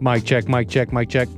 Mic check, mic check, mic check.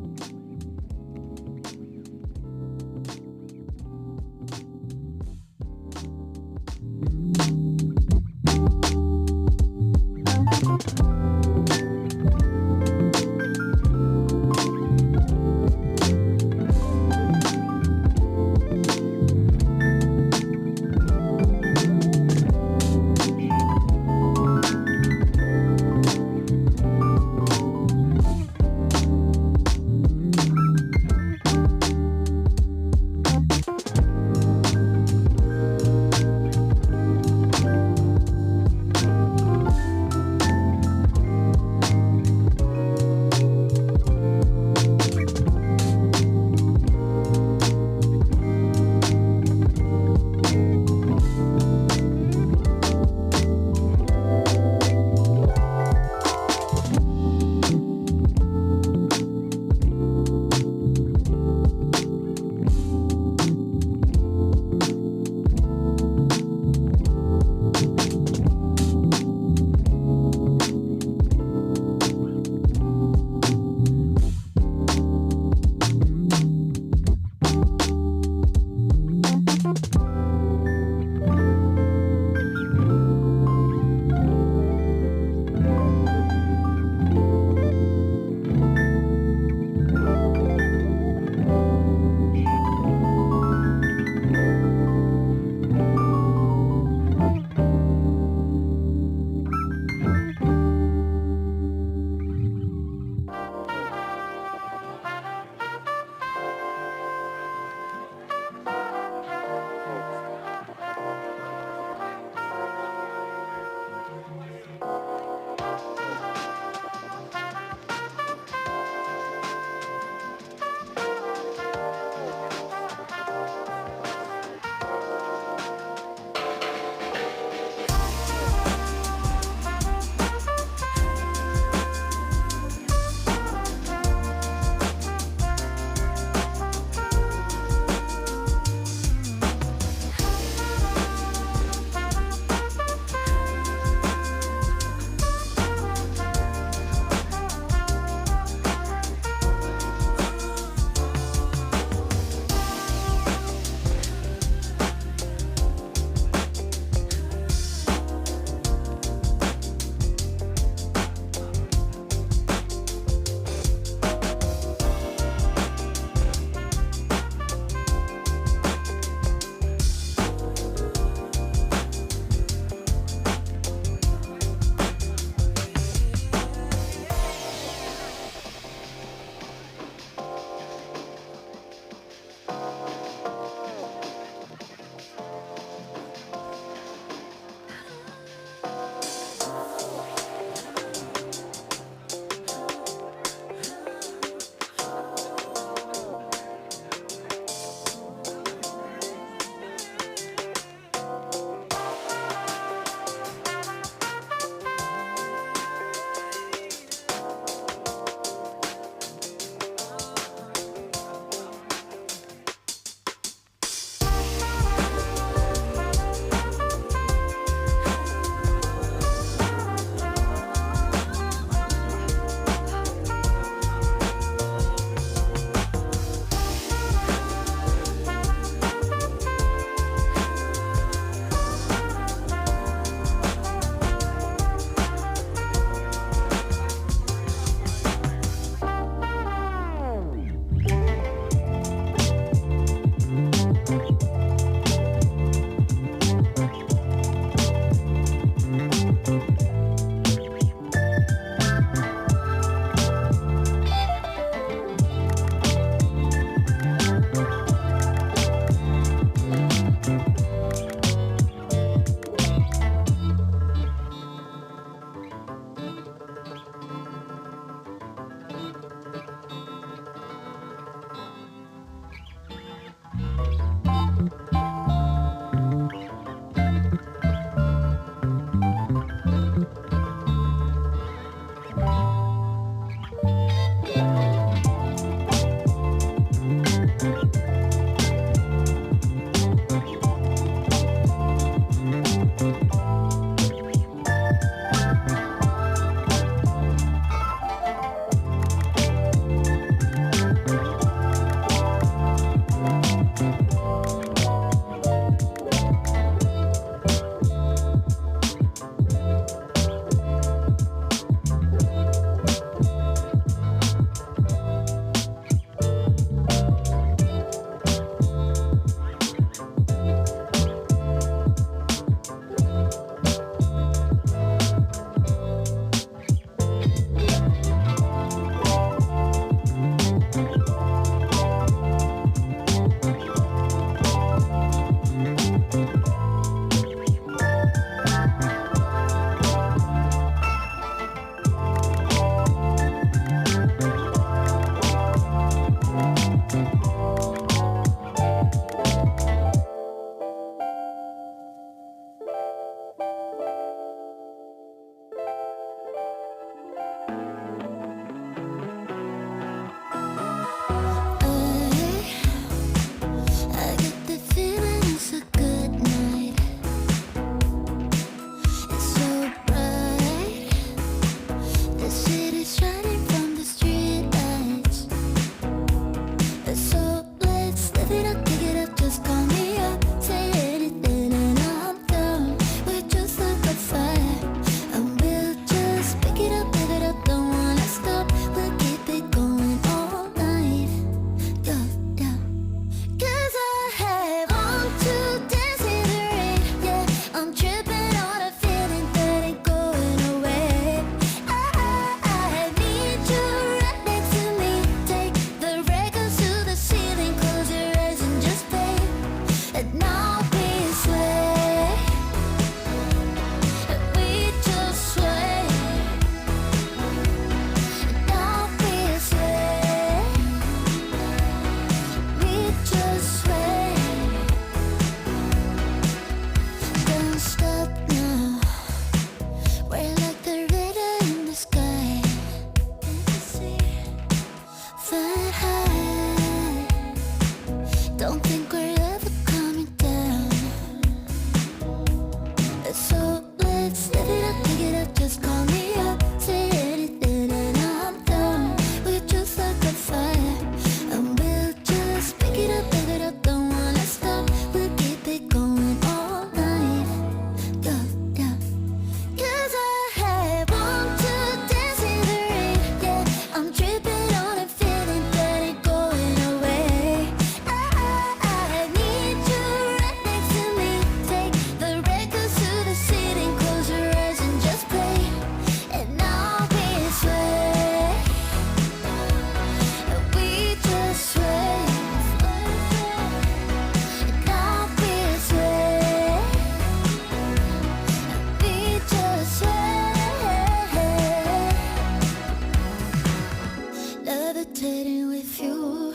levitating with you.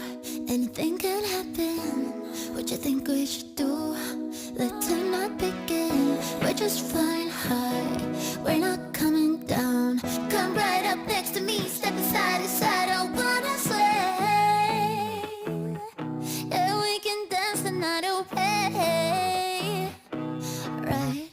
Anything can happen. What you think we should do? Let's not begin. We're just flying high. We're not coming down. Come right up next to me. Step aside to side. I wanna sway. Yeah, we can dance the night away. Right.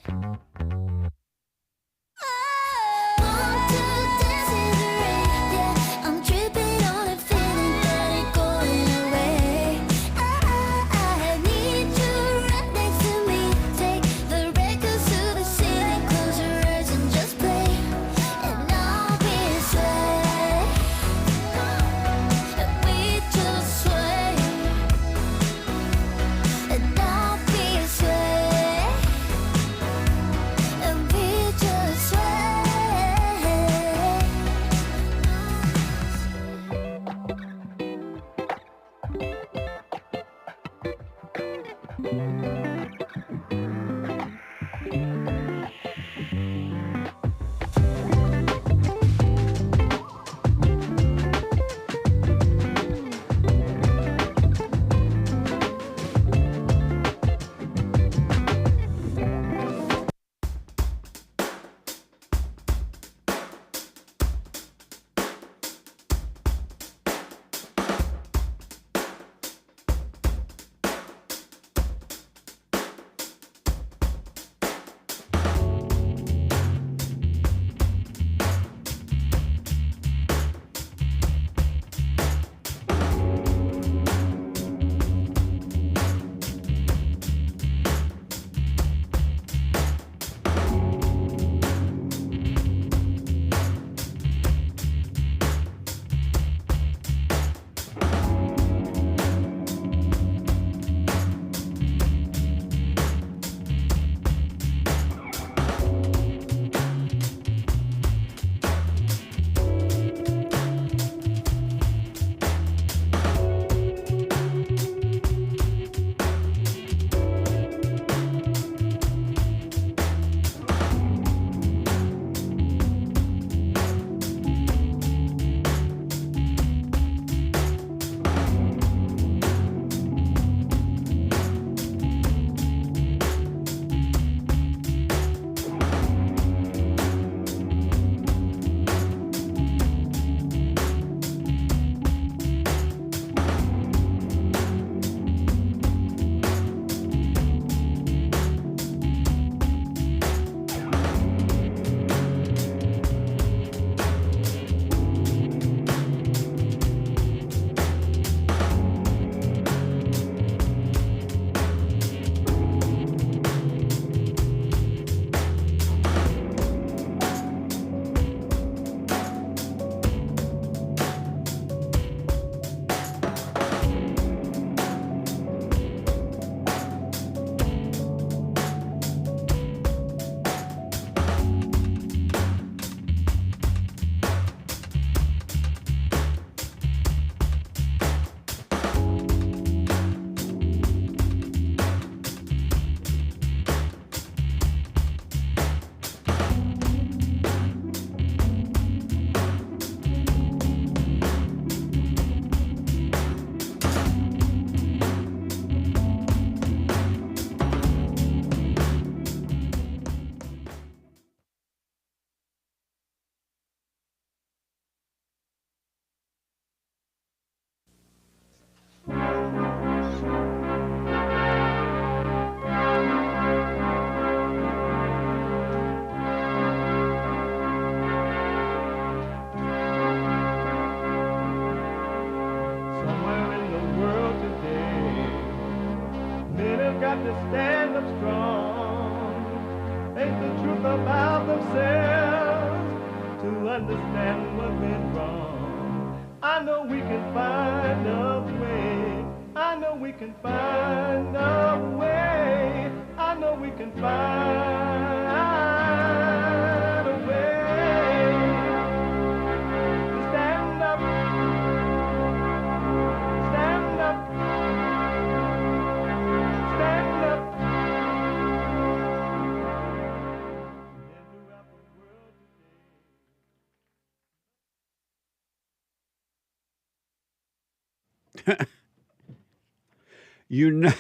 Uni-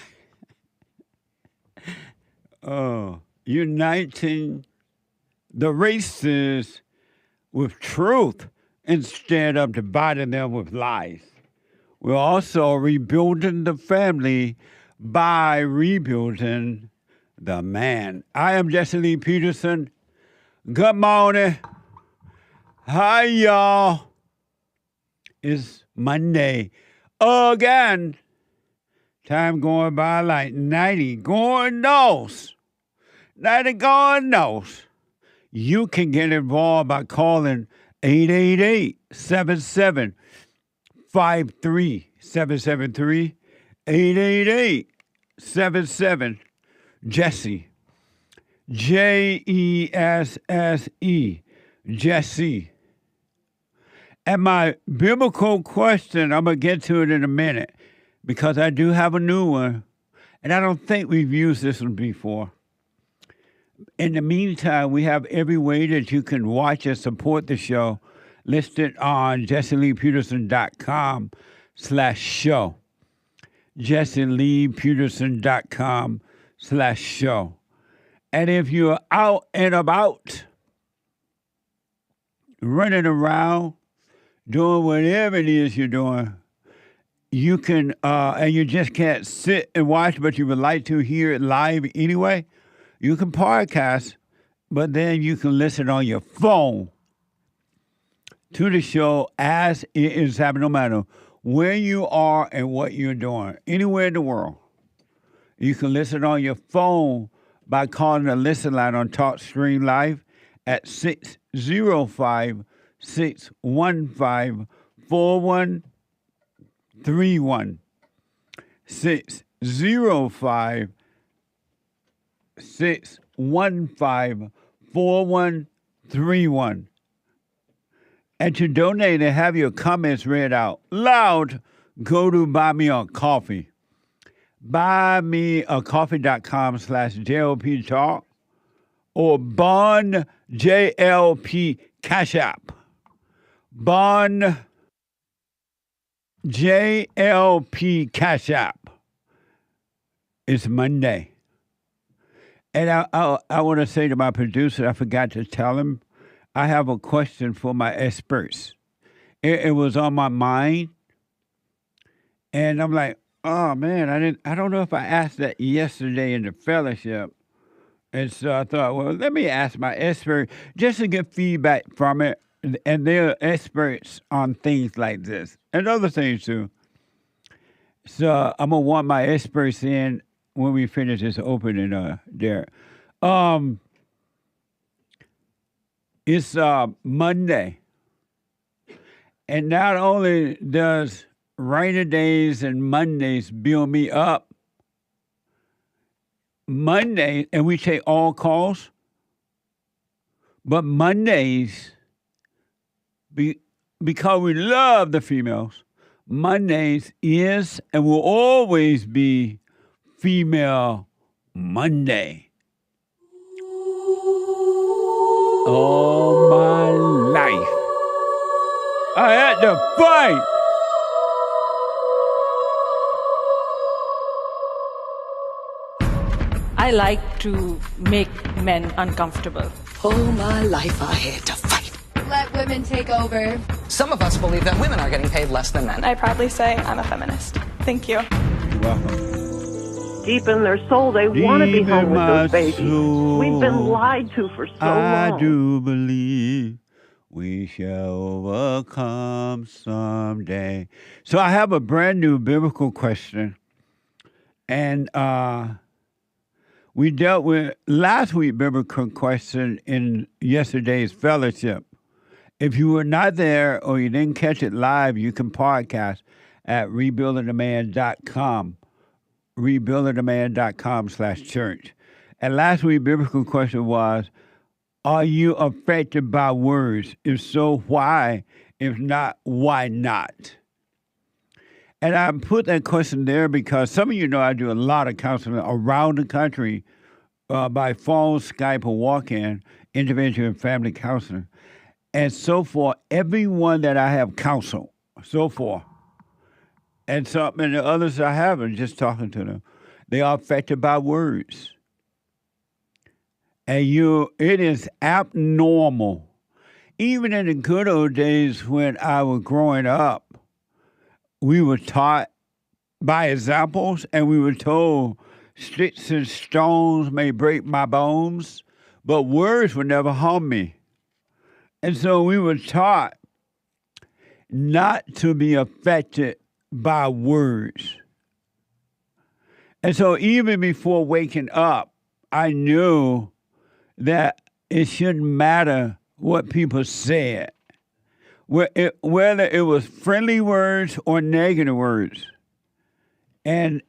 uniting the races with truth instead of dividing them with lies. We're also rebuilding the family by rebuilding the man. I am Jesse Lee Peterson. Good morning. Hi, y'all. It's Monday again. Time going by like 90 going north. 90 going north. You can get involved by calling 888-77-53-773. 888-77 Jesse. Jesse. Jesse. And my biblical question, I'm going to get to it in a minute because I do have a new one. And I don't think we've used this one before. In the meantime, we have every way that you can watch and support the show listed on jesseleepeterson.com/show. jesseleepeterson.com/show. And if you're out and about, running around, doing whatever it is you're doing, you can, and you just can't sit and watch, but you would like to hear it live anyway, you can podcast, but then you can listen on your phone to the show as it is happening, no matter where you are and what you're doing, anywhere in the world. You can listen on your phone by calling the listen line on TalkStream Live at 605-615-4131. 605-615-4131. And to donate and have your comments read out loud, go to Buy Me a Coffee. buymeacoffee.com/JLP Talk or Bond JLP Cash App. Bond JLP Cash App. It's Monday. And I want to say to my producer, I forgot to tell him, I have a question for my experts. It was on my mind. And I'm like, oh man, I don't know if I asked that yesterday in the fellowship. And so I thought, well, let me ask my expert just to get feedback from it. And they're experts on things like this and other things too. So I'm gonna want my experts in when we finish this opening, Derrick. It's Monday. And not only does rainy days and Mondays build me up, Monday, and we take all calls, but Mondays, because we love the females, Mondays is and will always be Female Monday. All my life, I had to fight. I like to make men uncomfortable. All my life I had to fight. Let women take over. Some of us believe that women are getting paid less than men. I proudly say I'm a feminist. Thank you. You're welcome. Deep in their soul, they want to be Deep home in with my those babies. soul, We've been lied to for so I long. do believe we shall overcome someday. So I have a brand new biblical question. And we dealt with last week's biblical question in yesterday's fellowship. If you were not there or you didn't catch it live, you can podcast at rebuildingtheman.com. rebuildingtheman.com/church. And last week's biblical question was, are you affected by words? If so, why? If not, why not? And I put that question there because some of you know I do a lot of counseling around the country by phone, Skype, or walk-in, individual and family counseling. And so for everyone that I have counseled, so far, and the others I haven't, just talking to them. They are affected by words. And it is abnormal. Even in the good old days when I was growing up, we were taught by examples, and we were told sticks and stones may break my bones, but words would never harm me. And so we were taught not to be affected by words. And so even before waking up, I knew that it shouldn't matter what people said, whether it was friendly words or negative words. And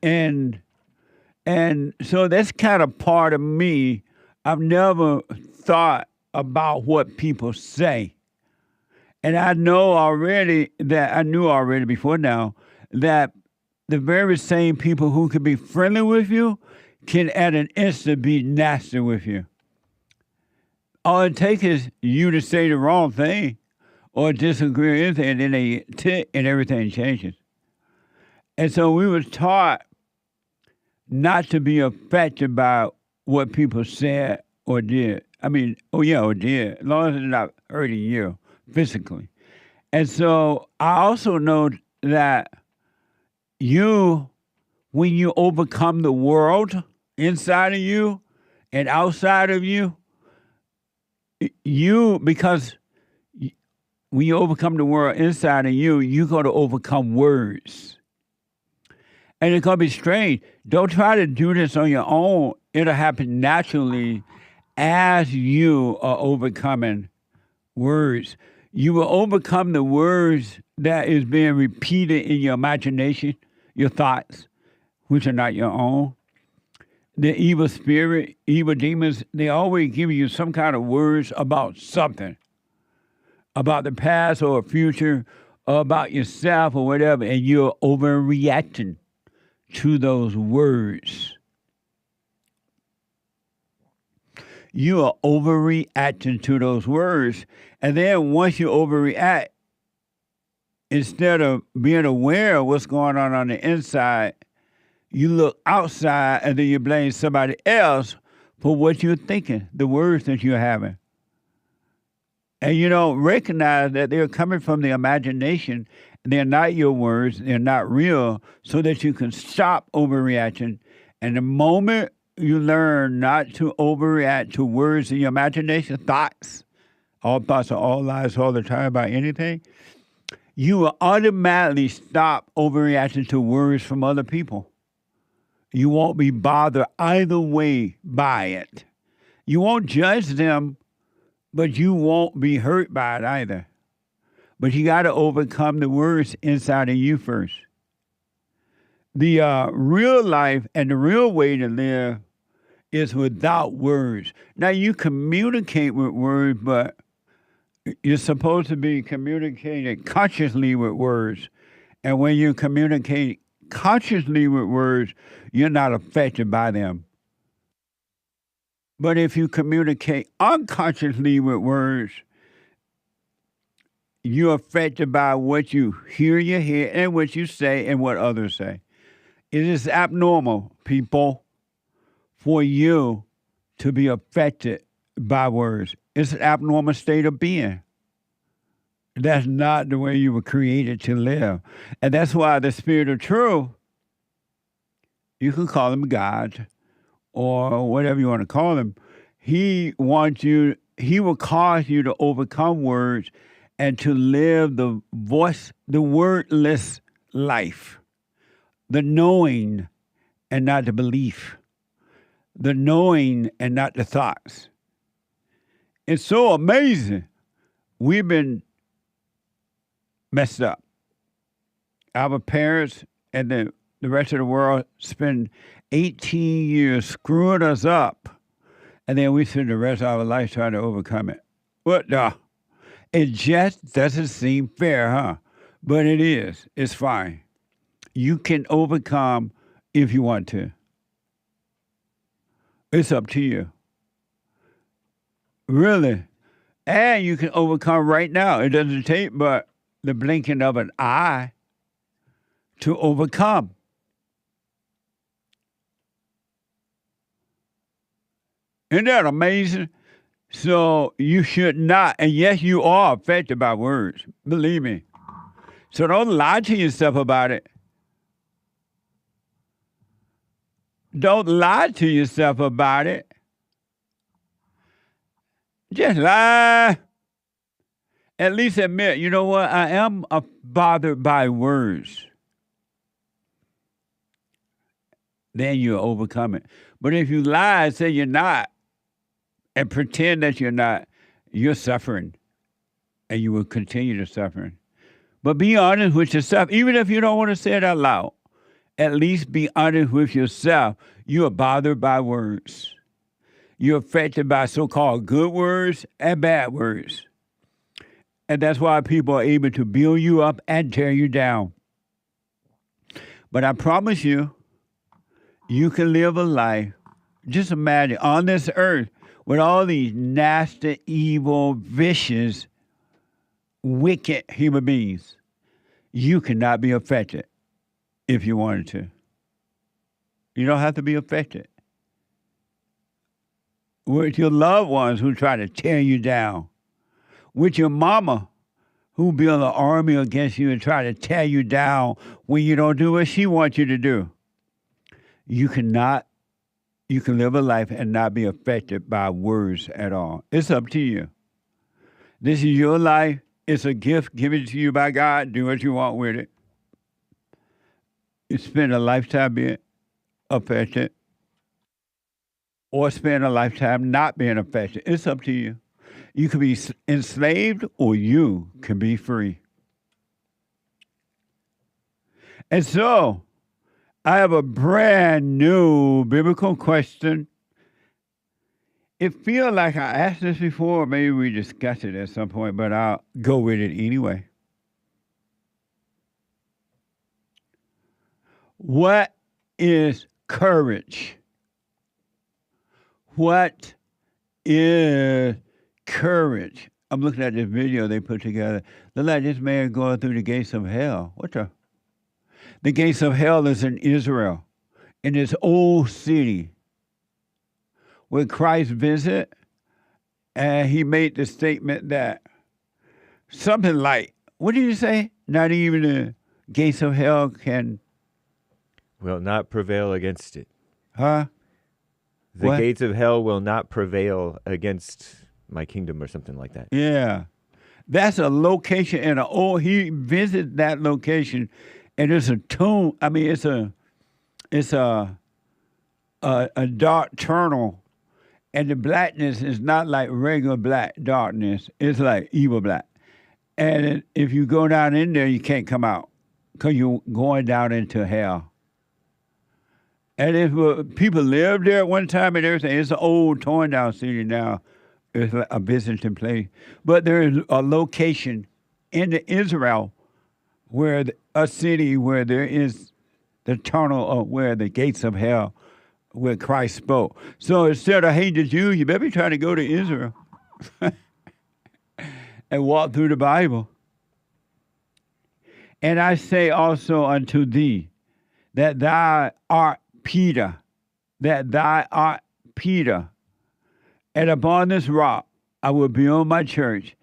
so that's kind of part of me. I've never thought about what people say. And I knew already before now that the very same people who could be friendly with you can at an instant be nasty with you. All it takes is you to say the wrong thing or disagree with anything, and then they tick and everything changes. And so we were taught not to be affected by what people said or did. I mean, or did, as long as it's not hurting you physically. And so I also know that when you overcome the world inside of you and outside of you, because when you overcome the world inside of you, you're going to overcome words. And it's going to be strange. Don't try to do this on your own. It'll happen naturally as you are overcoming words. You will overcome the words that is being repeated in your imagination, your thoughts, which are not your own. The evil spirit, evil demons, they always give you some kind of words about something, about the past or future, or about yourself or whatever, and you're overreacting to those words. You are overreacting to those words. And then once you overreact, instead of being aware of what's going on the inside, you look outside and then you blame somebody else for what you're thinking, the words that you're having. And you don't recognize that they're coming from the imagination. They're not your words. They're not real, so that you can stop overreacting. And the moment you learn not to overreact to words in your imagination, thoughts, all thoughts are all lies all the time about anything, you will automatically stop overreacting to words from other people. You won't be bothered either way by it. You won't judge them, but you won't be hurt by it either. But you got to overcome the words inside of you first. The real life and the real way to live is without words. Now, you communicate with words, but you're supposed to be communicating consciously with words. And when you communicate consciously with words, you're not affected by them. But if you communicate unconsciously with words, you're affected by what you hear in your head and what you say and what others say. It is abnormal, people, for you to be affected by words. It's an abnormal state of being. That's not the way you were created to live. And that's why the Spirit of Truth, you can call him God or whatever you want to call him, he will cause you to overcome words and to live the wordless life, the knowing and not the belief, the knowing and not the thoughts. It's so amazing. We've been messed up. Our parents and the rest of the world spend 18 years screwing us up, and then we spend the rest of our life trying to overcome it. What the? It just doesn't seem fair, huh? But it is. It's fine. You can overcome if you want to. It's up to you. Really. And you can overcome right now. It doesn't take but the blinking of an eye to overcome. Isn't that amazing? So you should not, and yes, you are affected by words. Believe me. So don't lie to yourself about it. Don't lie to yourself about it. Just lie. At least admit, you know what? I am bothered by words. Then you'll overcome it. But if you lie and say you're not and pretend that you're not, you're suffering. And you will continue to suffer. But be honest with yourself, even if you don't want to say it out loud. At least be honest with yourself. You are bothered by words. You're affected by so-called good words and bad words. And that's why people are able to build you up and tear you down. But I promise you, you can live a life. Just imagine, on this earth, with all these nasty, evil, vicious, wicked human beings, you cannot be affected if you wanted to. You don't have to be affected. With your loved ones who try to tear you down. With your mama who build an army against you and try to tear you down when you don't do what she wants you to do. You can live a life and not be affected by words at all. It's up to you. This is your life. It's a gift given to you by God. Do what you want with it. You spend a lifetime being affected or spend a lifetime not being affected. It's up to you. You can be enslaved or you can be free. And so, I have a brand new biblical question. It feels like I asked this before. Maybe we discussed it at some point, but I'll go with it anyway. What is courage? What is courage? I'm looking at this video they put together. Look like this man going through the gates of hell. What the? The gates of hell is in Israel, in this old city where Christ visited, and he made the statement that something like, what did you say? Not even the gates of hell will not prevail against it. Huh? The gates of hell will not prevail against my kingdom or something like that. Yeah. That's a location in he visited that location, and it's a tomb. I mean, it's a dark tunnel, and the blackness is not like regular black darkness. It's like evil black. And if you go down in there, you can't come out because you're going down into hell. And if people lived there at one time and everything, it's an old torn down city now. It's like a visiting place. But there is a location in Israel where a city where there is the tunnel of where the gates of hell, where Christ spoke. So instead of hating the Jews, you better be trying to go to Israel and walk through the Bible. And I say also unto thee that thou art Peter, and upon this rock I will build my church,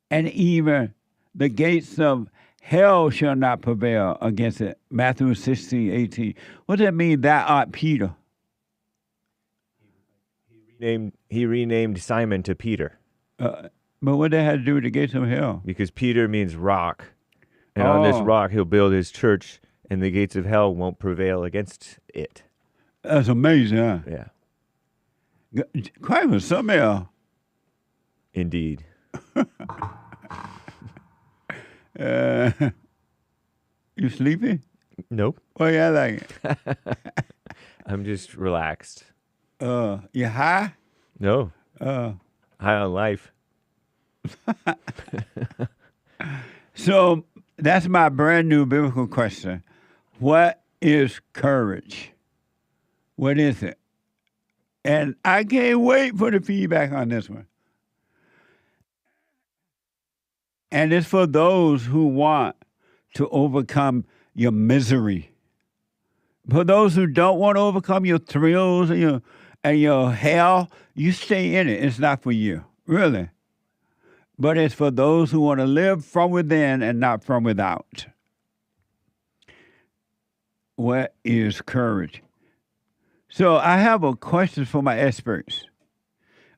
and even the gates of hell shall not prevail against it. Matthew 16:18. What does that mean, thou art Peter? He renamed Simon to Peter. But what that had to do with the gates of hell? Because Peter means rock. And on this rock he'll build his church, and the gates of hell won't prevail against it. That's amazing, huh? Yeah. Christ was something else. Indeed. You sleepy? Nope. Oh, yeah, I like it. I'm just relaxed. You high? No. High on life. So that's my brand new biblical question. What is courage? What is it? And I can't wait for the feedback on this one. And it's for those who want to overcome your misery. For those who don't want to overcome your thrills and your hell, you stay in it. It's not for you, really. But it's for those who want to live from within and not from without. What is courage? So I have a question for my experts.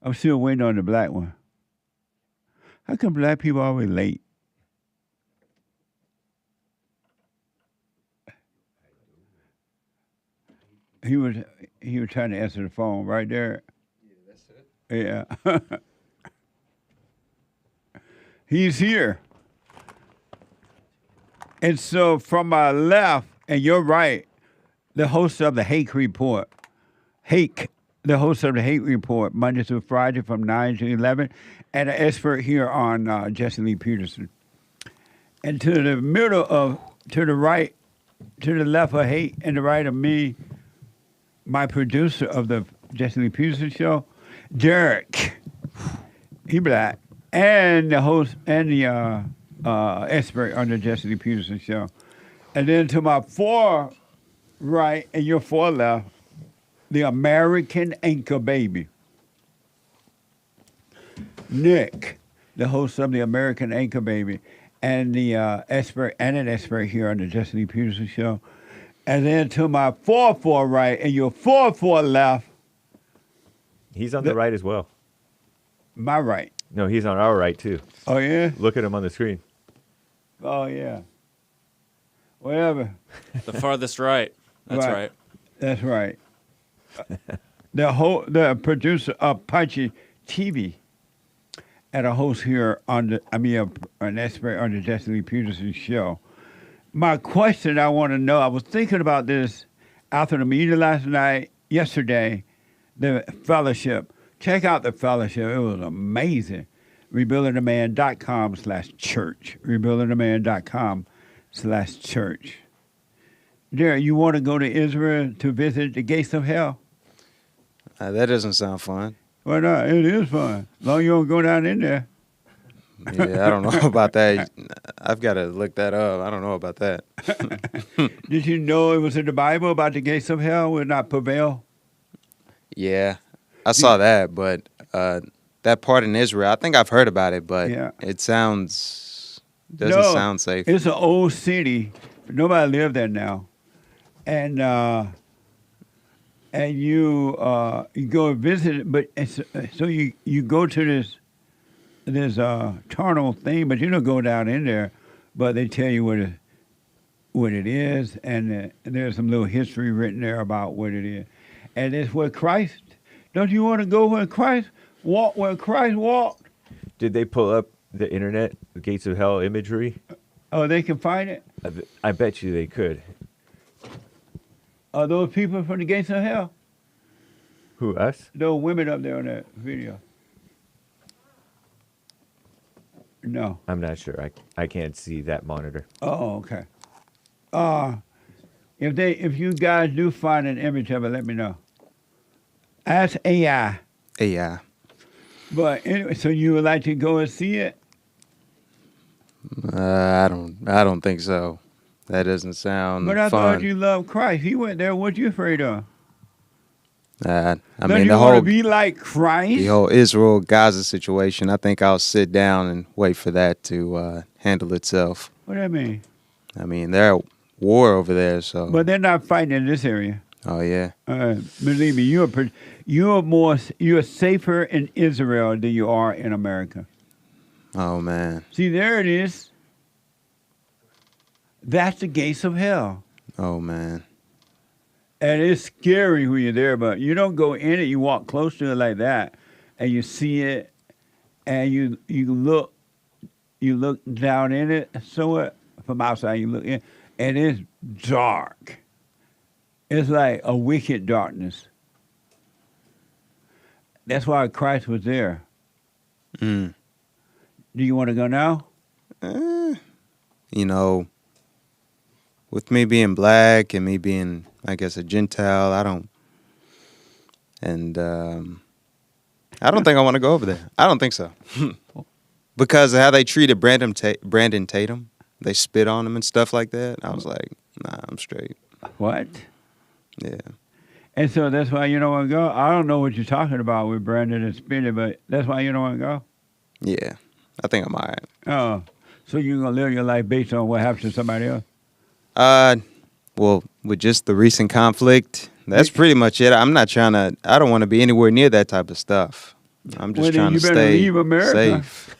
I'm still waiting on the black one. How come black people are always late? He was trying to answer the phone right there. Yeah, that's it. Yeah. He's here. And so from my left and your right, the host of the Hake Report. The host of the Hake Report, Monday through Friday from 9 to 11, and an expert here on Jesse Lee Peterson. And to the right, to the left of Hake and the right of me, my producer of the Jesse Lee Peterson show, Derrick. He black. And the host and the expert on the Jesse Lee Peterson show. And then to my far right and your far left, the American anchor baby. Nick, the host of the American anchor baby, and the expert and an expert here on the Jesse Lee Peterson show. And then to my far right and your far left. He's on the right as well. My right. No, he's on our right too. Oh, yeah? Look at him on the screen. Oh, yeah. Whatever. The farthest right. That's right. That's right. The producer of Punchy TV and a host here an expert on the Jesse Lee Peterson show. My question I want to know, I was thinking about this after the meeting yesterday, the fellowship. Check out the fellowship. It was amazing. RebuildingTheMan.com/church. RebuildingTheMan.com/church. Derrick, you want to go to Israel to visit the gates of hell? That doesn't sound fun. Why not? It is fun. As long as you don't go down in there. Yeah, I don't know about that. I've got to look that up. I don't know about that. Did you know it was in the Bible about the gates of hell will not prevail? Yeah, I saw that, but that part in Israel, I think I've heard about it, but it doesn't sound safe. It's an old city. Nobody lives there now. And you go and visit it, but so you go to this tunnel thing, but you don't go down in there. But they tell you what it is, and there's some little history written there about what it is, and it's where Christ. Don't you want to go where Christ walked? Where Christ walked? Did they pull up the internet, the Gates of Hell imagery? Oh, they can find it. I bet you they could. Are those people from the Gates of Hell? Who, us? Those women up there on that video. No. I'm not sure. I can't see that monitor. Oh, okay. If you guys do find an image of it, let me know. Ask AI. AI. But anyway, so you would like to go and see it? I don't think so. That doesn't sound fun. But I thought you loved Christ. He went there. What you afraid of? I Don't mean, you the want whole to be like Christ? the whole Israel-Gaza situation, I think I'll sit down and wait for that to handle itself. What do that mean? I mean, they're at war over there, so. But they're not fighting in this area. Oh yeah. Believe me, you're safer in Israel than you are in America. Oh man. See, there it is. That's the gates of hell. Oh man. And it's scary when you're there, but you don't go in it. You walk close to it like that, and you see it, and you look down in it. So from outside you look in, and it's dark. It's like a wicked darkness. That's why Christ was there. Mm. Do you want to go now? You know, with me being black and me being, I guess, a Gentile, I don't think I want to go over there. I don't think so. Because of how they treated Brandon Tatum, they spit on him and stuff like that. I was like, Nah, I'm straight. What? Yeah. And so that's why you don't want to go? I don't know what you're talking about with Brandon and Spinny, but that's why you don't want to go? Yeah. I think I'm all right. Oh, so you're going to live your life based on what happens to somebody else? Well, with just the recent conflict, that's pretty much it. I don't want to be anywhere near that type of stuff. I'm just trying to stay leave America. safe.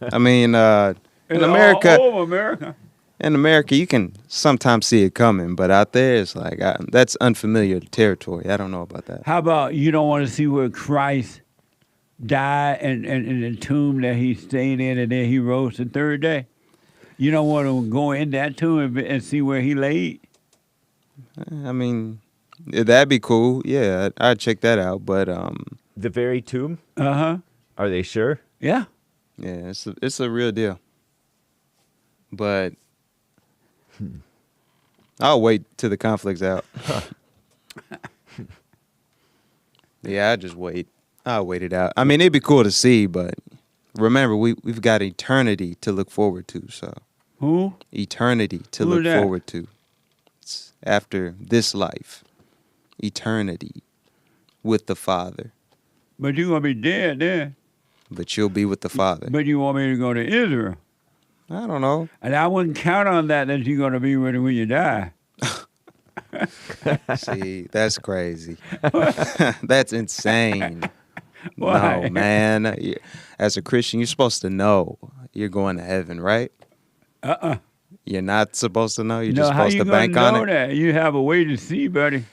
I mean, in America. All over America. In America, you can sometimes see it coming, but out there, it's like, that's unfamiliar territory. I don't know about that. How about you don't want to see where Christ died and in the tomb that he stayed in, and then he rose the third day? You don't want to go in that tomb and see where he laid? I mean, that'd be cool. Yeah, I'd check that out. But the very tomb? Uh-huh. Are they sure? Yeah. Yeah, it's a real deal. But I'll wait till the conflict's out. Yeah, I just wait. I'll wait it out. I mean, it'd be cool to see, but remember, we've got eternity to look forward to. So who? Eternity to look forward to. It's after this life, eternity with the Father. But you're gonna be dead then. But you'll be with the Father. But you want me to go to Israel? I don't know. And I wouldn't count on that you're gonna be with him when you die. See, that's crazy. That's insane. Why? No, man. As a Christian, you're supposed to know you're going to heaven, right? You're not supposed to know. You're just supposed to bank on it. How you gonna know that? You have a way to see, buddy.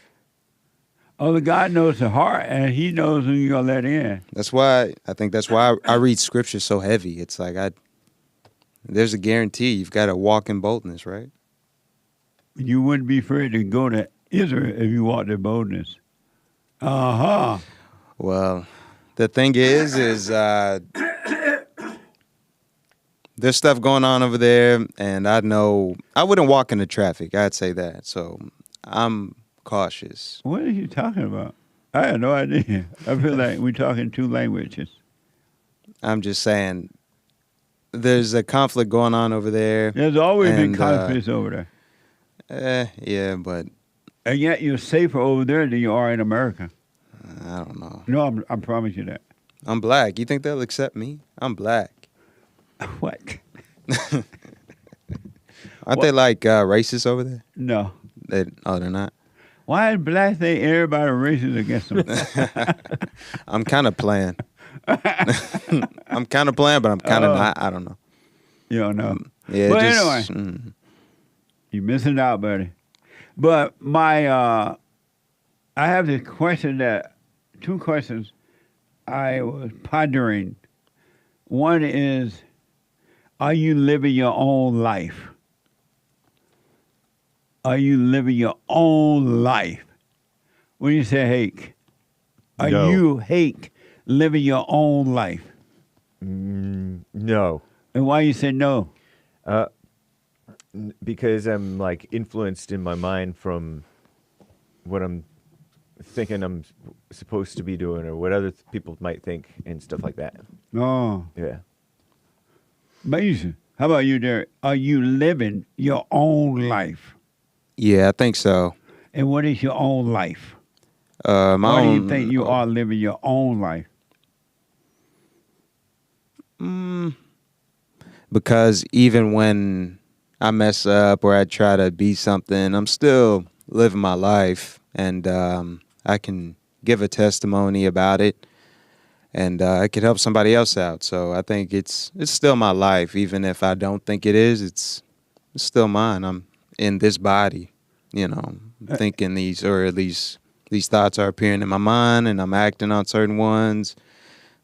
Only God knows the heart, and He knows who you're gonna let in. That's why I read Scripture so heavy. It's like there's a guarantee. You've got to walk in boldness, right? You wouldn't be afraid to go to Israel if you walked in boldness. Uh-huh. Well, the thing is there's stuff going on over there, and I know I wouldn't walk into traffic. I'd say that. So I'm cautious. What are you talking about? I have no idea. I feel like we're talking two languages. I'm just saying there's a conflict going on over there. There's always been conflicts over there. Yeah, but... And yet you're safer over there than you are in America. I don't know. No, I promise you that. I'm black. You think they'll accept me? I'm black. What? Aren't they like racist over there? No. They're not? Why is black think everybody racist against them? I'm kind of playing. I'm kind of playing, but I'm kind of not. I don't know. You don't know. Yeah. But anyway, you're missing out, buddy. But I have this question two questions I was pondering. One is, are you living your own life? Are you living your own life? When you say hate, are you living your own life? No. And why you say no? Because I'm like influenced in my mind from what I'm thinking I'm supposed to be doing or what other people might think and stuff like that. Oh. Yeah. Amazing. How about you, Derrick? Are you living your own life? Yeah, I think so. And what is your own life? Why do you think you are living your own life? Because even when I mess up or I try to be something, I'm still living my life, and I can give a testimony about it, and I could help somebody else out. So I think it's still my life, even if I don't think it is. It's still mine. I'm in this body, thinking these, or at least these thoughts are appearing in my mind, and I'm acting on certain ones.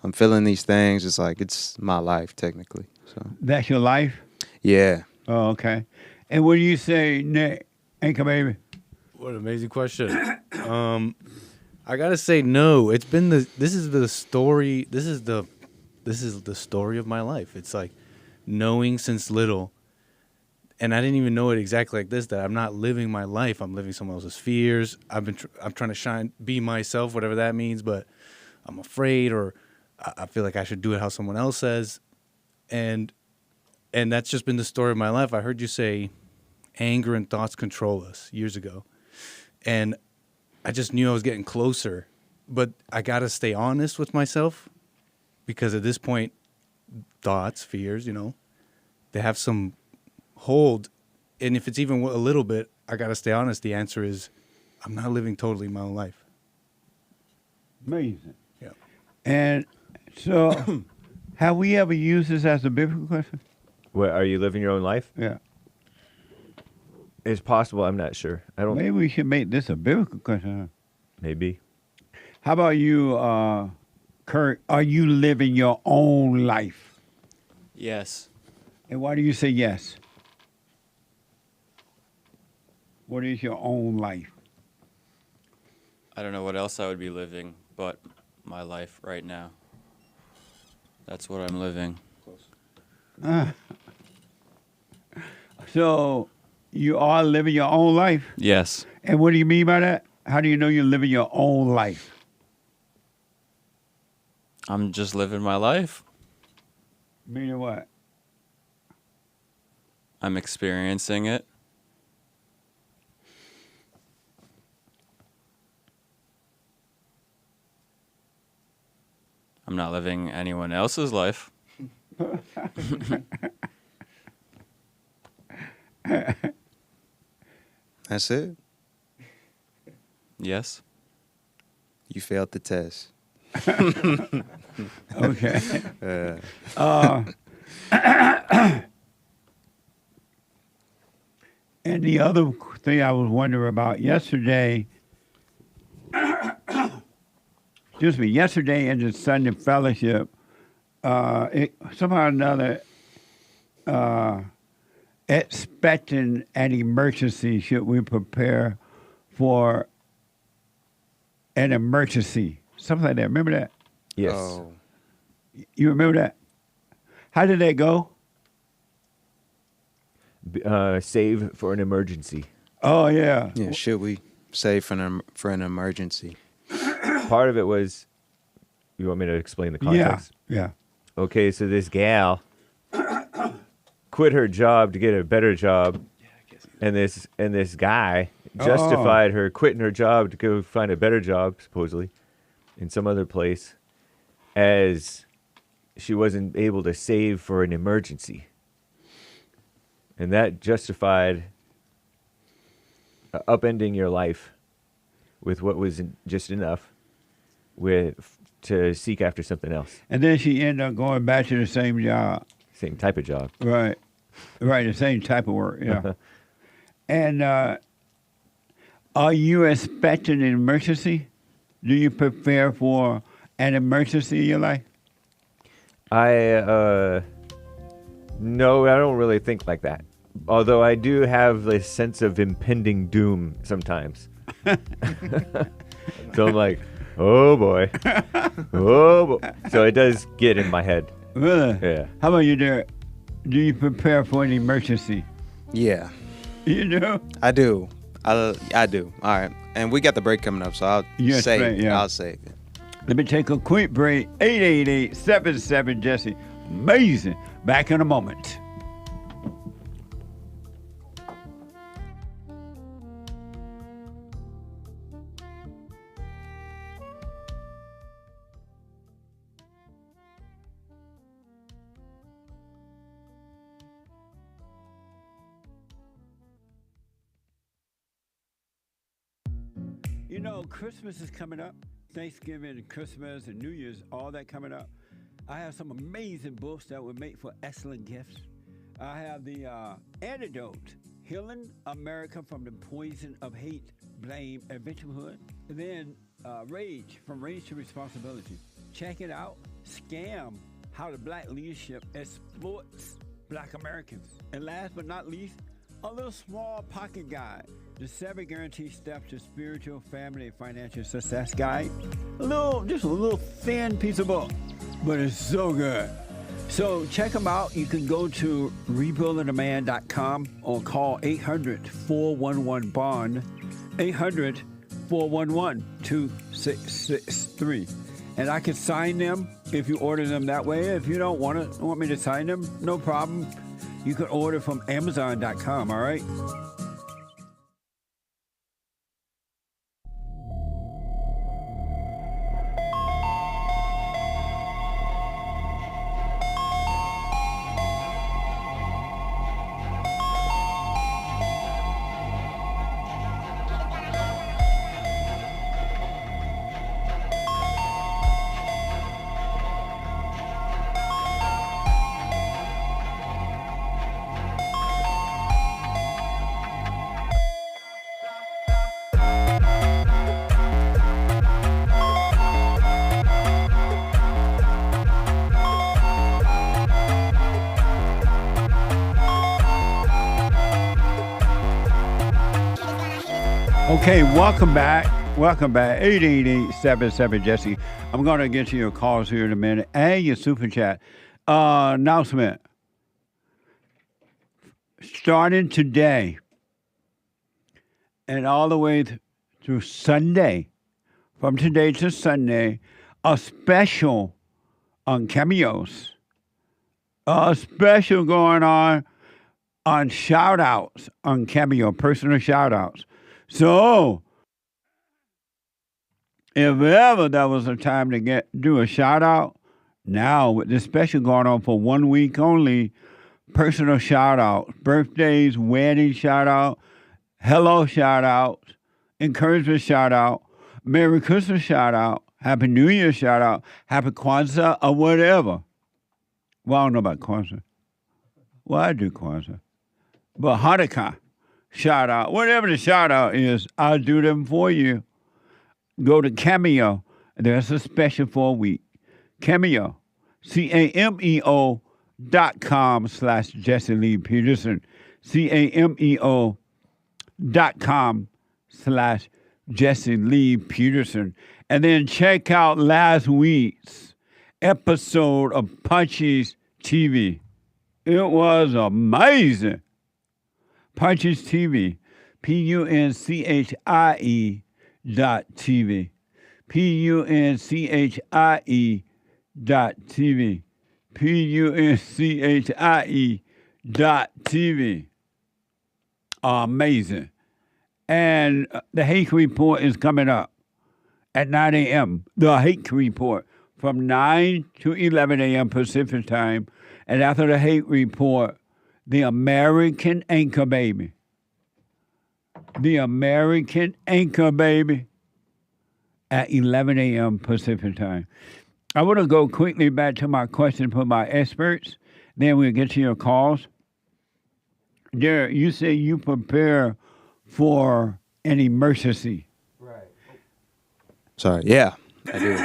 I'm feeling these things. It's like it's my life, technically. So that's your life? Yeah. Oh, okay. And what do you say, Nick? Anchor baby? What an amazing question. I gotta say no. It's been this is the story of my life. It's like knowing since little, and I didn't even know it exactly like this, that I'm not living my life. I'm living someone else's fears. I'm trying to be myself, whatever that means, but I'm afraid, or I feel like I should do it how someone else says. And that's just been the story of my life. I heard you say anger and thoughts control us years ago. And I just knew I was getting closer. But I got to stay honest with myself because at this point, thoughts, fears, they have some hold. And if it's even a little bit, I got to stay honest. The answer is I'm not living totally my own life. Amazing. Yeah. And so, have we ever used this as a biblical question? What, are you living your own life? Yeah. It's possible. I'm not sure. I don't. Maybe we should make this a biblical question. Huh? Maybe. How about you, Kurt? Are you living your own life? Yes. And why do you say yes? What is your own life? I don't know what else I would be living but my life right now. That's what I'm living. So you are living your own life? Yes. And what do you mean by that? How do you know you're living your own life? I'm just living my life. Meaning what? I'm experiencing it. I'm not living anyone else's life. That's it? Yes. You failed the test. Okay. And the other thing I was wondering about yesterday, yesterday in the Sunday fellowship, somehow or another, expecting an emergency, should we prepare for an emergency? Something like that. Remember that? Yes. Oh. You remember that? How did that go? Save for an emergency. Oh, yeah. Yeah, should we save for an emergency? Part of it was, you want me to explain the context? Yeah. Okay, so this gal quit her job to get a better job, and this guy justified her quitting her job to go find a better job, supposedly, in some other place, as she wasn't able to save for an emergency. And that justified upending your life with what was just enough to seek after something else. And then she ended up going back to the same job. Same type of job. Right, the same type of work, yeah. And are you expecting an emergency? Do you prepare for an emergency in your life? No, I don't really think like that. Although I do have this sense of impending doom sometimes. So I'm like, oh boy. Oh boy. So it does get in my head. Really? Yeah. How about you, Derrick? Do you prepare for an emergency? Yeah. You do? I do. I do. All right. And we got the break coming up, so I'll save it. Yeah. I'll save it. Let me take a quick break. 888-77-JESSE. Amazing. Back in a moment. You know, Christmas is coming up. Thanksgiving and Christmas and New Year's, all that coming up. I have some amazing books that would make for excellent gifts. I have the Antidote, Healing America from the Poison of Hate, Blame, and Victimhood. And then Rage, From Rage to Responsibility. Check it out. Scam, How the Black Leadership Exploits Black Americans. And last but not least, a little small pocket guide, the 7 guaranteed steps to spiritual, family, and financial success guide. Just a little thin piece of book, but it's so good. So check them out. You can go to rebuildingaman.com or call 800-411-BOND, 800-411-2663. And I can sign them if you order them that way. If you don't want me to sign them, no problem. You can order from Amazon.com, all right? Okay, welcome back. Welcome back. 888-77-JESSE. I'm going to get to your calls here in a minute and your super chat. Announcement. Starting today and all the way through Sunday, from today to Sunday, a special on cameos. A special going on shout-outs on Cameo, personal shout-outs. So, if ever there was a time to do a shout-out, now with this special going on for 1 week only, personal shout-outs, birthdays, wedding shout-out, hello shout-out, encouragement shout-out, Merry Christmas shout-out, Happy New Year shout-out, Happy Kwanzaa, or whatever. Well, I don't know about Kwanzaa. Well, I do Kwanzaa. But Hanukkah, shout out. Whatever the shout out is, I'll do them for you. Go to Cameo. There's a special for a week. Cameo. CAMEO.com/Jesse Lee Peterson. CAMEO.com/Jesse Lee Peterson. And then check out last week's episode of Punchies TV. It was amazing. Punchies TV, PUNCHIE.TV, PUNCHIE.TV, PUNCHIE.TV. Amazing. And the Hake Report is coming up at 9 a.m. The Hake Report from 9 to 11 a.m. Pacific time. And after the Hake Report, the American Anchor Baby. The American Anchor Baby at 11 a.m. Pacific time. I want to go quickly back to my question for my experts. Then we'll get to your calls. Derrick, you say you prepare for an emergency. Right. Sorry. Yeah, I do.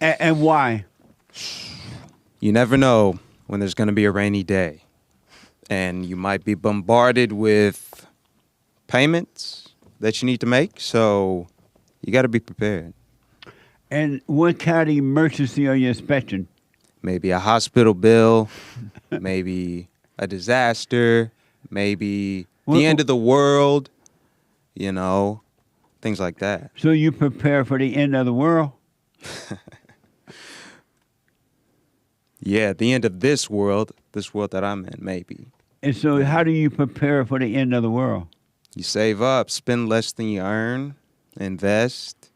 And why? You never know when there's going to be a rainy day. And you might be bombarded with payments that you need to make. So you got to be prepared. And what kind of emergency are you expecting? Maybe a hospital bill, maybe a disaster, maybe the end of the world, you know, things like that. So you prepare for the end of the world? Yeah, the end of this world that I'm in, maybe. And so how do you prepare for the end of the world? You save up, spend less than you earn, invest,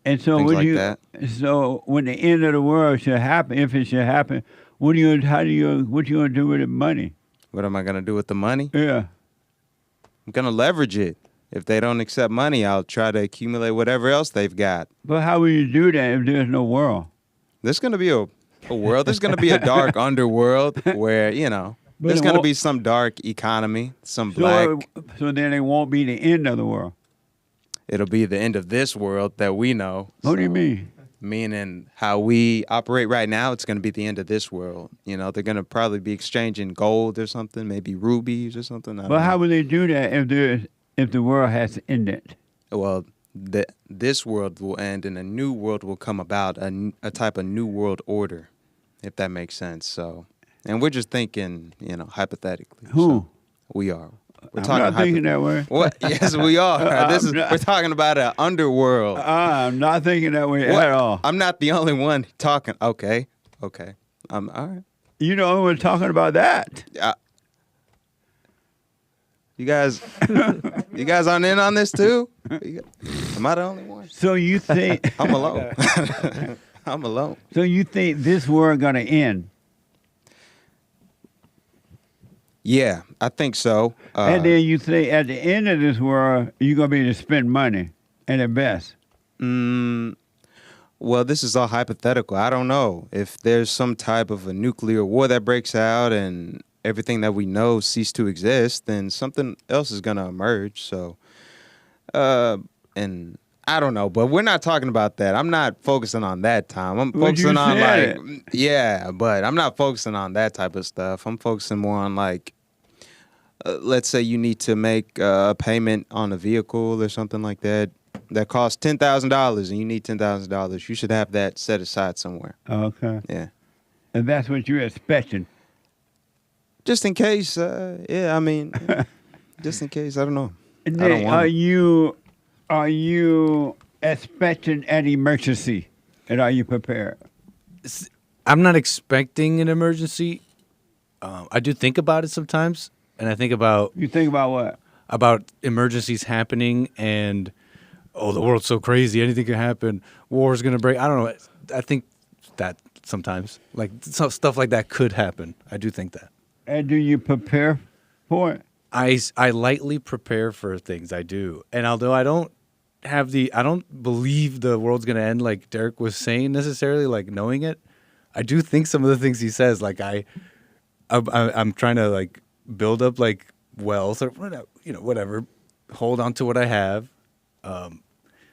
and so things like that. So when the end of the world should happen, if it should happen, what you gonna do with the money? What am I gonna do with the money? Yeah. I'm gonna leverage it. If they don't accept money, I'll try to accumulate whatever else they've got. But how will you do that if there's no world? There's gonna be a world. There's gonna be a dark underworld where, you know, there's gonna be some dark economy, some black. So then it won't be the end of the world. It'll be the end of this world that we know. What do you mean? Meaning how we operate right now, it's going to be the end of this world. You know, they're going to probably be exchanging gold or something, maybe rubies or something. But how will they do that if the world has ended? Well, this world will end and a new world will come about, a type of new world order, if that makes sense. So, and we're just thinking, you know, hypothetically. Who? So we are. I'm not thinking that way. What? Yes, we are. We're talking about an underworld. I'm not thinking that way at all. I'm not the only one talking. Okay. All right. You know, we're talking about that. You guys aren't in on this too? Am I the only one? So you think I'm alone? I'm alone. So you think this world gonna end? Yeah, I think so. And then you think at the end of this world, you're going to be able to spend money and invest. Well, this is all hypothetical. I don't know. If there's some type of a nuclear war that breaks out and everything that we know cease to exist, then something else is going to emerge. So, and I don't know, but we're not talking about that. I'm not focusing on that time. I'm focusing on but I'm not focusing on that type of stuff. I'm focusing more on like let's say you need to make a payment on a vehicle or something like that costs $10,000 and you need $10,000, you should have that set aside somewhere. Okay. Yeah. And that's what you're expecting. Just in case, yeah, I mean, just in case, I don't know. And I don't want are you expecting an emergency? And are you prepared? I'm not expecting an emergency. I do think about it sometimes, and I think about... You think about what? About emergencies happening and, oh, the world's so crazy, anything can happen, war's going to break. I don't know. I think that sometimes. Like, stuff like that could happen. I do think that. And do you prepare for it? I lightly prepare for things. I do. And although I don't believe the world's going to end like Derrick was saying necessarily, like knowing it, I do think some of the things he says, like I'm trying to like build up like wealth or whatever, hold on to what I have,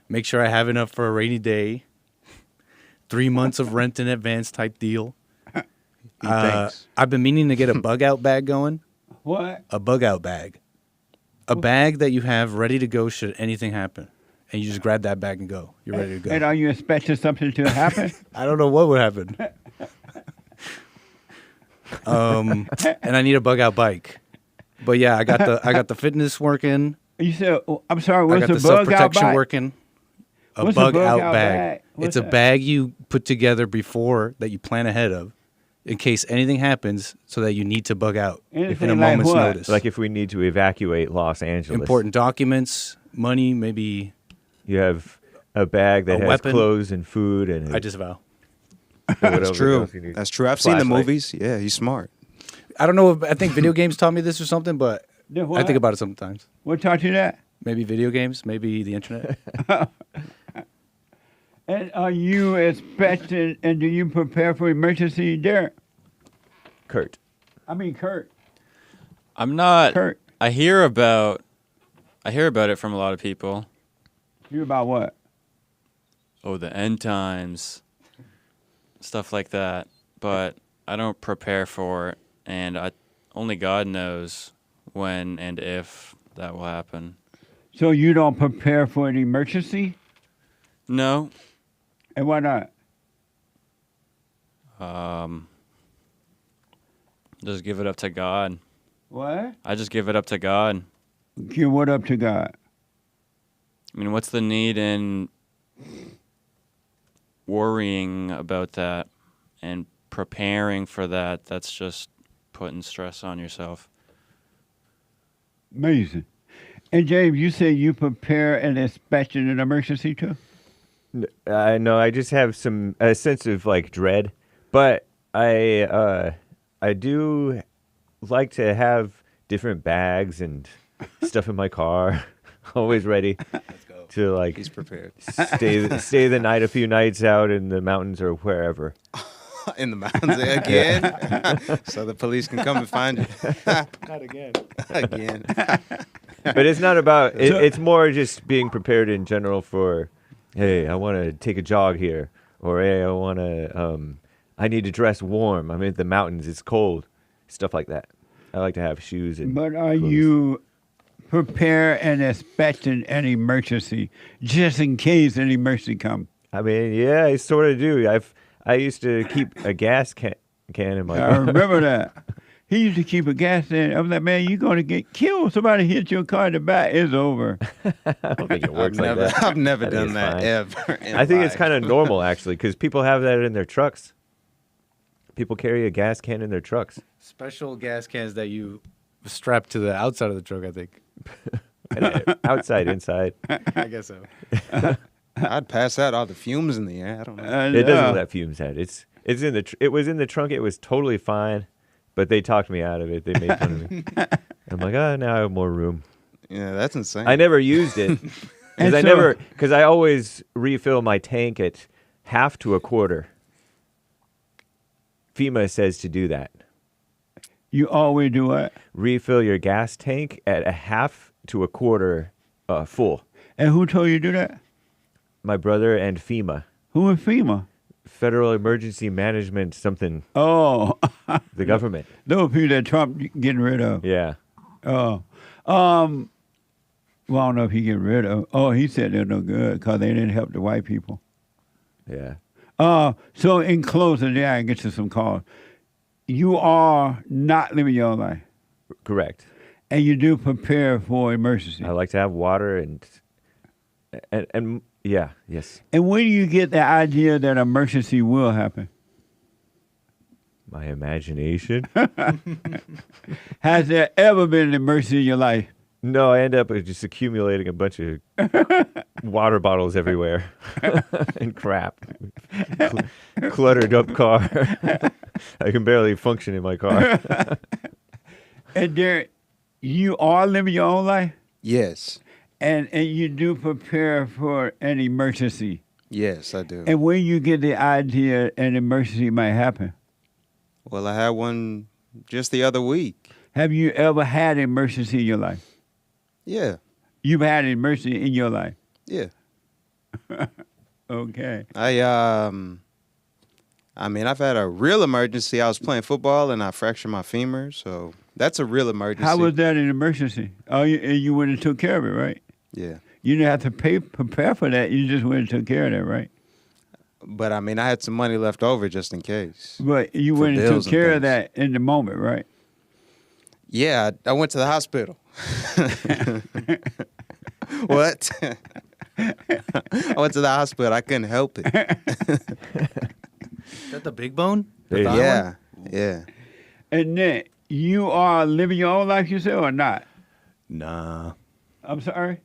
make sure I have enough for a rainy day, 3 months of rent in advance type deal. I've been meaning to get a bug out bag going. What? A bug out bag. A bag that you have ready to go should anything happen. And you just grab that bag and go. You're ready to go. And are you expecting something to happen? I don't know what would happen. And I need a bug out bike. But yeah, I got the fitness working. You said, I'm sorry, what's I got the the bug out self-protection bag? working. What's Bug a out bag. What's It's a that? bag you put together before that you plan ahead of in case anything happens so that you need to bug out if in Anything a like moment's what? notice. Like if we need to evacuate Los Angeles. Important documents, money, maybe. You have a bag that A has weapon. clothes and food and I disavow. That's true. That's true. I've seen the Flashlight. movies. Yeah, he's smart. I don't know. I think video games taught me this or something, but The I what? think about it sometimes. What taught you that? Maybe video games, maybe the internet. And are you expecting, and do you prepare for emergency, Derrick? Kurt. I'm not. Kurt. I hear about it from a lot of people. You about what? Oh, the end times, stuff like that. But I don't prepare for it, and only God knows when and if that will happen. So you don't prepare for an emergency? No. And why not? Just give it up to God. What? I just give it up to God. Give what up to God? I mean, what's the need in worrying about that and preparing for that? That's just putting stress on yourself. Amazing. And James, you say you prepare and expect an emergency too? No, I just have a sense of like dread, but I do like to have different bags and stuff in my car, always ready to like. He's prepared. Stay the night, a few nights out in the mountains or wherever. In the mountains again, so the police can come and find you. Not again. Again. But it's not about. It's more just being prepared in general for. Hey, I want to take a jog here, or hey, I want to. I need to dress warm. I'm in the mountains. It's cold. Stuff like that. I like to have shoes and. But are clothes. you prepare and expecting an emergency just in case an emergency comes? I mean, yeah, I sort of do. I used to keep a gas can in my. I remember that. He used to keep a gas can. I was like, man, you're going to get killed. Somebody hit your car in the back. It's over. I don't think it works like that. I've never I think done it's that fine. ever. in I think it's life. kind of normal actually, because people have that in their trucks. People carry a gas can in their trucks. Special gas cans that you strap to the outside of the truck, I think. Outside, inside. I guess so. I'd pass out all the fumes in the air. I don't know. It doesn't let fumes out. It's in the. It was in the trunk. It was totally fine, but they talked me out of it. They made fun of me. I'm like, now I have more room. Yeah, that's insane. I never used it because I always refill my tank at half to a quarter. FEMA says to do that. You always do what? Refill your gas tank at a half to a quarter full. And who told you to do that? My brother and FEMA. Who is FEMA? Federal Emergency Management something. Oh. The government. Those people that Trump getting rid of. Yeah. Oh, well, I don't know if he get rid of. Oh, he said they're no good because they didn't help the white people. Yeah. So in closing, yeah, I get to some calls. You are not living your own life, Correct. and you do prepare for emergency. I like to have water and yeah, yes. And when do you get the idea that emergency will happen? My imagination. Has there ever been an emergency in your life? No, I end up just accumulating a bunch of water bottles everywhere and crap. Cluttered up car. I can barely function in my car. And Derrick, you are living your own life? Yes. And you do prepare for an emergency. Yes, I do. And when you get the idea an emergency might happen? Well, I had one just the other week. Have you ever had an emergency in your life? Yeah. You've had an emergency in your life? Yeah. Okay. I mean, I've had a real emergency. I was playing football and I fractured my femur, so that's a real emergency. How was that an emergency? Oh, you went and took care of it, right? Yeah. You didn't have to prepare for that. You just went and took care of that, right? But I mean, I had some money left over just in case. But you For went and took bills and care of things. that in the moment, right? Yeah, I went to the hospital. What? I went to the hospital. I couldn't help it. Is that the big bone? The thigh Yeah, one? yeah. And then you are living your own life yourself or not? Nah. I'm sorry?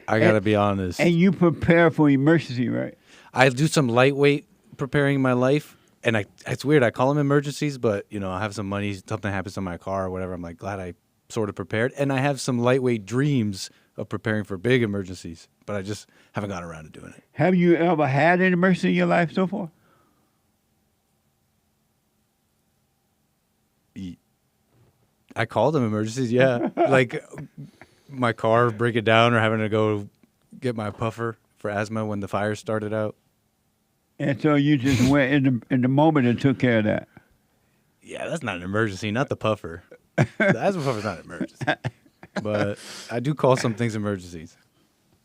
I gotta be honest. And you prepare for emergency, right? I do some lightweight preparing my life, and it's weird. I call them emergencies, but I have some money. Something happens to my car or whatever. I'm like glad I sort of prepared, and I have some lightweight dreams of preparing for big emergencies, but I just haven't gotten around to doing it. Have you ever had an emergency in your life so far? I call them emergencies, yeah. Like my car breaking down or having to go get my puffer for asthma when the fire started out. And so you just went in the moment and took care of that. Yeah, that's not an emergency, not the puffer. The asthma puffer's not an emergency. But I do call some things emergencies.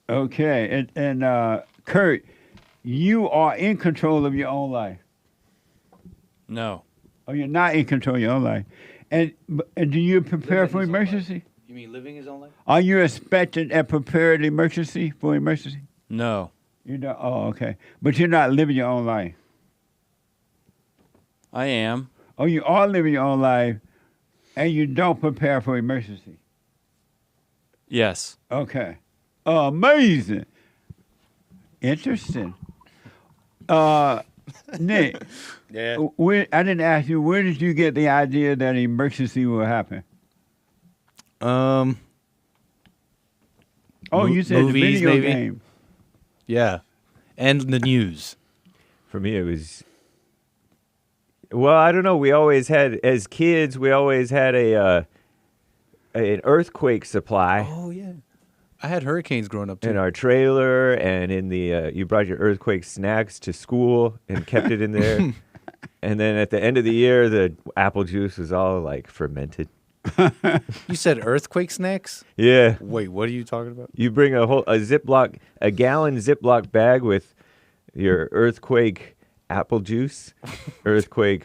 Okay. And Kurt, you are in control of your own life. No. Oh, you're not in control of your own life. And do you prepare for emergency? You mean living his own life? Are you expecting a prepared emergency for emergency? No. You don't. Oh, okay. But you're not living your own life. I am. Oh, you are living your own life, and you don't prepare for emergency. Yes. Okay. Amazing. Interesting. Nick. Yeah. I didn't ask you, where did you get the idea that an emergency will happen? You said movies, the video maybe? game. Yeah. And the news. For me, it was. Well, I don't know. We always had, as kids, an earthquake supply. Oh, yeah. I had hurricanes growing up, too. In our trailer, and in the you brought your earthquake snacks to school and kept it in there. And then at the end of the year, the apple juice was all like fermented. You said earthquake snacks? Yeah. Wait, what are you talking about? You bring a gallon Ziploc bag with your earthquake apple juice, earthquake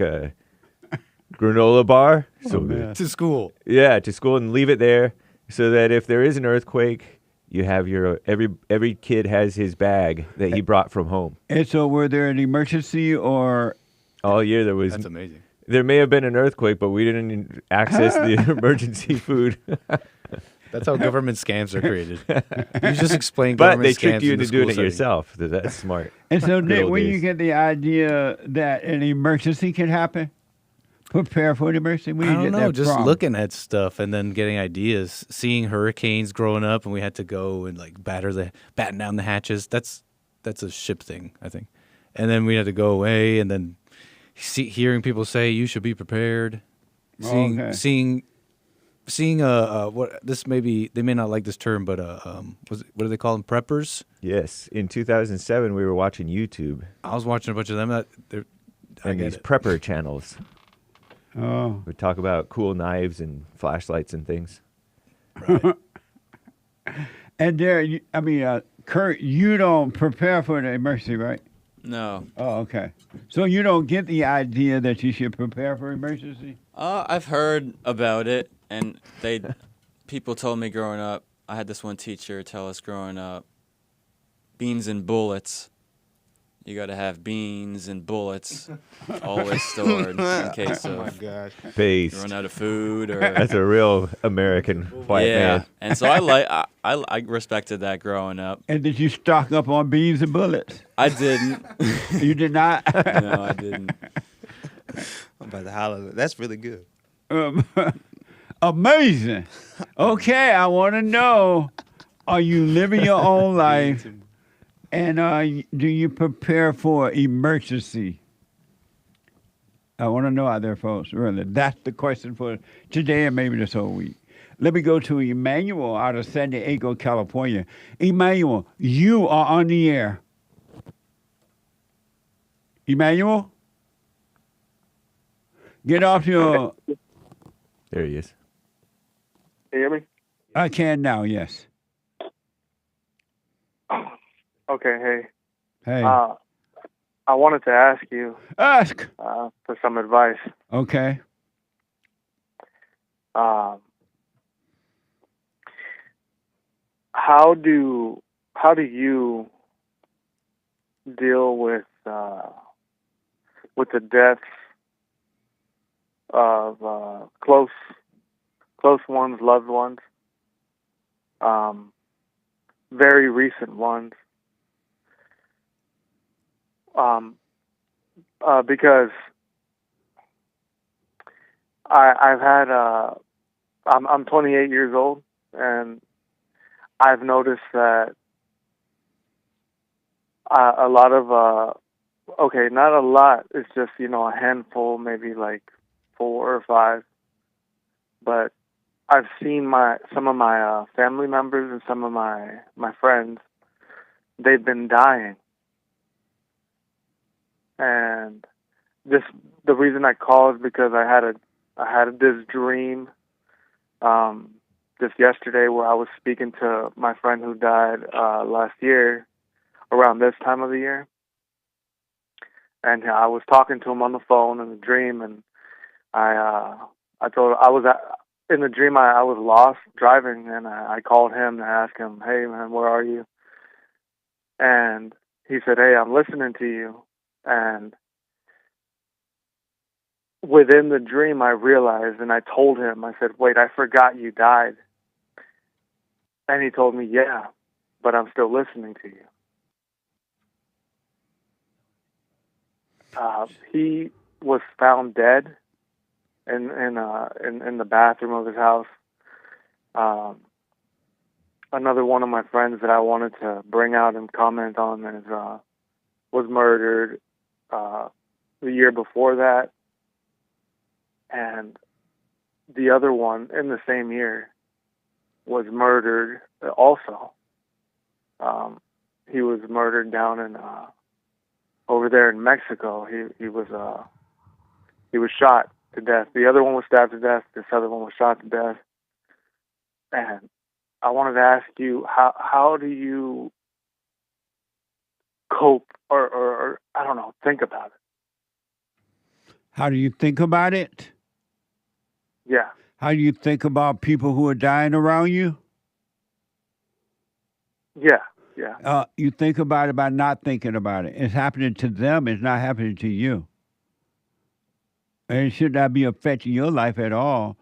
granola bar. To school. Yeah, to school, and leave it there so that if there is an earthquake, you have your every kid has his bag that he brought from home. And so were there an emergency or? All year there was. That's amazing. There may have been an earthquake, but we didn't access the emergency food. That's how government scams are created. You just explain But government they scams tricked you in the into doing school it setting. yourself. That's smart. And so Good Nick, old when you days. get the idea that an emergency can happen, prepare for an emergency. When I you don't get know, that just problem. looking at stuff and then getting ideas. Seeing hurricanes growing up, and we had to go and like batten down the hatches. That's a ship thing, I think. And then we had to go away, and then hearing people say you should be prepared. Seeing what this maybe they may not like this term, but what do they call them? Preppers. Yes, in 2007 we were watching YouTube. I was watching a bunch of them. And these prepper channels. Oh. We talk about cool knives and flashlights and things. And there, Kurt, you don't prepare for the emergency, right? No. Oh, okay. So you don't get the idea that you should prepare for emergency? I've heard about it, and people told me growing up. I had this one teacher tell us growing up, beans and bullets. You got to have beans and bullets always stored in case Oh my of gosh. you Based. run out of food or That's a real American white man. And so I respected that growing up. And did you stock up on beans and bullets? I didn't. You did not? No, I didn't. I'm about to holler. That's really good. Amazing. Okay, I want to know, are you living your own life? And do you prepare for emergency? I want to know out there, folks. Really, that's the question for today and maybe this whole week. Let me go to Emmanuel out of San Diego, California. Emmanuel, you are on the air. Emmanuel? Get off your... There he is. Can you hear me? I can now, yes. Okay, hey. Hey. I wanted to ask you. Ask. For some advice. Okay. How do you deal with the deaths of close ones, loved ones, very recent ones? Because I've had I'm 28 years old, and I've noticed that a lot of not a lot, it's just a handful, maybe like 4 or 5, but I've seen some of my family members and some of my friends, they've been dying. And the reason I called is because I had this dream just yesterday where I was speaking to my friend who died last year around this time of the year, and I was talking to him on the phone in the dream, and I told in the dream I was lost driving, and I called him to ask him, hey man, where are you? And he said, hey, I'm listening to you. And within the dream, I realized, and I told him, I said, wait, I forgot you died. And he told me, yeah, but I'm still listening to you. He was found dead in the bathroom of his house. Another one of my friends that I wanted to bring out and comment on was murdered the year before that, and the other one in the same year was murdered also. He was murdered down in over there in Mexico. He was shot to death. The other one was stabbed to death. This other one was shot to death. And I wanted to ask you, how do you cope or I don't know, think about it? How do you think about it? Yeah. How do you think about people who are dying around you? Yeah. You think about it by not thinking about it. It's happening to them. It's not happening to you. And it should not be affecting your life at all.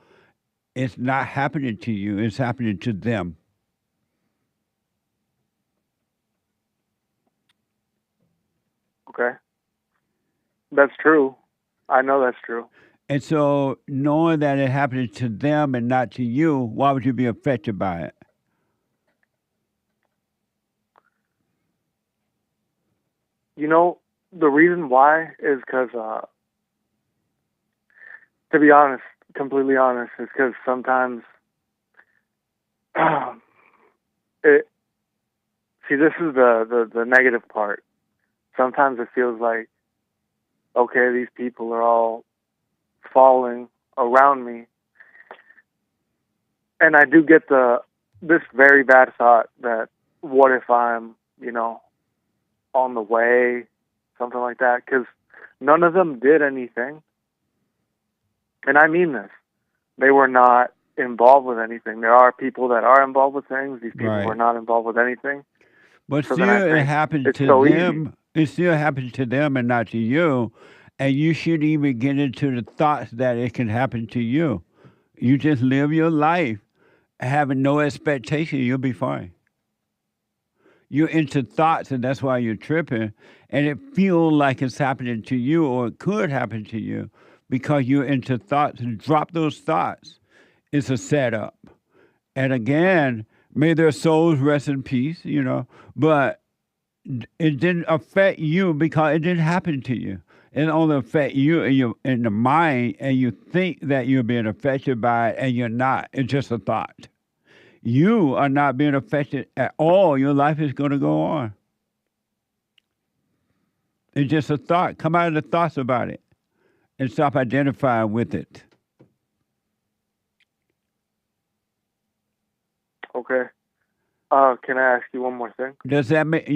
It's not happening to you. It's happening to them. Okay. That's true. I know that's true. And so knowing that it happened to them and not to you, why would you be affected by it? The reason why is because, to be honest, completely honest, is because sometimes, this is the negative part. Sometimes it feels like, okay, these people are all falling around me, and I do get this very bad thought that what if I'm, on the way, something like that, because none of them did anything. And I mean this. They were not involved with anything. There are people that are involved with things. These people were not involved with anything. But So still, then I it think happened it's to so them. It still happened to them and not to you. And you shouldn't even get into the thoughts that it can happen to you. You just live your life having no expectation. You'll be fine. You're into thoughts, and that's why you're tripping. And it feels like it's happening to you, or it could happen to you, because you're into thoughts. And drop those thoughts. It's a setup. And again, may their souls rest in peace, but it didn't affect you because it didn't happen to you. It only affect you in the mind, and you think that you're being affected by it, and you're not. It's just a thought. You are not being affected at all. Your life is going to go on. It's just a thought. Come out of the thoughts about it and stop identifying with it. Okay. Can I ask you one more thing? Does that make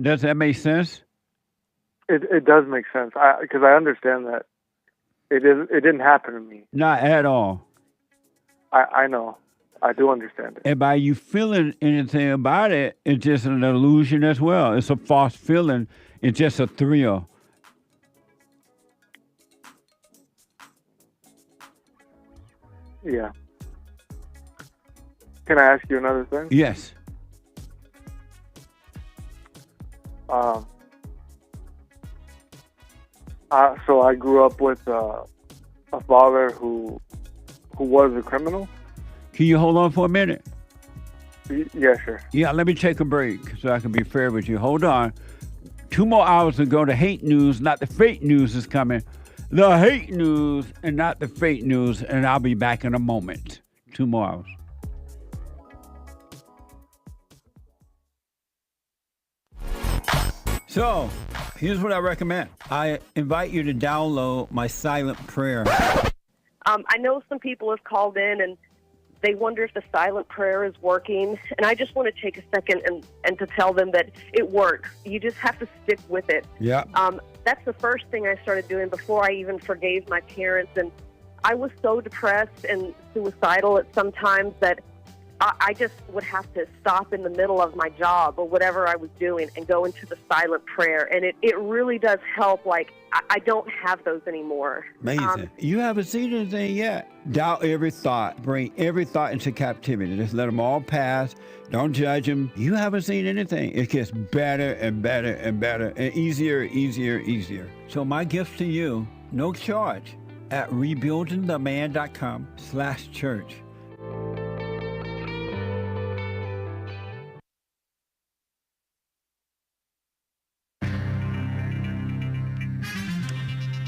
does that make sense? It does make sense because I understand that it didn't happen to me. Not at all. I know. I do understand it. And by you feeling anything about it, it's just an illusion as well. It's a false feeling. It's just a thrill. Yeah. Can I ask you another thing? Yes. So I grew up with a father who was a criminal. Can you hold on for a minute? Yeah, sure. Yeah, let me take a break so I can be fair with you. Hold on. 2 more hours to go. The hate news, not the fake news, is coming. The hate news and not the fake news, and I'll be back in a moment. 2 more hours. So, here's what I recommend. I invite you to download my silent prayer. I know some people have called in and they wonder if the silent prayer is working. And I just want to take a second and to tell them that it works. You just have to stick with it. Yeah. That's the first thing I started doing before I even forgave my parents. And I was so depressed and suicidal at some times that I just would have to stop in the middle of my job or whatever I was doing and go into the silent prayer. And it really does help. Like, I don't have those anymore. Amazing. You haven't seen anything yet. Doubt every thought. Bring every thought into captivity. Just let them all pass. Don't judge them. You haven't seen anything. It gets better and better and better and easier, easier, easier. So my gift to you, no charge, at rebuildingtheman.com/church.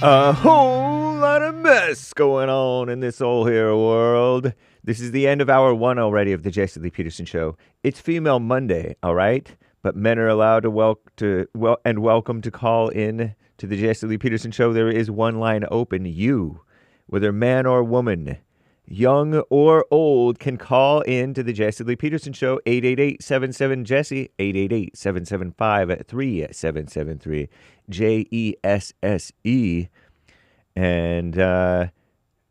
A whole lot of mess going on in this old here world. This is the end of hour 1 already of the Jesse Lee Peterson Show. It's Female Monday, all right? But men are allowed to welcome to call in to the Jesse Lee Peterson Show. There is one line open. You, whether man or woman, young or old, can call in to the Jesse Lee Peterson Show. 888-77-JESSE, 888-775-3773. JESSE. And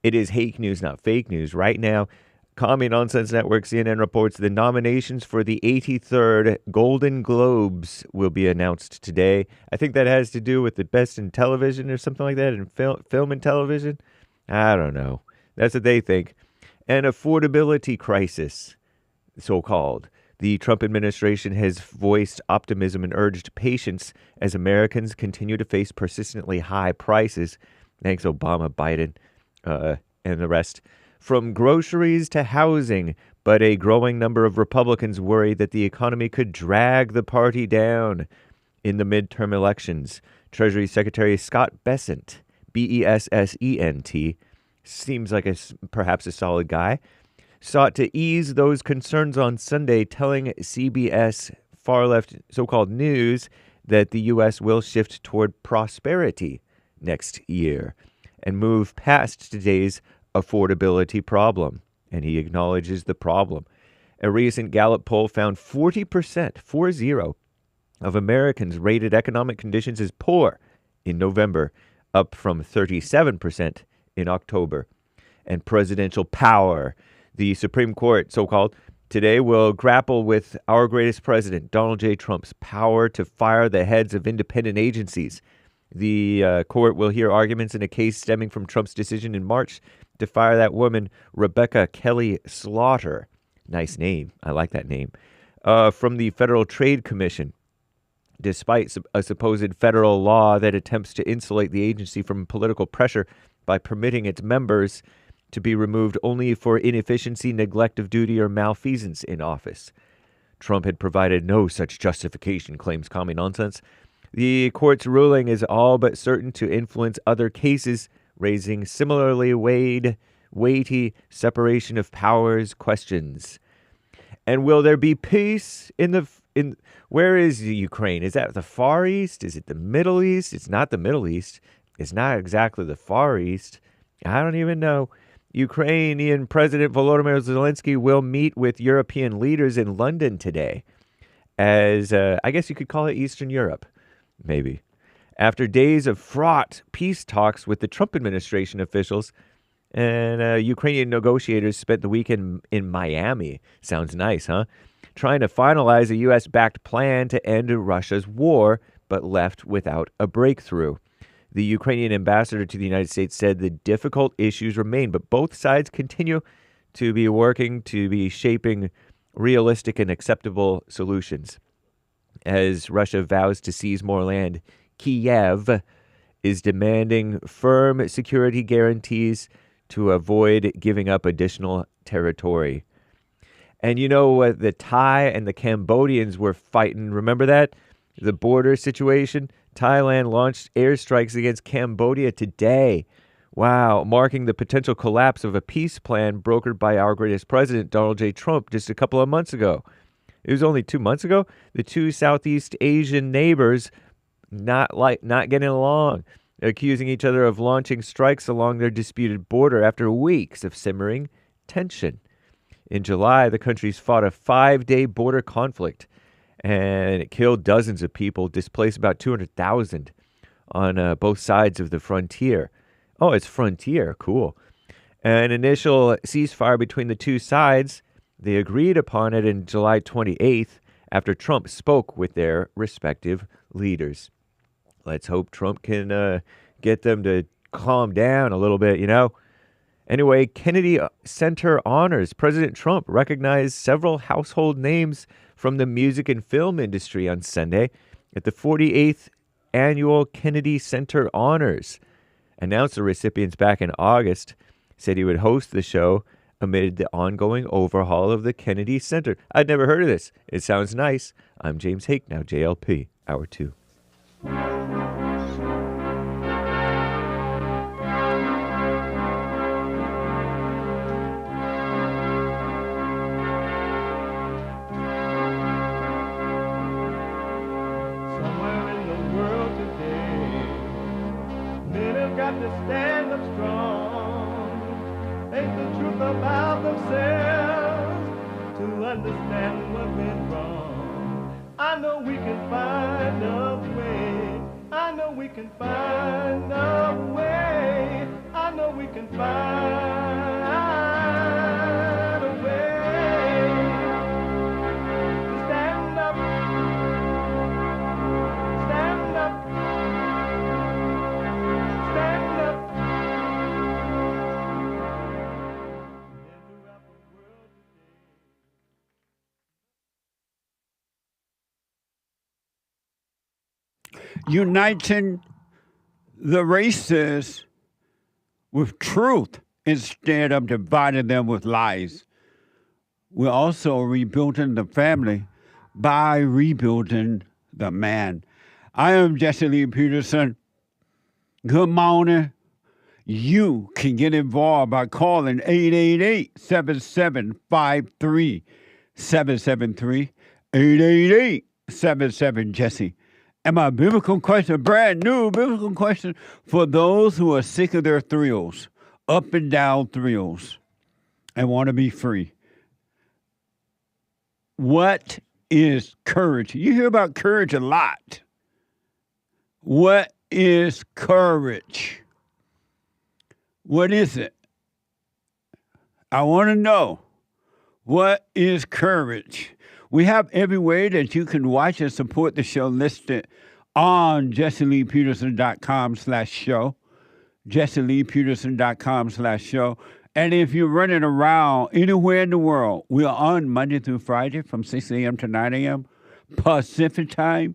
it is hate news, not fake news. Right now, Commie Nonsense Network, CNN reports the nominations for the 83rd Golden Globes will be announced today. I think that has to do with the best in television or something like that, in film and television. I don't know. That's what they think. An affordability crisis, so-called. The Trump administration has voiced optimism and urged patience as Americans continue to face persistently high prices. Thanks, Obama, Biden, and the rest. From groceries to housing, but a growing number of Republicans worry that the economy could drag the party down in the midterm elections. Treasury Secretary Scott Bessent, Bessent, seems like perhaps a solid guy, sought to ease those concerns on Sunday, telling CBS far-left so-called news that the U.S. will shift toward prosperity next year and move past today's affordability problem. and he acknowledges the problem. A recent Gallup poll found 40%, 40, of Americans rated economic conditions as poor in November, up from 37% in October. And presidential power. The Supreme Court, so-called, today will grapple with our greatest president, Donald J. Trump's power to fire the heads of independent agencies. The court will hear arguments in a case stemming from Trump's decision in March to fire that woman, Rebecca Kelly Slaughter. Nice name. I like that name. From the Federal Trade Commission, despite a supposed federal law that attempts to insulate the agency from political pressure by permitting its members to be removed only for inefficiency, neglect of duty, or malfeasance in office. Trump had provided no such justification, claims Commie Nonsense. The court's ruling is all but certain to influence other cases, raising similarly weighty separation of powers questions. And will there be peace in where is Ukraine? Is that the Far East? Is it the Middle East? It's not the Middle East. It's not exactly the Far East. I don't even know. Ukrainian President Volodymyr Zelensky will meet with European leaders in London today, as I guess you could call it Eastern Europe, maybe. After days of fraught peace talks with the Trump administration officials, and Ukrainian negotiators spent the weekend in Miami. Sounds nice, huh? Trying to finalize a U.S.-backed plan to end Russia's war, but left without a breakthrough. The Ukrainian ambassador to the United States said the difficult issues remain, but both sides continue to be working to be shaping realistic and acceptable solutions. As Russia vows to seize more land, Kiev is demanding firm security guarantees to avoid giving up additional territory. And you know, the Thai and the Cambodians were fighting. Remember that? The border situation? Thailand launched airstrikes against Cambodia today. Wow, marking the potential collapse of a peace plan brokered by our greatest president, Donald J. Trump, just a couple of months ago. It was only 2 months ago. The two Southeast Asian neighbors not getting along, accusing each other of launching strikes along their disputed border after weeks of simmering tension. In July, the countries fought a 5-day border conflict, and it killed dozens of people, displaced about 200,000 on both sides of the frontier. Oh, it's frontier. Cool. An initial ceasefire between the two sides, they agreed upon it on July 28th after Trump spoke with their respective leaders. Let's hope Trump can get them to calm down a little bit, you know. Anyway, Kennedy Center honors. President Trump recognized several household names from the music and film industry on Sunday at the 48th annual Kennedy Center honors. Announced the recipients back in August, said he would host the show amid the ongoing overhaul of the Kennedy Center. I'd never heard of this. It sounds nice. I'm James Hake, now JLP, Hour 2. Understand what went wrong. I know we can find a way. I know we can find a way. I know we can find a way to stand up, stand up, stand up. Uniting the races with truth instead of dividing them with lies. We're also rebuilding the family by rebuilding the man. I am Jesse Lee Peterson. Good morning. You can get involved by calling 888-7753-773, 888-77-JESSE. And my biblical question, brand new biblical question for those who are sick of their thrills, up and down thrills. and want to be free. What is courage? You hear about courage a lot. What is courage? What is it? I want to know. What is courage? We have every way that you can watch and support the show listed on JesseLeePeterson.com/show. JesseLeePeterson.com/show. And if you're running around anywhere in the world, we are on Monday through Friday from 6 a.m. to 9 a.m. Pacific time.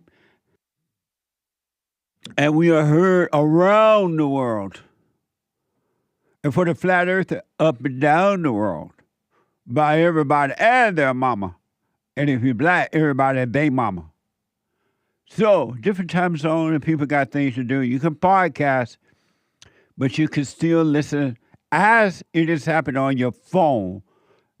And we are heard around the world. And for the flat earth, up and down the world by everybody and their mama. And if you're black, everybody and their mama. So, different time zone and people got things to do. You can podcast, but you can still listen as it is happening on your phone,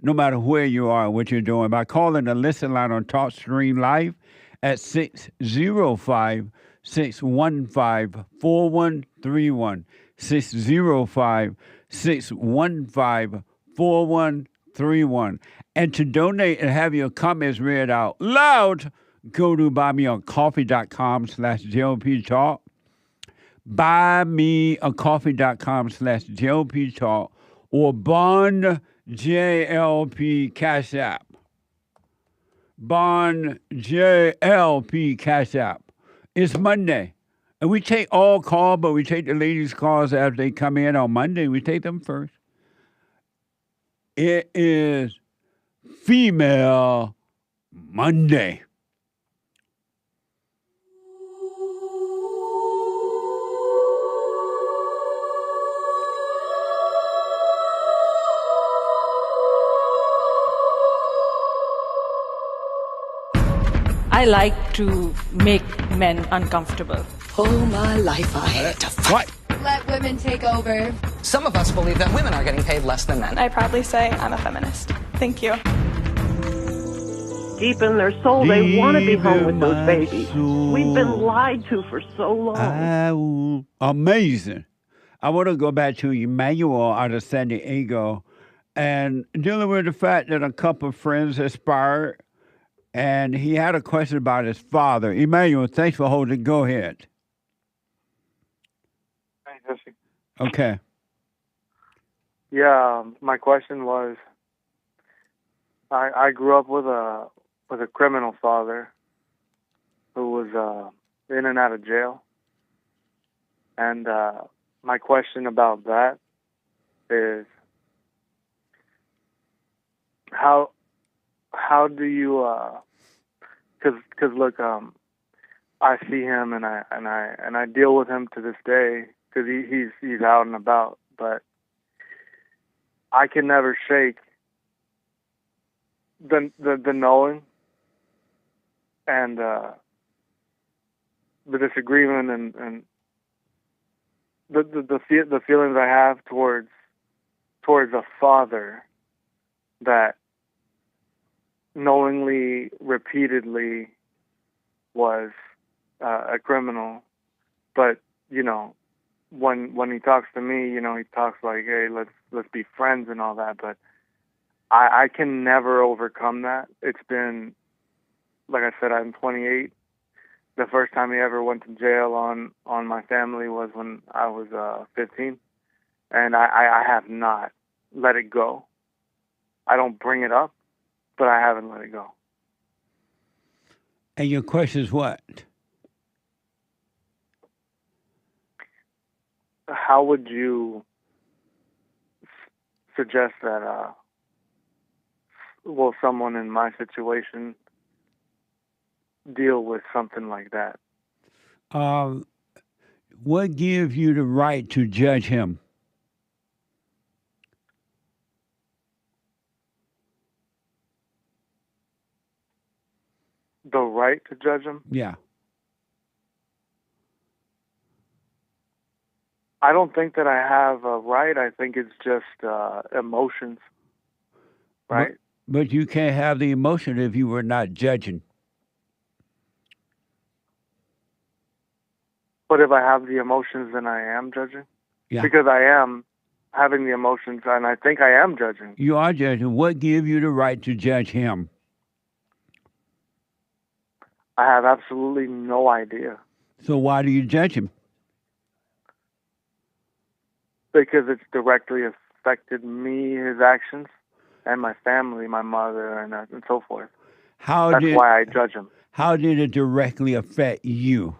no matter where you are and what you're doing, by calling the listen line on TalkStream Live at 605-615-4131. 605-615-4131. And to donate and have your comments read out loud, go to buymeacoffee.com/JLP Talk. Buymeacoffee.com/JLP Talk or Bond JLP Cash App. Bond JLP Cash App. It's Monday. And we take all calls, but we take the ladies' calls as they come in on Monday. We take them first. It is Female Monday. I like to make men uncomfortable. All my life I had to fight. Let women take over. Some of us believe that women are getting paid less than men. I proudly say I'm a feminist. Thank you. Deep in their soul, they want to be home with those babies. We've been lied to for so long. Amazing. I want to go back to EMMANUEL out of San Diego and dealing with the fact that a couple of friends expired, and he had a question about his father. EMMANUEL, thanks for holding. Go ahead. Hey, Jesse. Okay. Yeah, my question was, I grew up with a criminal father who was in and out of jail, and my question about that is, how do you because look, I see him and I deal with him to this day because he's out and about, but I can never shake the knowing and the disagreement and the feelings I have towards a father that knowingly, repeatedly was a criminal. But when he talks to me, he talks like, "Hey, let's be friends" and all that. But I can never overcome that. It's been, like I said, I'm 28. The first time he ever went to jail on my family was when I was 15, and I have not let it go. I don't bring it up, but I haven't let it go. And your question is what? How would you suggest that, someone in my situation deal with something like that? What gives you the right to judge him? The right to judge him? Yeah. I don't think that I have a right. I think it's just emotions, right? But you can't have the emotion if you were not judging. But if I have the emotions, then I am judging? Yeah. Because I am having the emotions, and I think I am judging. You are judging. What gives you the right to judge him? I have absolutely no idea. So why do you judge him? Because it's directly affected me, his actions, and my family, my mother, and so forth. That's why I judge him. How did it directly affect you?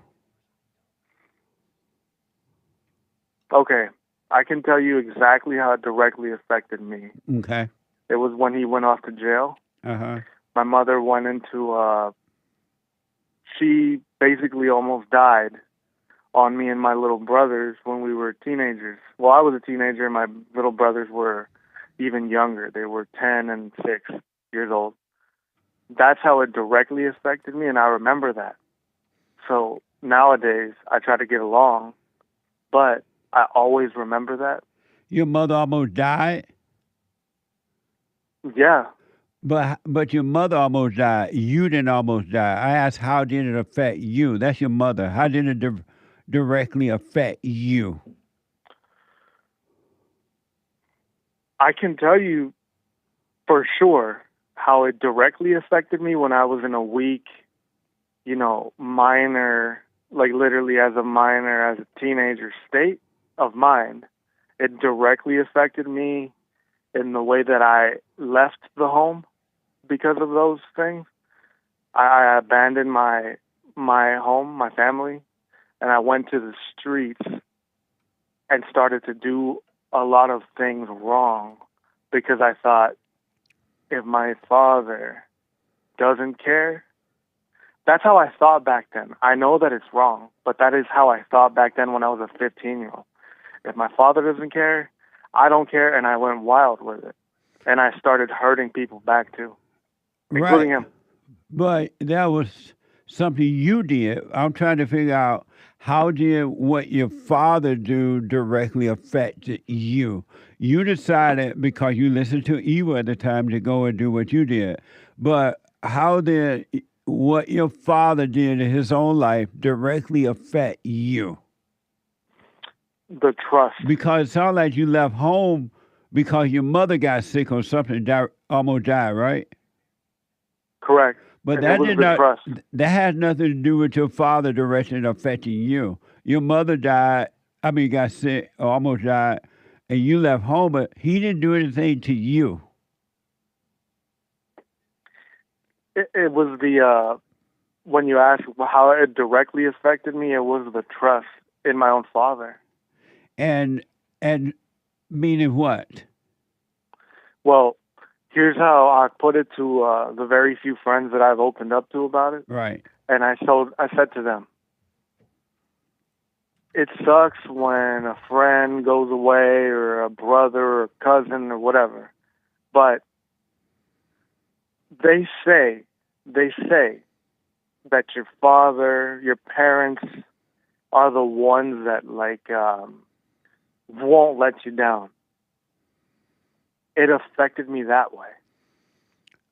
Okay, I can tell you exactly how it directly affected me. Okay. It was when he went off to jail. Uh-huh. My mother went into, she basically almost died on me and my little brothers when we were teenagers. Well, I was a teenager and my little brothers were even younger. They were 10 and 6 years old. That's how it directly affected me, and I remember that. So nowadays, I try to get along, but I always remember that. Your mother almost died? Yeah. But your mother almost died. You didn't almost die. I asked, how did it affect you? That's your mother. How did it directly affect you? I can tell you for sure how it directly affected me when I was in a weak, minor, like literally as a teenager state of mind. It directly affected me in the way that I left the home because of those things. I abandoned my home, my family, and I went to the streets and started to do a lot of things wrong because I thought, if my father doesn't care, that's how I thought back then. I know that it's wrong, but that is how I thought back then when I was a 15-year-old. If my father doesn't care, I don't care, and I went wild with it. And I started hurting people back too, including him. But that was something you did. I'm trying to figure out, how did what your father do directly affect you? You decided, because you listened to Eva at the time, to go and do what you did. But how did what your father did in his own life directly affect you? The trust. Because it sounds like you left home because your mother got sick or something, almost died, right? Correct. But and that it was did the not. trust. That had nothing to do with your father directly affecting you. Your mother died. Got sick or almost died, and you left home. But he didn't do anything to you. It was the when you ask how it directly affected me, it was the trust in my own father. And meaning what? Well, here's how I put it to the very few friends that I've opened up to about it. Right. And I said to them, it sucks when a friend goes away or a brother or a cousin or whatever. But they say that your father, your parents are the ones that won't let you down. It affected me that way.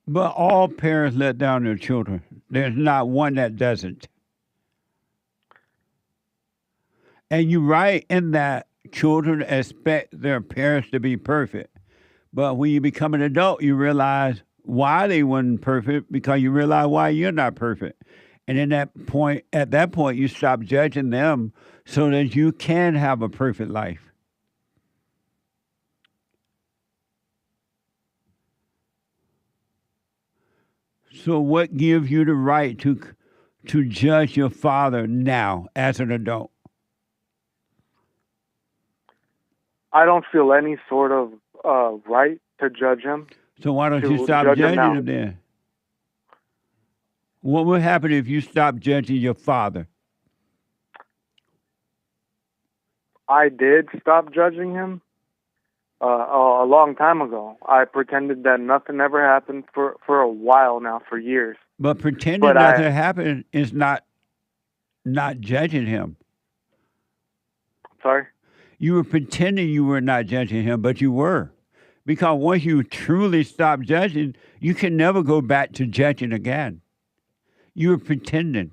But all parents let down their children. There's not one that doesn't. And you're right in that children expect their parents to be perfect. But when you become an adult, you realize why they weren't perfect, because you realize why you're not perfect. And at that point, you stop judging them so that you can have a perfect life. So what gives you the right to judge your father now as an adult? I don't feel any sort of right to judge him. So why don't you stop judging him then? What would happen if you stopped judging your father? I did stop judging him a long time ago. I pretended that nothing ever happened for a while now, for years. But pretending nothing happened is not judging him. Sorry? You were pretending you were not judging him, but you were. Because once you truly stop judging, you can never go back to judging again. You were pretending.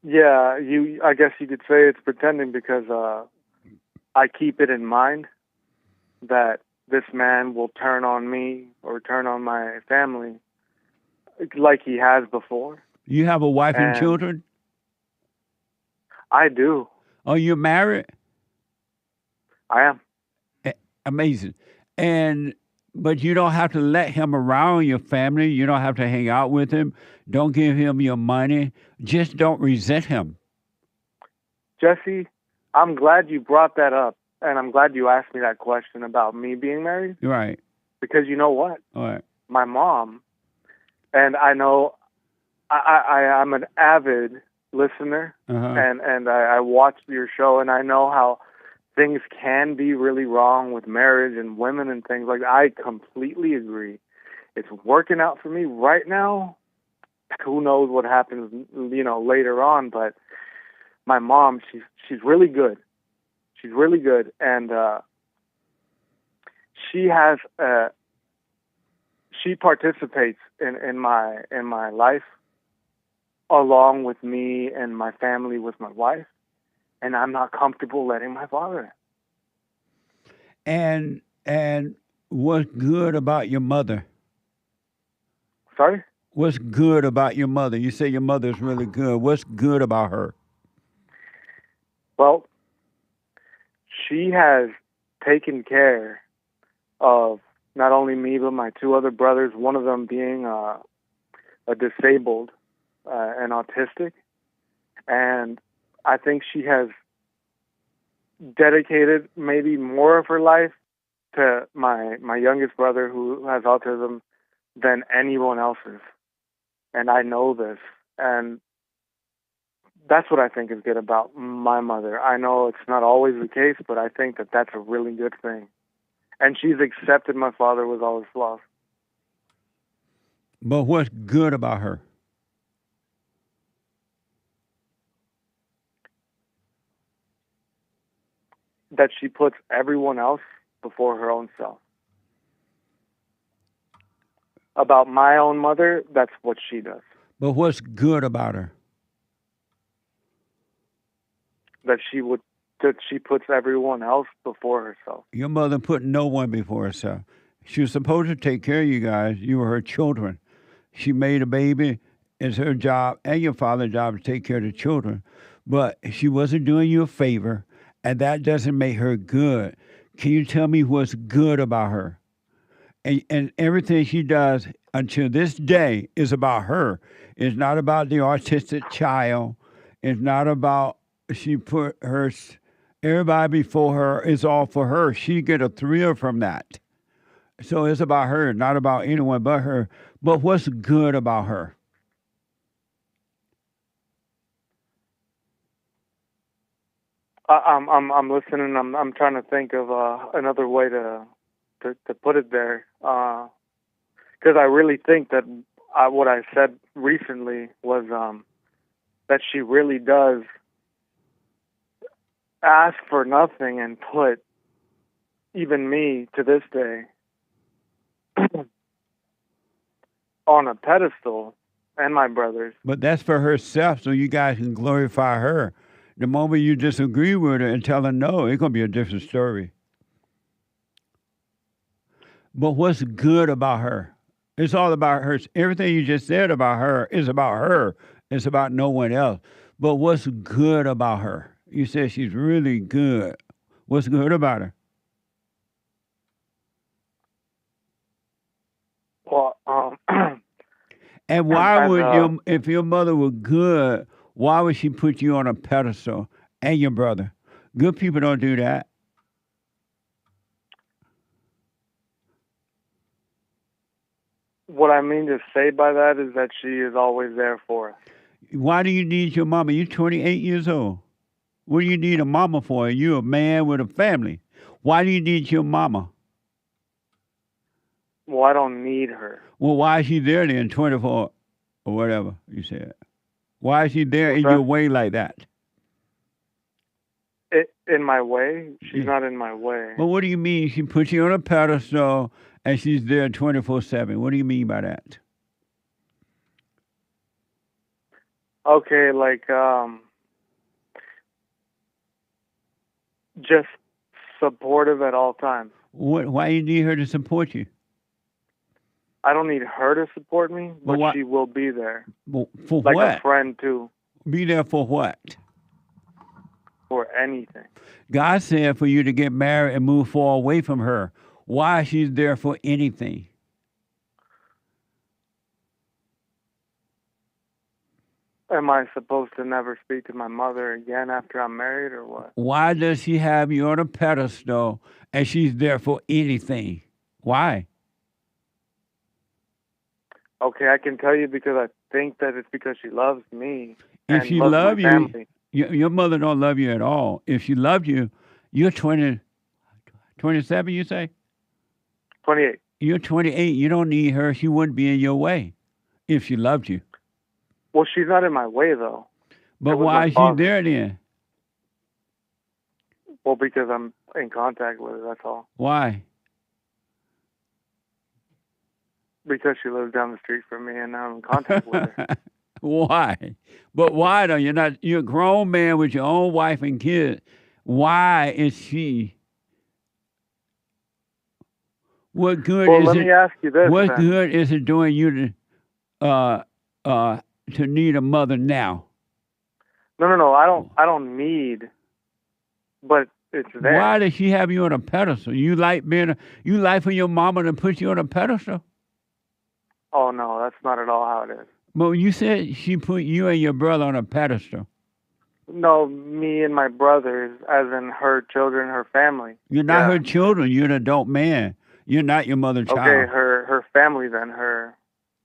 Yeah, I guess you could say it's pretending because I keep it in mind that this man will turn on me or turn on my family like he has before. You have a wife and children? I do. Oh, you're married? I am. Amazing. But you don't have to let him around your family. You don't have to hang out with him. Don't give him your money. Just don't resent him. Jesse, I'm glad you brought that up, and I'm glad you asked me that question about me being married. Right. Because you know what? All right. My mom, and I know I'm an avid listener, and I watch your show, and I know how things can be really wrong with marriage and women and things like that. I completely agree. It's working out for me right now. Who knows what happens, later on, but my mom, she's really good. She's really good, and she participates in my life along with me and my family with my wife, and I'm not comfortable letting my father in. And what's good about your mother? Sorry? What's good about your mother? You say your mother's really good. What's good about her? Well, she has taken care of not only me, but my two other brothers, one of them being a disabled and autistic. And I think she has dedicated maybe more of her life to my youngest brother who has autism than anyone else's. And I know this. And that's what I think is good about my mother. I know it's not always the case, but I think that that's a really good thing. And she's accepted my father with all his flaws. But what's good about her? That she puts everyone else before her own self. About my own mother, that's what she does. But what's good about her? That she puts everyone else before herself. Your mother put no one before herself. She was supposed to take care of you guys. You were her children. She made a baby. It's her job and your father's job to take care of the children. But she wasn't doing you a favor, and that doesn't make her good. Can you tell me what's good about her? And everything she does until this day is about her. It's not about the autistic child. It's not about she put everybody before her. It's all for her. She get a thrill from that. So it's about her, not about anyone but her. But what's good about her? I'm listening. I'm trying to think of another way to put it there, because I really think that what I said recently was that she really does ask for nothing and put even me to this day on a pedestal, and my brothers. But that's for herself, so you guys can glorify her. The moment you disagree with her and tell her no, it's going to be a different story. But what's good about her? It's all about her. Everything you just said about her is about her. It's about no one else. But what's good about her? You said she's really good. What's good about her? Well, and why would if your mother were good, why would she put you on a pedestal and your brother? Good people don't do that. What I mean to say by that is that she is always there for us. Why do you need your mama? You're 28 years old. What do you need a mama for? You're a man with a family. Why do you need your mama? Well, I don't need her. Well, why is she there then, 24 or whatever you said? Why is she there in your way like that? In my way? She's not in my way. Well, what do you mean? She puts you on a pedestal and she's there 24/7. What do you mean by that? Okay, like just supportive at all times. Why you need her to support you? I don't need her to support me, but Well, she will be there. Well, for like what? a friend too. Be there for what? For anything. God said for you to get married and move far away from her. Why she's there for anything? Am I supposed to never speak to my mother again after I'm married, or what? Why does she have you on a pedestal and she's there for anything? Why? Okay, I can tell you because I think that it's because she loves me. If and she loves love my you, family. your mother don't love you at all. If she loved you, you're 27, you say? 28. You're 28. You don't need her. She wouldn't be in your way if she loved you. Well, she's not in my way, though. But It was why my is she father. there then? Well, because I'm in contact with her, that's all. Why? Because she lives down the street from me, and now I'm in contact with her. Why? But why though? You're a grown man with your own wife and kids. Why is she? What good Well, is let it? me ask you this, What then. good is it doing you to need a mother now? No. I don't need, but it's there. Why does she have you on a pedestal? You like for your mama to put you on a pedestal? Oh no, that's not at all how it is. But you said she put you and your brother on a pedestal. No, me and my brothers, as in her children, her family. You're not Yeah. her children. You're an adult man. You're not your mother's Okay, child. her family then, her.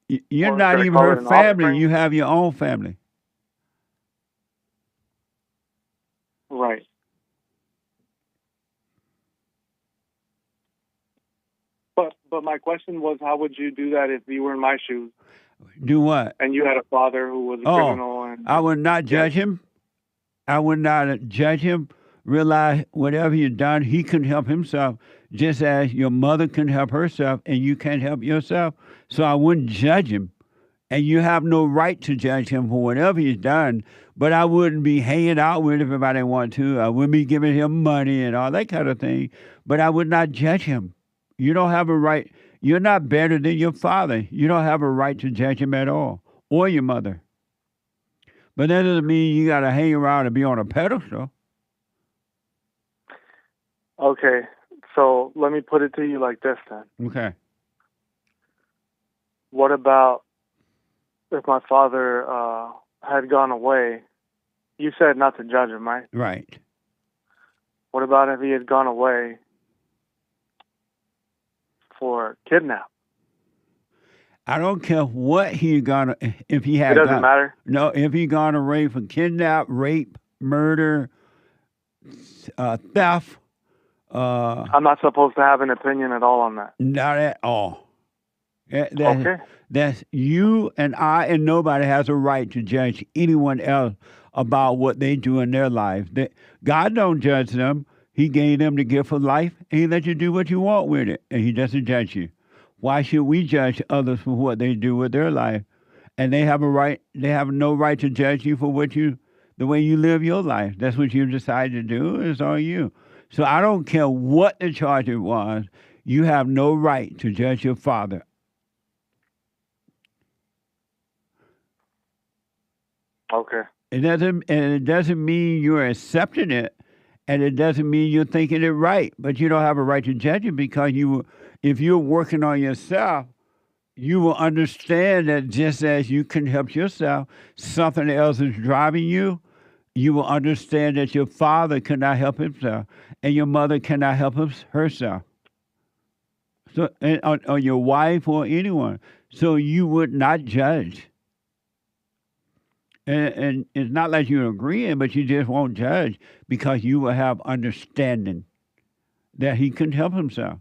You're Well, not should I even call her it an family. offspring? You have your own family. Right. But my question was, how would you do that if you were in my shoes Do what? and you had a father who was a criminal? And I would not judge him. I would not judge him. Realize whatever he's done, he can help himself, just as your mother can help herself, and you can't help yourself. So I wouldn't judge him, and you have no right to judge him for whatever he's done. But I wouldn't be hanging out with him if I didn't want to. I wouldn't be giving him money and all that kind of thing. But I would not judge him. You don't have a right. You're not better than your father. You don't have a right to judge him at all, or your mother. But that doesn't mean you got to hang around and be on a pedestal. Okay, so let me put it to you like this then. Okay. What about if my father had gone away? You said not to judge him, right? Right. What about if he had gone away for kidnap? I don't care what he gonna if he had. It doesn't matter? No, if he gone away for kidnap, rape, murder, theft. I'm not supposed to have an opinion at all on that. Not at all. Okay. That's you and I, and nobody has a right to judge anyone else about what they do in their life. God don't judge them. He gave them the gift of life, and he let you do what you want with it, and he doesn't judge you. Why should we judge others for what they do with their life? And they have a right. They have no right to judge you for the way you live your life. That's what you decide to do. It's on you. So I don't care what the charge was. You have no right to judge your father. Okay. It doesn't mean you're accepting it, and it doesn't mean you're thinking it right. But you don't have a right to judge it because if you're working on yourself, you will understand that just as you can help yourself, something else is driving you. You will understand that your father cannot help himself, and your mother cannot help herself. So, or your wife or anyone. So you would not judge. And it's not like you're agreeing, but you just won't judge because you will have understanding that he couldn't help himself.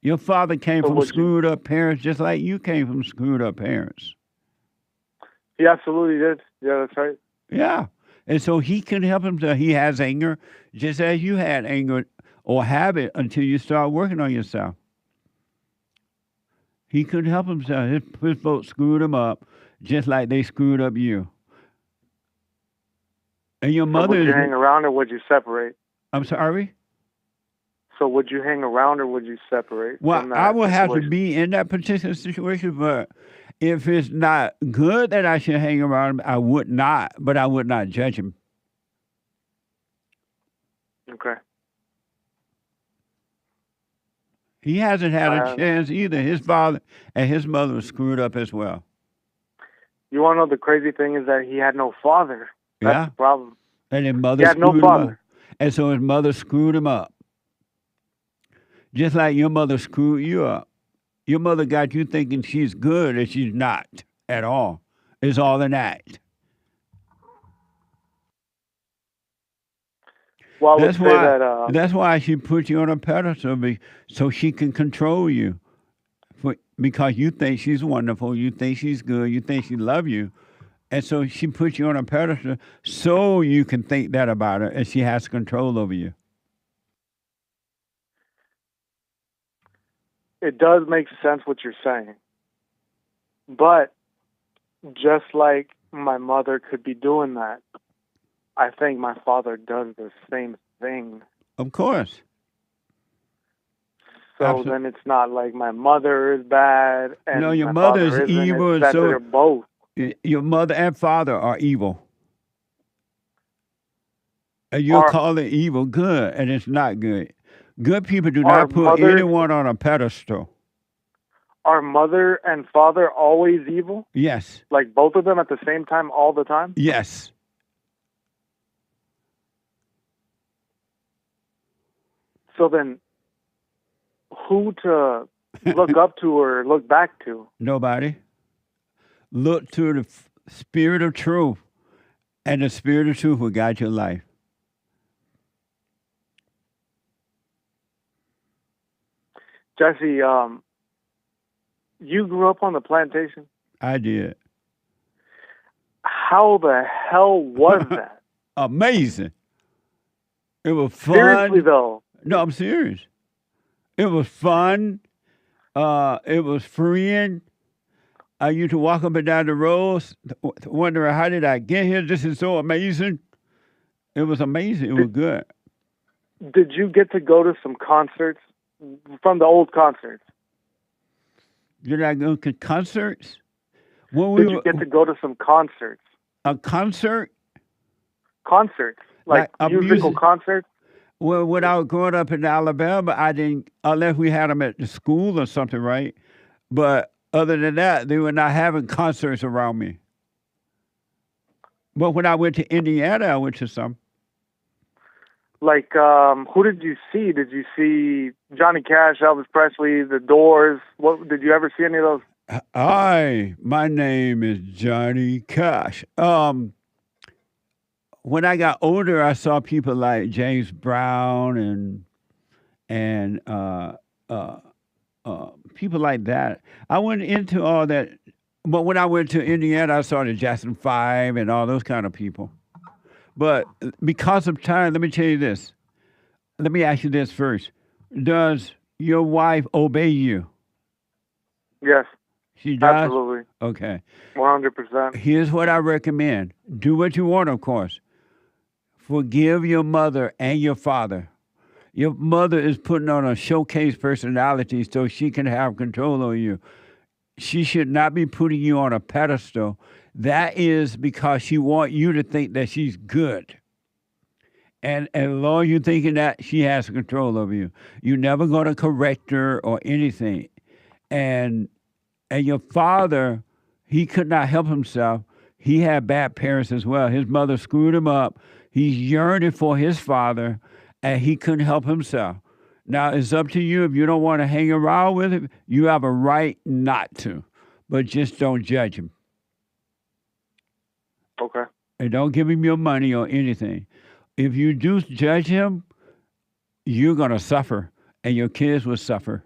Your father came from screwed up parents just like you came from screwed up parents. He absolutely did. Yeah, that's right. Yeah. And so he can help himself. He has anger just as you had anger or have it until you start working on yourself. He couldn't help himself. His folks screwed him up just like they screwed up you. And your So mother would you is. hang around or would you separate? I'm sorry? So would you hang around or would you separate Well, from that I would have to situation? be in that particular situation, but if it's not good that I should hang around him, I would not, but I would not judge him. Okay. He hasn't had a chance either. His father and his mother were screwed up as well. You want to know the crazy thing is that he had no father. That's Yeah. the problem. And his mother He had no screwed him up. father. And so his mother screwed him up. Just like your mother screwed you up. Your mother got you thinking she's good and she's not at all. It's all an act. Well, I would That's say why. that That's why she put you on a pedestal so she can control you. Because you think she's wonderful, you think she's good, you think she loves you, and so she put you on a pedestal so you can think that about her, and she has control over you. it does make sense what you're saying. But just like my mother could be doing that, I think my father does the same thing. Of course. So then it's not like my mother is bad and no, your my mother father is isn't. evil, It's that so they're both. your mother and father are evil. And you're calling evil good, and it's not good. Good people do not put anyone on a pedestal. Are mother and father always evil? Yes. Like both of them at the same time all the time? Yes. So then, who to look up to or look back to? Nobody. Look to the spirit of truth, and the spirit of truth will guide your life. Jesse, you grew up on the plantation? I did. How the hell was that? Amazing. It was fun. Seriously, though. No, I'm serious. It was fun. It was freeing. I used to walk up and down the roads, wondering, how did I get here? This is so amazing. It was amazing. It was good. Did you get to go to some concerts from the old concerts? Did I go to concerts? Did you get to go to some concerts? A concert? Concerts, like musical concerts? Well, when I was growing up in Alabama, I didn't, unless we had them at the school or something, right? But other than that, they were not having concerts around me. But when I went to Indiana, I went to some. Like, who did you see? Did you see Johnny Cash, Elvis Presley, The Doors? What did you ever see any of those? Hi, my name is Johnny Cash. When I got older, I saw people like James Brown and people like that. I went into all that, but when I went to Indiana, I saw the Jackson 5 and all those kind of people. But because of time, let me tell you this. Let me ask you this first. Does your wife obey you? Yes. She does? Absolutely. Okay. 100%. Here's what I recommend. Do what you want, of course. Forgive your mother and your father. Your mother is putting on a showcase personality so she can have control over you. She should not be putting you on a pedestal. That is because she wants you to think that she's good. And as long as you're thinking that, she has control over you. You're never going to correct her or anything. And your father, he could not help himself. He had bad parents as well. His mother screwed him up. He's yearning for his father, and he couldn't help himself. Now, it's up to you. If you don't want to hang around with him, you have a right not to. But just don't judge him. Okay. And don't give him your money or anything. If you do judge him, you're going to suffer, and your kids will suffer.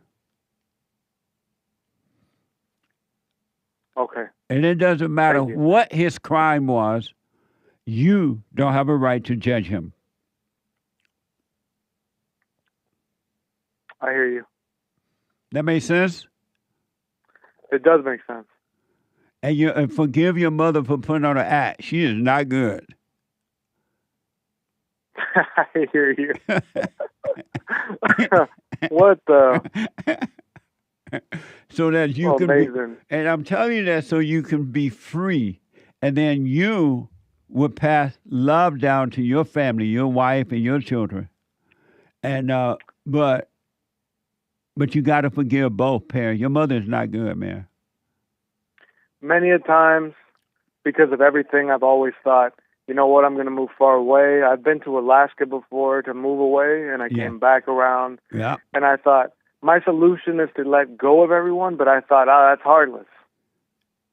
Okay. And it doesn't matter what his crime was, you don't have a right to judge him. I hear you. That makes sense? It does make sense. And forgive your mother for putting on an act. She is not good. I hear you. What the? So that you can amazing. be, and I'm telling you that so you can be free, and then you will pass love down to your family, your wife, and your children. And but you got to forgive both parents. Your mother's not good, man. Many a times, because of everything, I've always thought, you know what, I'm going to move far away. I've been to Alaska before to move away, and I came back around. Yeah. And I thought, my solution is to let go of everyone, but I thought, that's heartless.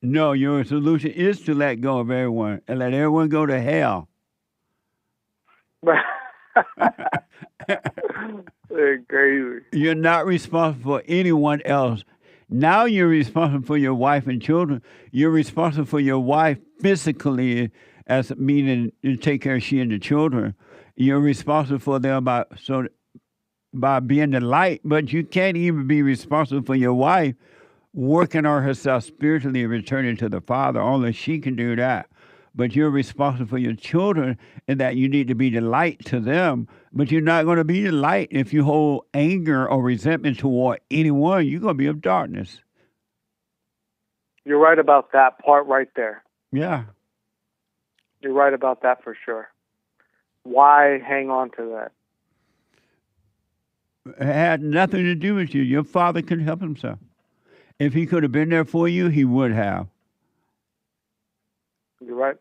No, your solution is to let go of everyone and let everyone go to hell. They're crazy. You're not responsible for anyone else. Now you're responsible for your wife and children. You're responsible for your wife physically, as meaning you take care of she and the children. You're responsible for them by being the light, but you can't even be responsible for your wife working on herself spiritually and returning to the Father. Only she can do that. But you're responsible for your children and that you need to be the light to them. But you're not going to be the light if you hold anger or resentment toward anyone. You're going to be of darkness. You're right about that part right there. Yeah. You're right about that for sure. Why hang on to that? It had nothing to do with you. Your father could help himself. If he could have been there for you, he would have. You're right.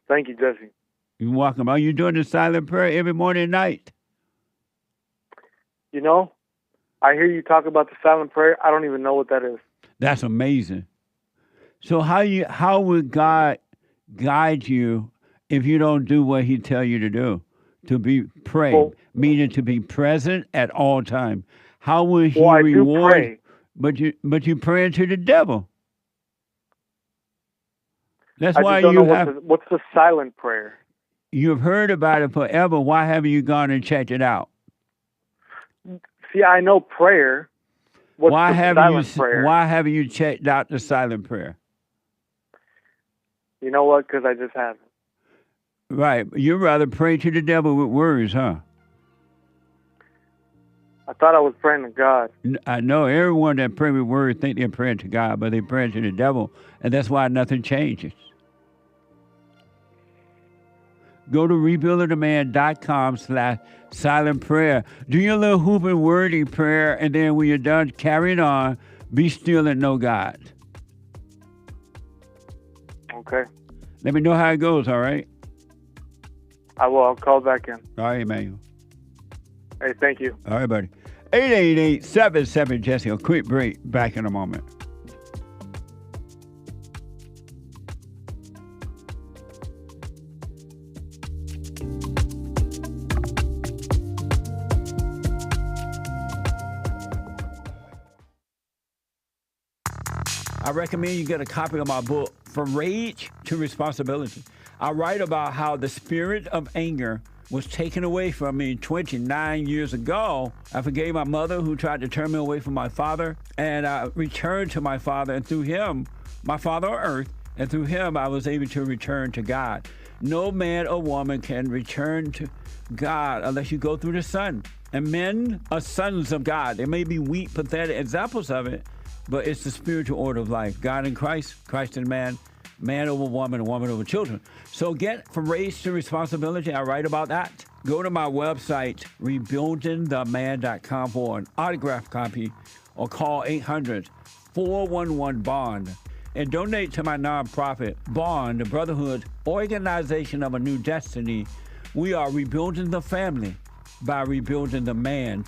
Thank you, Jesse. You're welcome. Are you doing the silent prayer every morning and night? You know, I hear you talk about the silent prayer. I don't even know what that is. That's amazing. So how would God guide you if you don't do what he tell you to do? To be praying, meaning to be present at all times. How will he reward? But you praying to the devil. That's why you have. What's the silent prayer? You've heard about it forever. Why haven't you gone and checked it out? See, I know prayer. What's the silent prayer? Why haven't you checked out the silent prayer? You know what? Because I just haven't. Right. You'd rather pray to the devil with words, huh? I thought I was praying to God. I know everyone that pray with words think they're praying to God, but they're praying to the devil, and that's why nothing changes. Go to rebuildingtheman.com/silent prayer. Do your little hooping wordy prayer, and then when you're done carrying on, be still and know God. Okay. Let me know how it goes, all right? I will. I'll call back in. All right, Emmanuel. Hey, thank you. All right, buddy. 888-77-JESSE. A quick break. Back in a moment. I recommend you get a copy of my book, From Rage to Responsibility. I write about how the spirit of anger was taken away from me 29 years ago. I forgave my mother who tried to turn me away from my father, and I returned to my father, and through him, my father on earth, and through him I was able to return to God. No man or woman can return to God unless you go through the Son. And men are sons of God. They may be weak, pathetic examples of it, but it's the spiritual order of life. God in Christ, Christ in man, man over woman, and woman over children. So get From Rage to Responsibility. I write about that. Go to my website, rebuildingtheman.com for an autographed copy, or call 800-411-BOND. And donate to my nonprofit, Bond, the Brotherhood Organization of a New Destiny. We are rebuilding the family by rebuilding the man.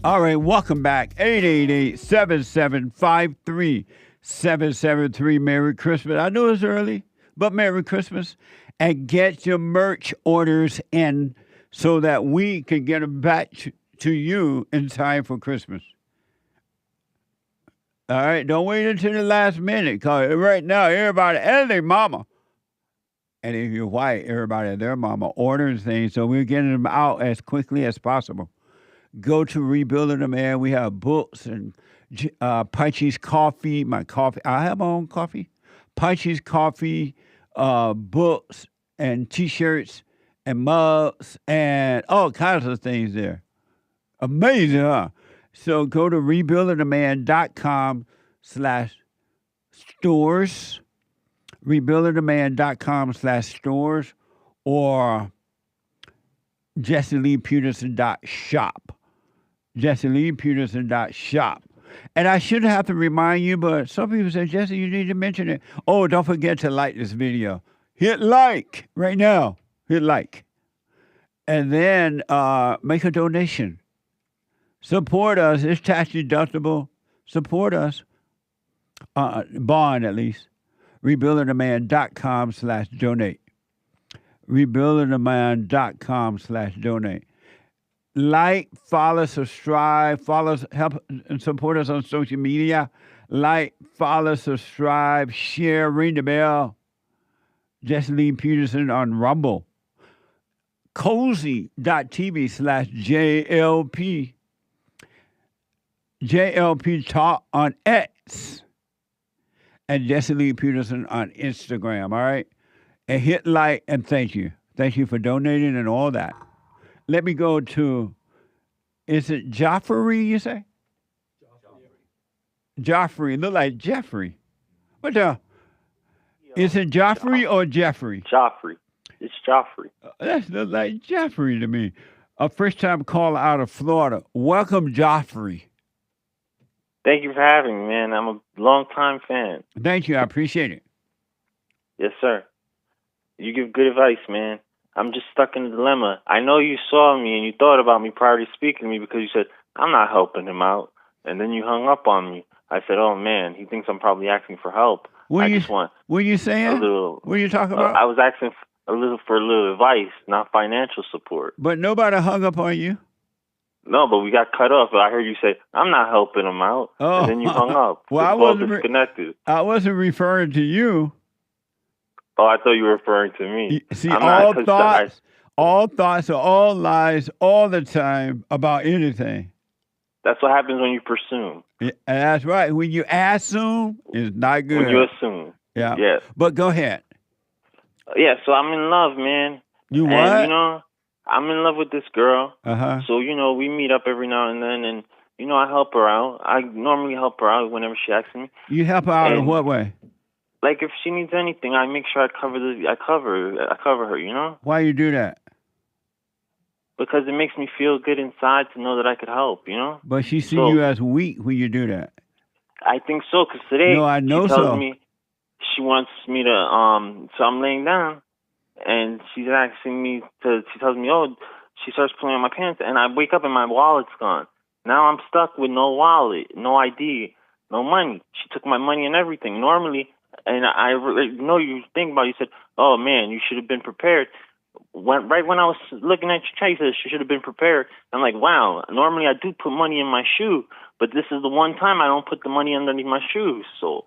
All right, welcome back. 888-7753-773. Merry Christmas. I know it's early, but Merry Christmas. and get your merch orders in so that we can get them back to you in time for Christmas. All right, don't wait until the last minute, because right now, everybody and their mama, and if you're white, everybody and their mama orders things, so we're getting them out as quickly as possible. Go to Rebuilding the Man. We have books and Paichi's coffee, my coffee. I have my own coffee. Paichi's coffee, books and T-shirts and mugs and all kinds of things there. Amazing, huh? So go to rebuildingtheman.com/stores, rebuildingtheman.com/stores, or JesseLeePeterson.shop. JesseLeePeterson.shop. And I shouldn't have to remind you, but some people say, Jesse, you need to mention it. Oh, don't forget to like this video. Hit like right now. Hit like. And then make a donation. Support us. It's tax deductible. Support us. Bond, at least. rebuildingtheman.com/donate. rebuildingtheman.com/donate. Like, follow, subscribe, help and support us on social media. Like, follow, subscribe, share, ring the bell. Jesse Lee Peterson on Rumble. Cozy.tv/JLP. JLP Talk on X. And Jesse Lee Peterson on Instagram, all right? And hit like and thank you. Thank you for donating and all that. Let me go to, is it Joffrey, you say? Joffrey. Look like Jeffrey. What the? Is it Joffrey or Jeffrey? Joffrey. It's Joffrey. That looks like Jeffrey to me. A first-time caller out of Florida. Welcome, Joffrey. Thank you for having me, man. I'm a long-time fan. Thank you. I appreciate it. Yes, sir. You give good advice, man. I'm just stuck in a dilemma. I know you saw me and you thought about me prior to speaking to me because you said, I'm not helping him out. And then you hung up on me. I said, oh, man, he thinks I'm probably asking for help. What are you saying? What are you talking about? I was asking for a little advice, not financial support. But nobody hung up on you? No, but we got cut off. I heard you say, I'm not helping him out. Oh. And then you hung up. Well, I wasn't disconnected. I wasn't referring to you. Oh, I thought you were referring to me. See, all thoughts are all lies all the time about anything. That's what happens when you presume. Yeah, that's right. When you assume, it's not good. When you assume. Yeah. Yes. But go ahead. Yeah, so I'm in love, man. You what? And, I'm in love with this girl. Uh-huh. So, we meet up every now and then, and, I help her out. I normally help her out whenever she asks me. You help her out in what way? Like, if she needs anything, I make sure I cover her, Why you do that? Because it makes me feel good inside to know that I could help, But she sees you as weak when you do that. I think so, because today she tells me she wants me to, so I'm laying down, and she's asking me she tells me, she starts pulling on my pants, and I wake up and my wallet's gone. Now I'm stuck with no wallet, no ID, no money. She took my money and everything. Normally, and I know you think about it, you said, oh, man, you should have been prepared. Right when I was looking at your check, you said she should have been prepared. I'm like, wow, normally I do put money in my shoe, but this is the one time I don't put the money underneath my shoes. So,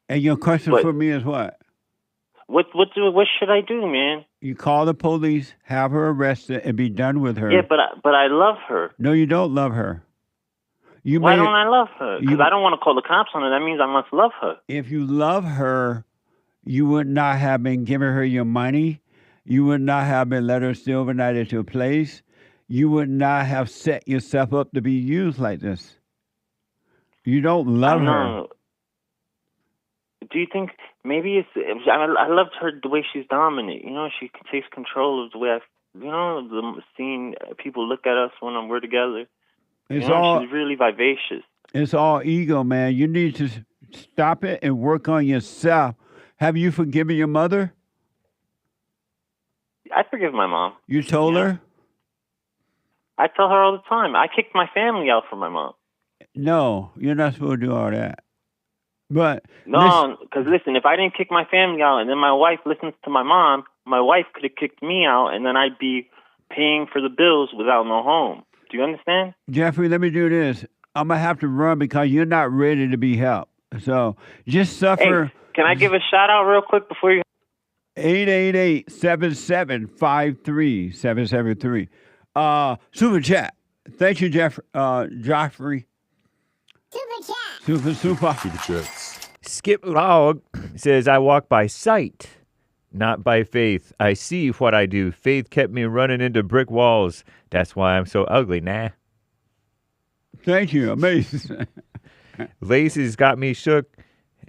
And your question for me is what? What should I do, man? You call the police, have her arrested, and be done with her. Yeah, but I love her. No, you don't love her. Why don't I love her? Because I don't want to call the cops on her. That means I must love her. If you love her, you would not have been giving her your money. You would not have been let her stay overnight at your place. You would not have set yourself up to be used like this. You don't love her. Do you think maybe I loved her the way she's dominant. She takes control of the way seeing people look at us when we're together. She's really vivacious. It's all ego, man. You need to stop it and work on yourself. Have you forgiven your mother? I forgive my mom. You told her? I tell her all the time. I kicked my family out for my mom. No, you're not supposed to do all that. But no, because listen, if I didn't kick my family out and then my wife listens to my mom, my wife could have kicked me out, and then I'd be paying for the bills without no home. Do you understand? Jeffrey, let me do this. I'm going to have to run because you're not ready to be helped. So just suffer. Hey, can I give a shout out real quick before you? 888-7753-773. Super chat. Thank you, Joffrey. Super. Skip Log says, I walk by sight, not by faith. I see what I do. Faith kept me running into brick walls. That's why I'm so ugly, nah. Thank you. Amazing. Laces got me shook.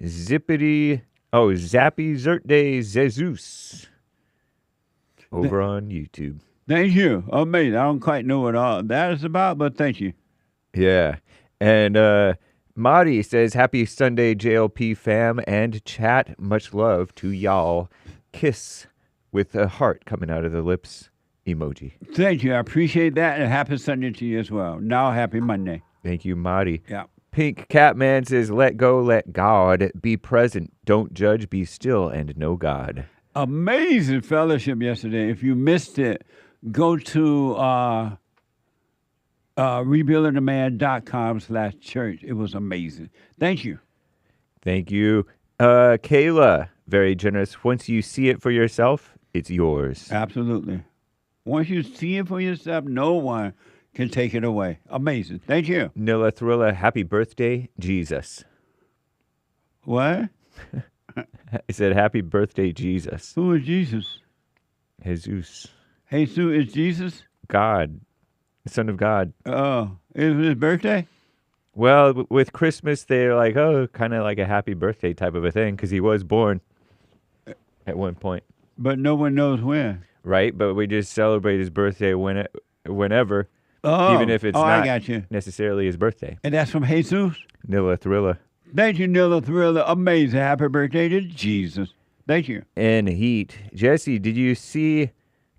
Zappy Zerte Jesus. Over on YouTube. Thank you. Amazing. I don't quite know what all that is about, but thank you. Yeah. And Marty says, happy Sunday, JLP fam and chat. Much love to y'all. Kiss with a heart coming out of the lips emoji. Thank you. I appreciate that. And happy Sunday to you as well. Now, happy Monday. Thank you, Marty. Yeah. Pink Catman says, let go, let God be present. Don't judge, be still, and know God. Amazing fellowship yesterday. If you missed it, go to rebuildingtheman.com/church. It was amazing. Thank you. Thank you. Kayla, very generous. Once you see it for yourself, it's yours. Absolutely. Once you see it for yourself, no one can take it away. Amazing. Thank you. Nilla Thrilla, happy birthday, Jesus. What? I said, happy birthday, Jesus. Who is Jesus? Jesus. Jesus is Jesus? God. The Son of God. Oh, is it his birthday? Well, with Christmas, they're like, oh, kind of like a happy birthday type of a thing, because he was born at one point. But no one knows when. Right, but we just celebrate his birthday whenever, even if it's I not got you. necessarily his birthday. And that's from Jesus? Nilla Thrilla. Thank you, Nilla Thrilla. Amazing. Happy birthday to Jesus. Thank you. And Heat. Jesse, did you see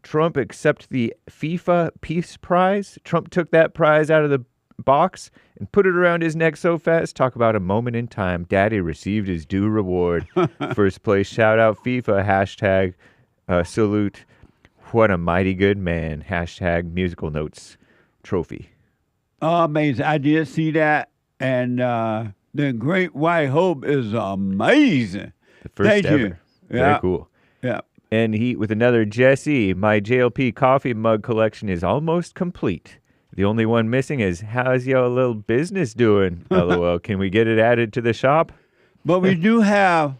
Trump accept the FIFA Peace Prize? Trump took that prize out of the box and put it around his neck so fast. Talk about a moment in time. Daddy received his due reward. First place shout out FIFA. Hashtag salute. What a mighty good man. Hashtag musical notes trophy. Oh, amazing. I did see that. And the Great White Hope is amazing. The first Thank ever. you. Very Yeah. cool. Yeah. And Heat with another Jesse. My JLP coffee mug collection is almost complete. The only one missing is, how's your little business doing? LOL. Can we get it added to the shop? But we do have,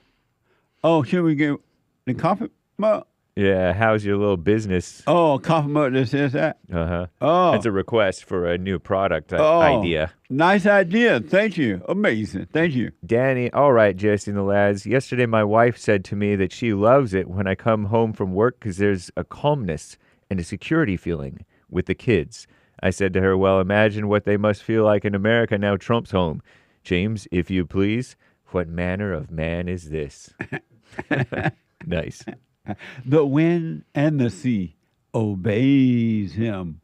should we get the coffee mug? Yeah, how's your little business? Oh, coffee mug that says that? Uh-huh. Oh. That's a request for a new product idea. Nice idea. Thank you. Amazing. Thank you. Danny, all right, Jesse and the lads. Yesterday, my wife said to me that she loves it when I come home from work because there's a calmness and a security feeling with the kids. I said to her, well, imagine what they must feel like in America now Trump's home. James, if you please, what manner of man is this? Nice. The wind and the sea obeys him.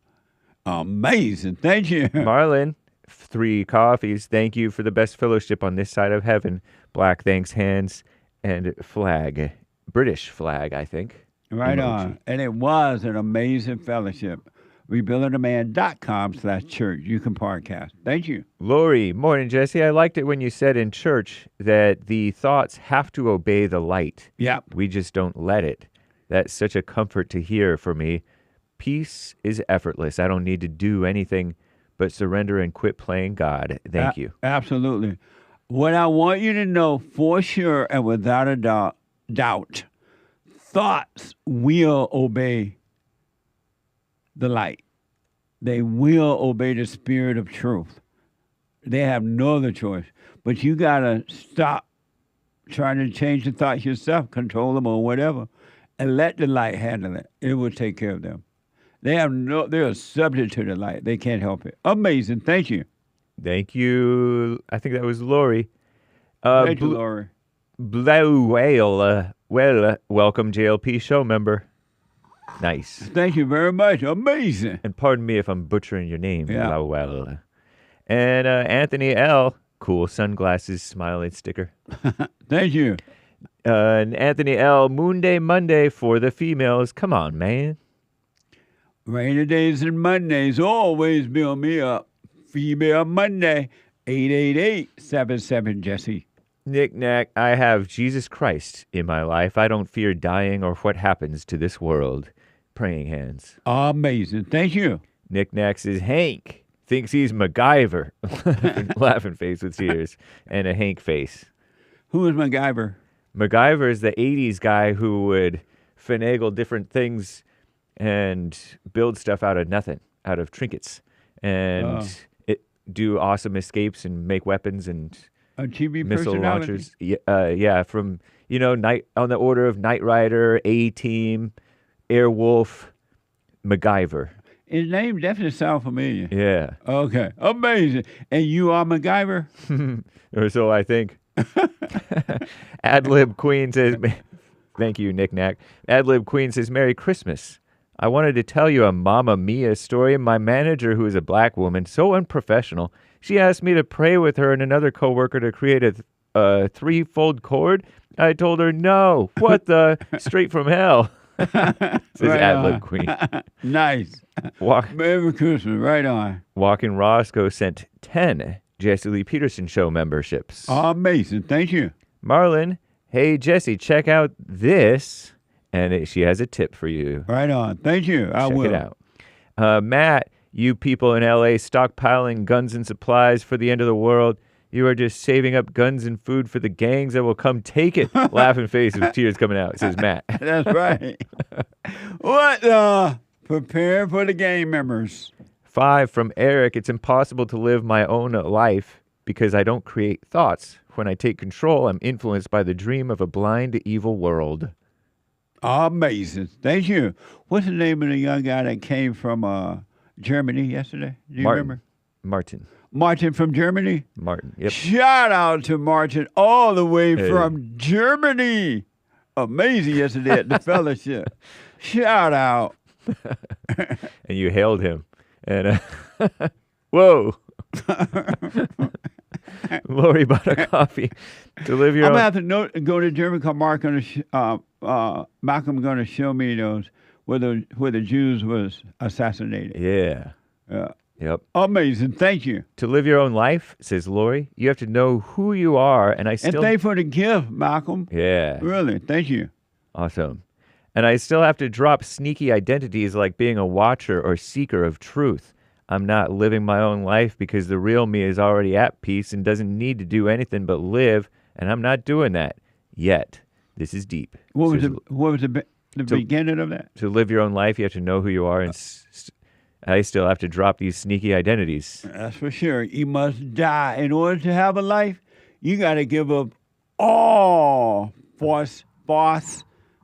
Amazing. Thank you. Marlon, 3 coffees. Thank you for the best fellowship on this side of heaven. Black thanks hands and flag. British flag, I think. Right Emoji. on. And it was an amazing fellowship. rebuildingtheman.com/church. You can podcast. Thank you. Lori, morning, Jesse. I liked it when you said in church that the thoughts have to obey the light. Yep. We just don't let it. That's such a comfort to hear for me. Peace is effortless. I don't need to do anything but surrender and quit playing God. Thank you. Absolutely. What I want you to know for sure and without a doubt, thoughts will obey the light. They will obey the spirit of truth. They have no other choice. But you got to stop trying to change the thoughts yourself, control them or whatever, and let the light handle it. It will take care of them. They're subject to the light. They can't help it. Amazing. Thank you. Thank you. I think that was Lori. Thank you, Lori. Blue Whale. Welcome, JLP show member. Nice. Thank you very much. Amazing. And pardon me if I'm butchering your name. Yeah. Blue Whale. And Anthony L. cool sunglasses smiling sticker. Thank you. And Anthony L. Moonday Monday for the females. Come on, man. Rainy days and Mondays always build me up. Female Monday, 888-77 Jesse. Nick Nack, I have Jesus Christ in my life. I don't fear dying or what happens to this world. Praying hands. Amazing. Thank you. Nick Nack says, Hank thinks he's MacGyver. Laughing face with tears. And a Hank face. Who is MacGyver? MacGyver is the 80s guy who would finagle different things and build stuff out of nothing, out of trinkets. And do awesome escapes and make weapons and a TV missile launchers. Yeah, from, night on the order of Knight Rider, A-Team, Airwolf, MacGyver. His name definitely sounds familiar. Yeah. Okay. Amazing. And you are MacGyver? Or so I think. Adlib Queen says, thank you, Nick Nack. Adlib Queen says, Merry Christmas. I wanted to tell you a Mamma Mia story. My manager, who is a black woman, so unprofessional, she asked me to pray with her and another coworker to create a threefold cord. I told her, no. What the? Straight from hell. Says Adlib Queen. Nice. Merry Christmas. Right on. Walking Roscoe sent 10 Jesse Lee Peterson Show memberships. Amazing. Thank you. Marlon, hey, Jesse, check out this. And she has a tip for you. Right on. Thank you. I will. Check it out. Matt, you people in L.A. stockpiling guns and supplies for the end of the world. You are just saving up guns and food for the gangs that will come take it. Laughing face with tears coming out, says Matt. That's right. What? Prepare for the gang members. 5 from Eric. It's impossible to live my own life because I don't create thoughts. When I take control, I'm influenced by the dream of a blind, evil world. Amazing. Thank you. What's the name of the young guy that came from Germany yesterday? Do you remember? Martin. Martin from Germany? Martin, yep. Shout out to Martin all the way from Germany. Amazing yesterday at the fellowship. Shout out. And you hailed him. And whoa. Lori bought a coffee to live your I'm own. going to have to go to Germany because Malcolm going to show me those where the Jews was assassinated. Yeah. Yep. Amazing. Thank you. To live your own life, says Lori, you have to know who you are. And thank you for the gift, Malcolm. Yeah. Really. Thank you. Awesome. And I still have to drop sneaky identities like being a watcher or seeker of truth. I'm not living my own life because the real me is already at peace and doesn't need to do anything but live, and I'm not doing that yet. This is deep. What was the beginning of that? To live your own life, you have to know who you are, and I still have to drop these sneaky identities. That's for sure. You must die. In order to have a life, you got to give up all false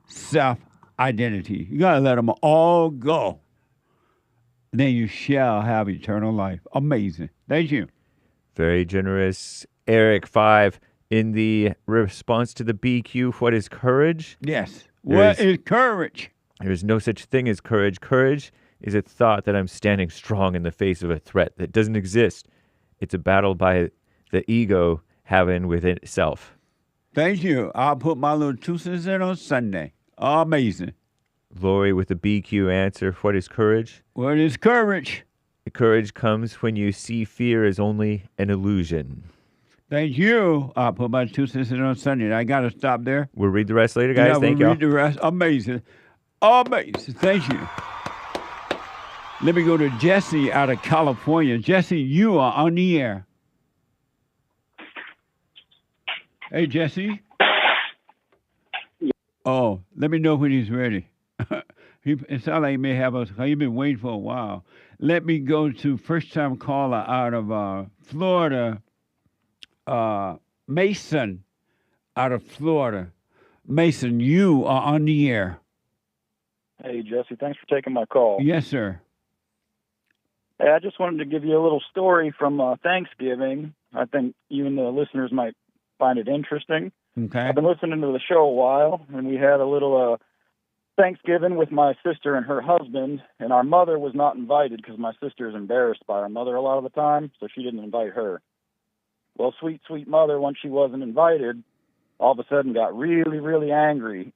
self-identity. You got to let them all go. Then you shall have eternal life. Amazing. Thank you. Very generous. Eric 5, in the response to the BQ, what is courage? Yes. What is courage? There is no such thing as courage. Courage is a thought that I'm standing strong in the face of a threat that doesn't exist. It's a battle by the ego having within itself. Thank you. I'll put my little 2 cents in on Sunday. Amazing. Lori with the BQ answer. What is courage? What is courage? Courage comes when you see fear as only an illusion. Thank you. I'll put my 2 cents in on Sunday. I got to stop there. We'll read the rest later, guys. Thank you. We'll read the rest. Amazing. Amazing. Thank you. Let me go to Jesse out of California. Jesse, you are on the air. Hey, Jesse. Oh, let me know when he's ready. It sounds like he may have us. He's been waiting for a while. Let me go to first-time caller out of Florida, Mason, out of Florida. Mason, you are on the air. Hey, Jesse, thanks for taking my call. Yes, sir. Hey, I just wanted to give you a little story from Thanksgiving. I think you and the listeners might find it interesting. Okay. I've been listening to the show a while, and we had a little Thanksgiving with my sister and her husband, and our mother was not invited because my sister is embarrassed by our mother a lot of the time, so she didn't invite her. Well, sweet, sweet mother, once she wasn't invited, all of a sudden got really, really angry.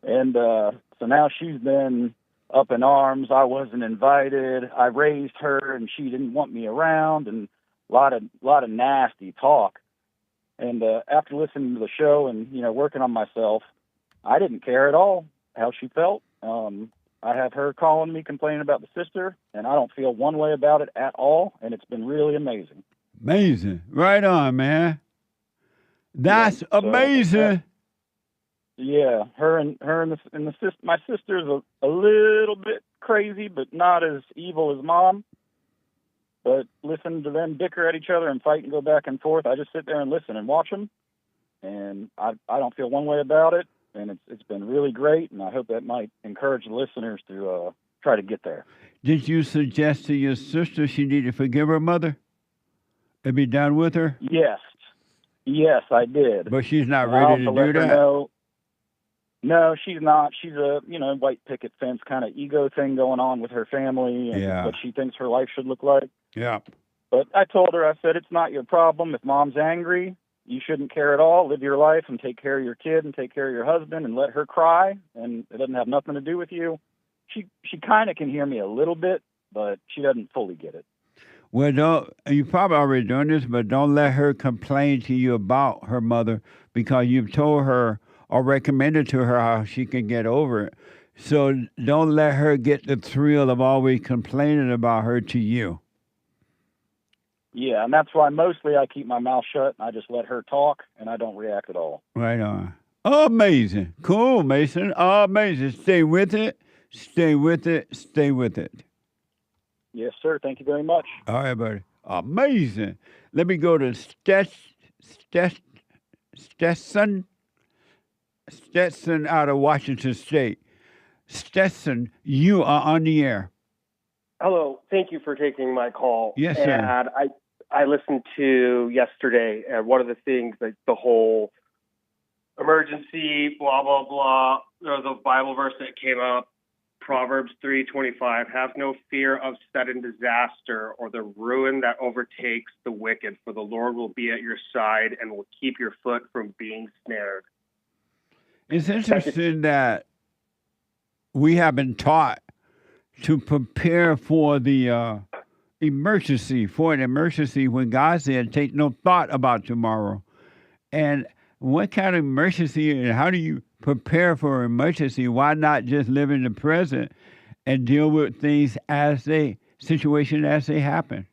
And so now she's been up in arms. I wasn't invited. I raised her, and she didn't want me around, and a lot of nasty talk. And after listening to the show and working on myself, I didn't care at all how she felt. I have her calling me complaining about the sister, and I don't feel one way about it at all. And it's been really amazing. Amazing, right on, man. That's amazing. Yeah, her and the sister. My sister's a little bit crazy, but not as evil as mom. But listening to them bicker at each other and fight and go back and forth, I just sit there and listen and watch them, and I don't feel one way about it. And it's been really great, and I hope that might encourage the listeners to try to get there. Did you suggest to your sister she need to forgive her mother and be done with her? Yes, I did. But she's not ready to do that? No, she's not. She's a, white picket fence kind of ego thing going on with her family and what she thinks her life should look like. Yeah. But I told her, I said, it's not your problem. If mom's angry, you shouldn't care at all. Live your life and take care of your kid and take care of your husband and let her cry, and it doesn't have nothing to do with you. She kind of can hear me a little bit, but she doesn't fully get it. Well, you probably already doing this, but don't let her complain to you about her mother because you've told her or recommended to her how she can get over it. So don't let her get the thrill of always complaining about her to you. Yeah, and that's why mostly I keep my mouth shut and I just let her talk and I don't react at all. Right on. Amazing. Cool, Mason. Amazing. Stay with it. Stay with it. Stay with it. Yes, sir. Thank you very much. All right, buddy. Amazing. Let me go to Stetson out of Washington State. Stetson, you are on the air. Hello. Thank you for taking my call. Yes, sir. And I listened to yesterday, and one of the things, like the whole emergency, blah, blah, blah, there was a Bible verse that came up, Proverbs 3:25, have no fear of sudden disaster or the ruin that overtakes the wicked, for the Lord will be at your side and will keep your foot from being snared. It's interesting that we have been taught to prepare for the emergency, when God said, take no thought about tomorrow. And what kind of emergency and how do you prepare for an emergency? Why not just live in the present and deal with things as they happen?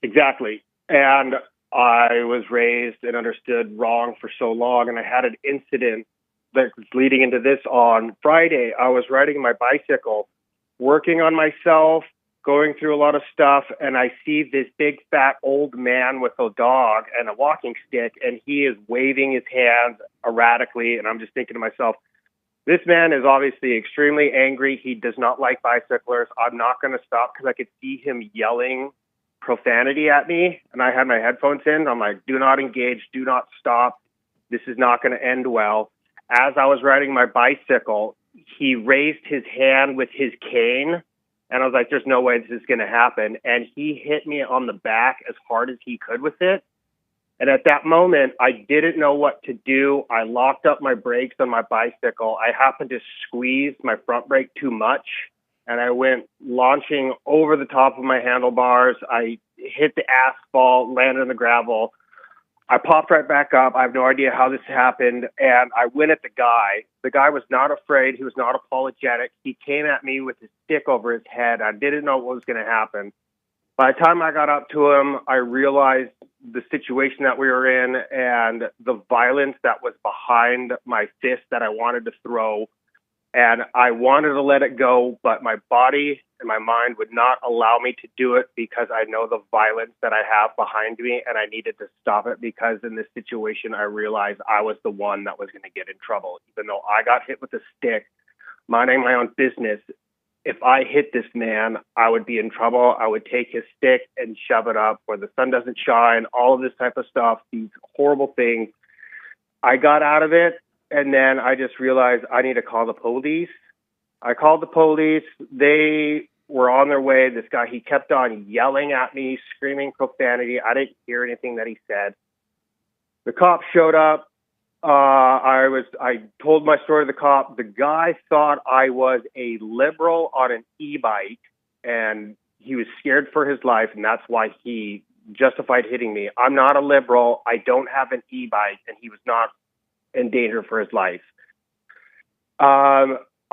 Exactly. And I was raised and understood wrong for so long, and I had an incident that was leading into this on Friday. I was riding my bicycle, working on myself, going through a lot of stuff, and I see this big fat old man with a dog and a walking stick, and he is waving his hands erratically, and I'm just thinking to myself, this man is obviously extremely angry. He does not like bicyclers. I'm not going to stop because I could see him yelling profanity at me, and I had my headphones in. I'm like, do not engage, do not stop. This is not going to end well. As I was riding my bicycle, he raised his hand with his cane, and I was like, there's no way this is going to happen. And he hit me on the back as hard as he could with it. And at that moment, I didn't know what to do. I locked up my brakes on my bicycle. I happened to squeeze my front brake too much, and I went launching over the top of my handlebars. I hit the asphalt, landed on the gravel. I popped right back up. I have no idea how this happened, and I went at the guy. The guy was not afraid. He was not apologetic. He came at me with his stick over his head. I didn't know what was going to happen. By the time I got up to him, I realized the situation that we were in and the violence that was behind my fist that I wanted to throw. And I wanted to let it go, but my body and my mind would not allow me to do it because I know the violence that I have behind me, and I needed to stop it because in this situation, I realized I was the one that was going to get in trouble. Even though I got hit with a stick, minding my own business, if I hit this man, I would be in trouble. I would take his stick and shove it up where the sun doesn't shine, all of this type of stuff, these horrible things. I got out of it. And then I just realized I need to call the police. I called the police. They were on their way. This guy, he kept on yelling at me, screaming profanity. I didn't hear anything that he said. The cop showed up. I told my story to the cop. The guy thought I was a liberal on an e-bike, and he was scared for his life, and that's why he justified hitting me. I'm not a liberal. I don't have an e-bike, and he was not in danger for his life.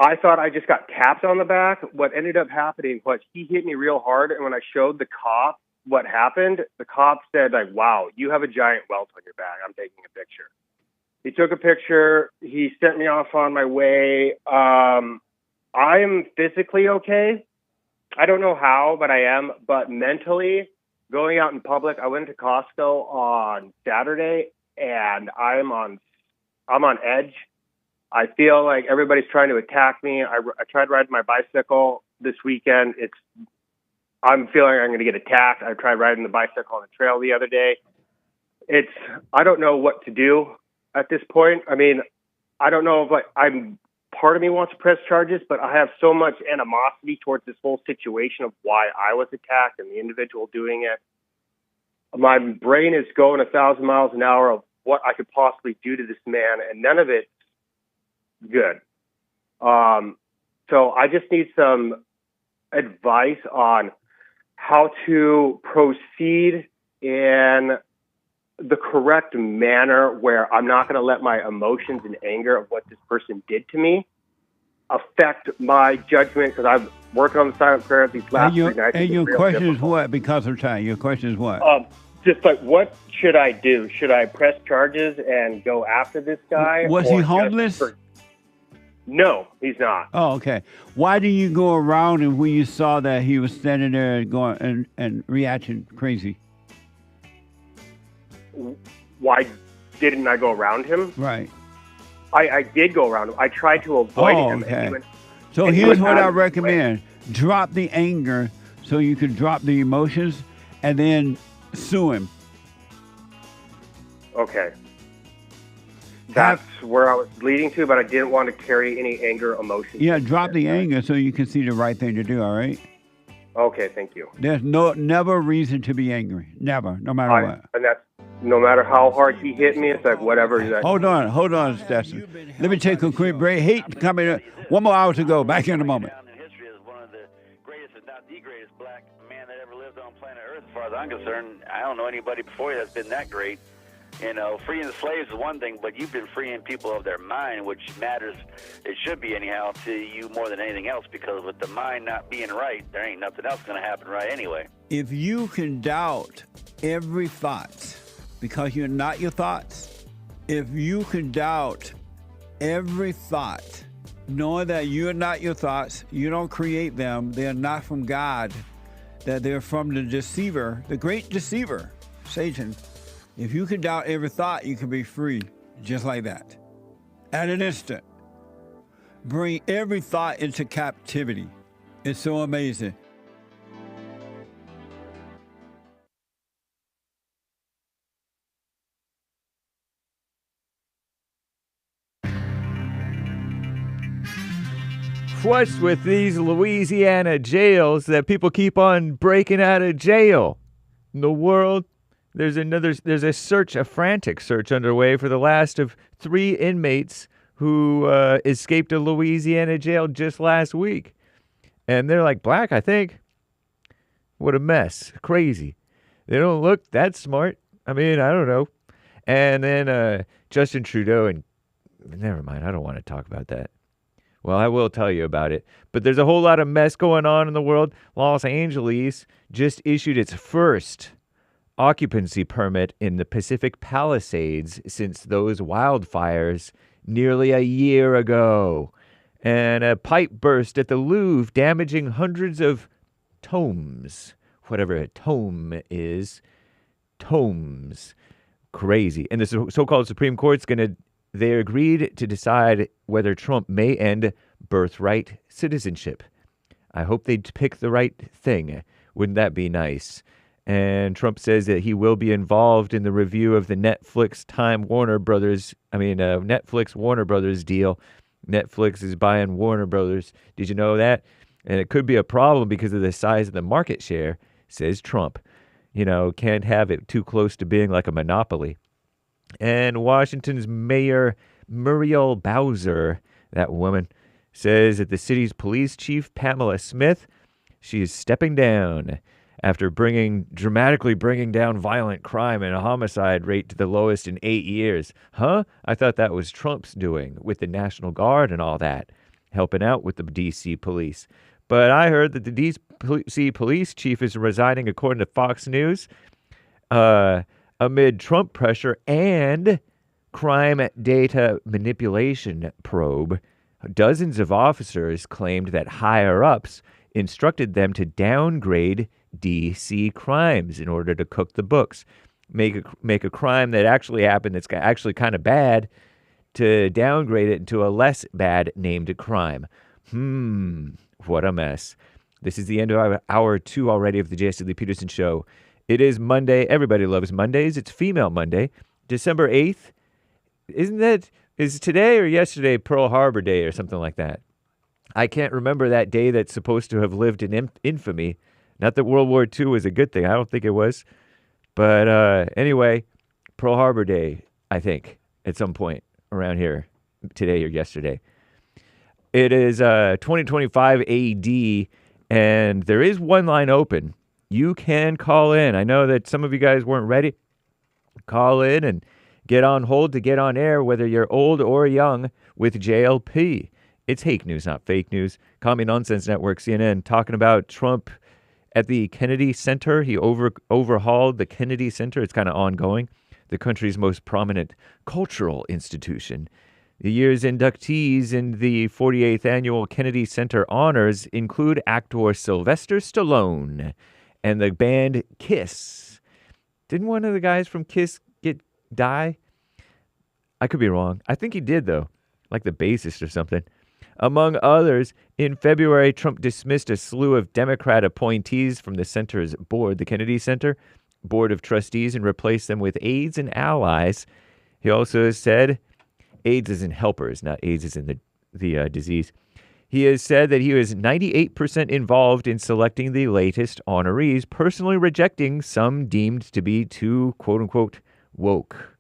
I thought I just got tapped on the back. What ended up happening was he hit me real hard, and when I showed the cop what happened, the cop said, like, wow, you have a giant welt on your back. I'm taking a picture. He took a picture. He sent me off on my way. I am physically okay. I don't know how, but I am. But mentally, going out in public, I went to Costco on Saturday, and I'm on edge. I feel like everybody's trying to attack me. I tried riding my bicycle this weekend. I'm feeling I'm going to get attacked. I tried riding the bicycle on the trail the other day. I don't know what to do at this point. I mean, I don't know if part of me wants to press charges, but I have so much animosity towards this whole situation of why I was attacked and the individual doing it. My brain is going 1,000 miles an hour of what I could possibly do to this man, and none of it's good. So I just need some advice on how to proceed in the correct manner where I'm not going to let my emotions and anger of what this person did to me affect my judgment, because I'm working on the silent prayer these last 3 nights. And your question is what? Because of time, your question is what? Just like, what should I do? Should I press charges and go after this guy? Was he homeless? No, he's not. Oh, okay. Why did you go around and when you saw that he was standing there and going and reacting crazy? Why didn't I go around him? Right. I did go around him. I tried to avoid him. Okay. So here's what I recommend. Drop the anger so you can drop the emotions and then sue him. Okay. That's where I was leading to, but I didn't want to carry any anger emotions. Yeah, drop the anger so you can see the right thing to do, all right? Okay, thank you. There's never a reason to be angry. Never, no matter what. And that's no matter how hard he hit me, it's like whatever. Hold on, Stetson. Let me take a quick break. Hate coming in. 1 more hour to go. Back in a moment. As far as I'm concerned, I don't know anybody before you that's been that great. You know, freeing the slaves is one thing, but you've been freeing people of their mind, which matters, it should be anyhow, to you more than anything else, because with the mind not being right, there ain't nothing else going to happen right anyway. If you can doubt every thought because you're not your thoughts, if you can doubt every thought, knowing that you're not your thoughts, you don't create them, they're not from God, that they're from the deceiver, the great deceiver, Satan. If you can doubt every thought, you can be free just like that. At an instant. Bring every thought into captivity. It's so amazing. What's with these Louisiana jails that people keep on breaking out of jail? In the world, there's a frantic search underway for the last of 3 inmates who escaped a Louisiana jail just last week. And they're like black, I think. What a mess. Crazy. They don't look that smart. I mean, I don't know. And then Justin Trudeau and never mind, I don't want to talk about that. Well, I will tell you about it. But there's a whole lot of mess going on in the world. Los Angeles just issued its first occupancy permit in the Pacific Palisades since those wildfires nearly a year ago. And a pipe burst at the Louvre, damaging hundreds of tomes. Whatever a tome is. Tomes. Crazy. And the so-called Supreme Court's they agreed to decide whether Trump may end birthright citizenship. I hope they pick the right thing. Wouldn't that be nice? And Trump says that he will be involved in the review of the Netflix Warner Brothers deal. Netflix is buying Warner Brothers. Did you know that? And it could be a problem because of the size of the market share, says Trump. Can't have it too close to being like a monopoly. And Washington's Mayor Muriel Bowser, that woman, says that the city's police chief, Pamela Smith, she is stepping down after dramatically bringing down violent crime and a homicide rate to the lowest in 8 years. Huh? I thought that was Trump's doing with the National Guard and all that, helping out with the D.C. police. But I heard that the D.C. police chief is resigning, according to Fox News, amid Trump pressure and crime data manipulation probe. Dozens of officers claimed that higher-ups instructed them to downgrade D.C. crimes in order to cook the books. Make a crime that actually happened that's actually kind of bad to downgrade it into a less bad named crime. What a mess. This is the end of hour 2 already of the Jesse Lee Peterson Show. It is Monday. Everybody loves Mondays. It's Female Monday, December 8th. Is today or yesterday Pearl Harbor Day or something like that? I can't remember that day that's supposed to have lived in infamy. Not that World War II was a good thing. I don't think it was. But anyway, Pearl Harbor Day, I think, at some point around here, today or yesterday. It is 2025 AD, and there is one line open. You can call in. I know that some of you guys weren't ready. Call in and get on hold to get on air, whether you're old or young, with JLP. It's hake news, not fake news. Commie Nonsense Network, CNN, talking about Trump at the Kennedy Center. He overhauled the Kennedy Center. It's kind of ongoing. The country's most prominent cultural institution. The year's inductees in the 48th Annual Kennedy Center Honors include actor Sylvester Stallone and the band Kiss. Didn't one of the guys from Kiss die? I could be wrong. I think he did, though, like the bassist or something. Among others, in February, Trump dismissed a slew of Democrat appointees from the center's board, the Kennedy Center Board of Trustees, and replaced them with aides and allies. He also said, aides as in helpers, not aides as in the disease. He has said that he was 98% involved in selecting the latest honorees, personally rejecting some deemed to be too, quote-unquote, woke.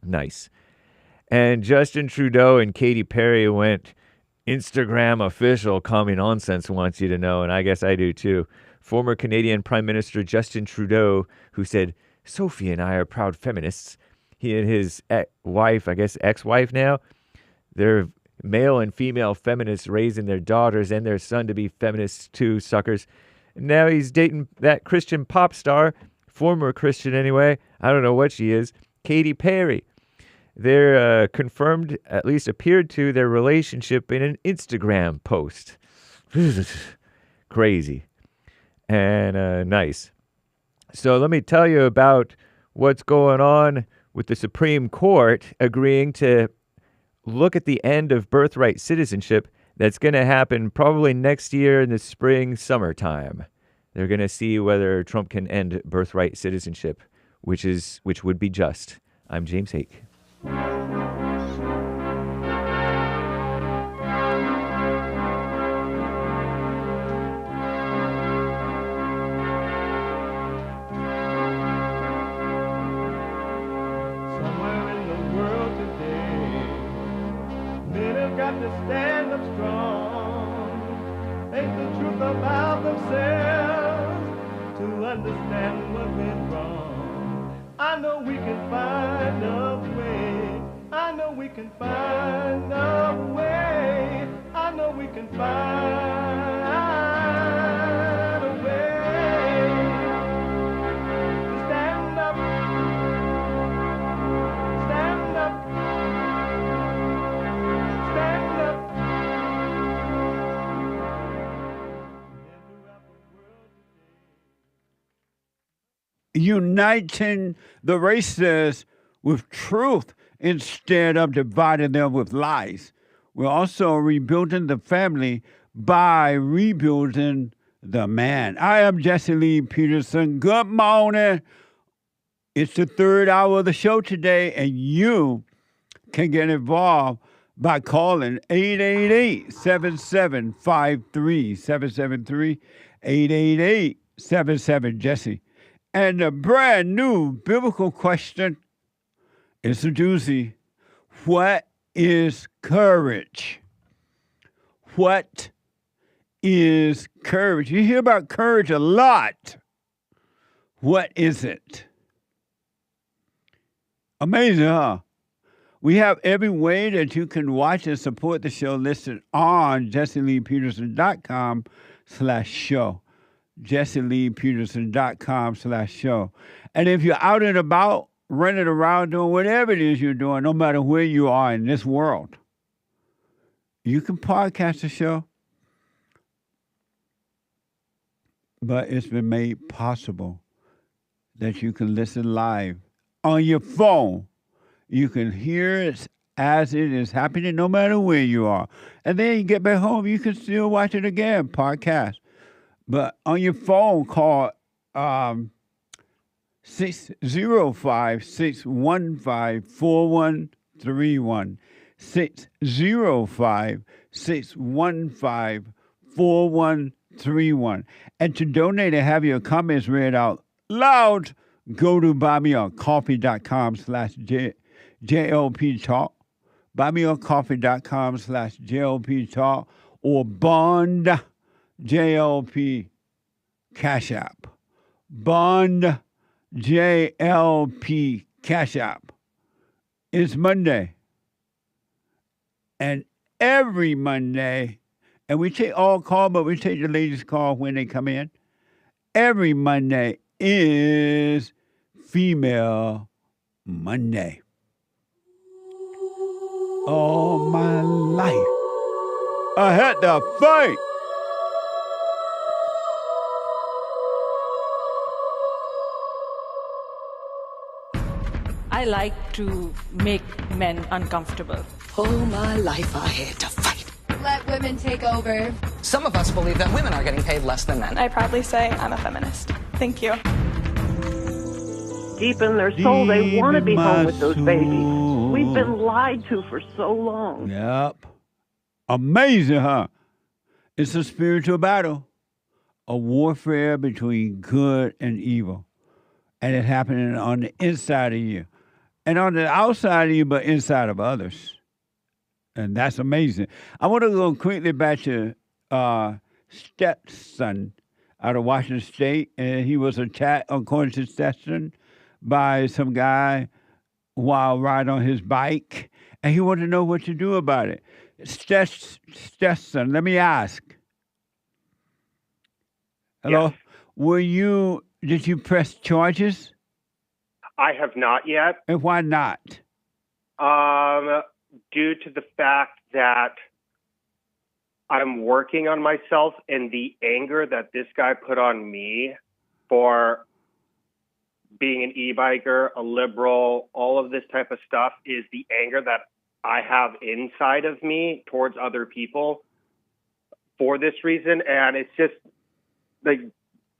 Nice. And Justin Trudeau and Katy Perry went Instagram official. Commie Nonsense wants you to know, and I guess I do too. Former Canadian Prime Minister Justin Trudeau, who said, Sophie and I are proud feminists. He and his wife, I guess ex-wife now, they're male and female feminists raising their daughters and their son to be feminists too, suckers. And now he's dating that Christian pop star, former Christian anyway, I don't know what she is, Katy Perry. They're confirmed, at least appeared to, their relationship in an Instagram post. Crazy. And nice. So let me tell you about what's going on with the Supreme Court agreeing to look at the end of birthright citizenship that's going to happen probably next year in the spring, summertime. They're going to see whether Trump can end birthright citizenship, which would be just. I'm James Hake. Stand up strong, think the truth about themselves, to understand what went wrong. I know we can find a way, I know we can find a way, I know we can find a way to stand up, stand up. Uniting the races with truth instead of dividing them with lies. We're also rebuilding the family by rebuilding the man. I am Jesse Lee Peterson. Good morning. It's the third hour of the show today, and you can get involved by calling 888-7753-773, 888-77-JESSE. And the brand new biblical question is a doozy. What is courage? What is courage? You hear about courage a lot. What is it? Amazing, huh? We have every way that you can watch and support the show listed on JesseLeePeterson.com/show. JesseLeePeterson.com/show. And if you're out and about, running around doing whatever it is you're doing, no matter where you are in this world, you can podcast the show. But it's been made possible that you can listen live on your phone. You can hear it as it is happening no matter where you are. And then you get back home, you can still watch it again, podcast. But on your phone, call 605-615-4131. 605-615-4131. And to donate and have your comments read out loud, go to buymeacoffee.com/JLP Talk, buymeacoffee.com/JLP Talk, or Bond JLP Cash App. Bond JLP Cash App. It's Monday. And every Monday, and we take all calls, but we take the ladies' call when they come in. Every Monday is Female Monday. All my life, I had to fight. I like to make men uncomfortable. All my life I had to fight. Let women take over. Some of us believe that women are getting paid less than men. I proudly say I'm a feminist. Thank you. Deep in their soul, they want to be home with those babies. We've been lied to for so long. Yep. Amazing, huh? It's a spiritual battle, a warfare between good and evil. And it's happening on the inside of you. And on the outside of you, but inside of others. And that's amazing. I want to go quickly back to STETSON out of Washington State. And he was attacked, according to STETSON, by some guy while riding on his bike. And he wanted to know what to do about it. STETSON, let me ask. Hello? Yes. Did you press charges? I have not yet. And why not? Due to the fact that I'm working on myself, and the anger that this guy put on me for being an e-biker, a liberal, all of this type of stuff is the anger that I have inside of me towards other people for this reason. And it's just like,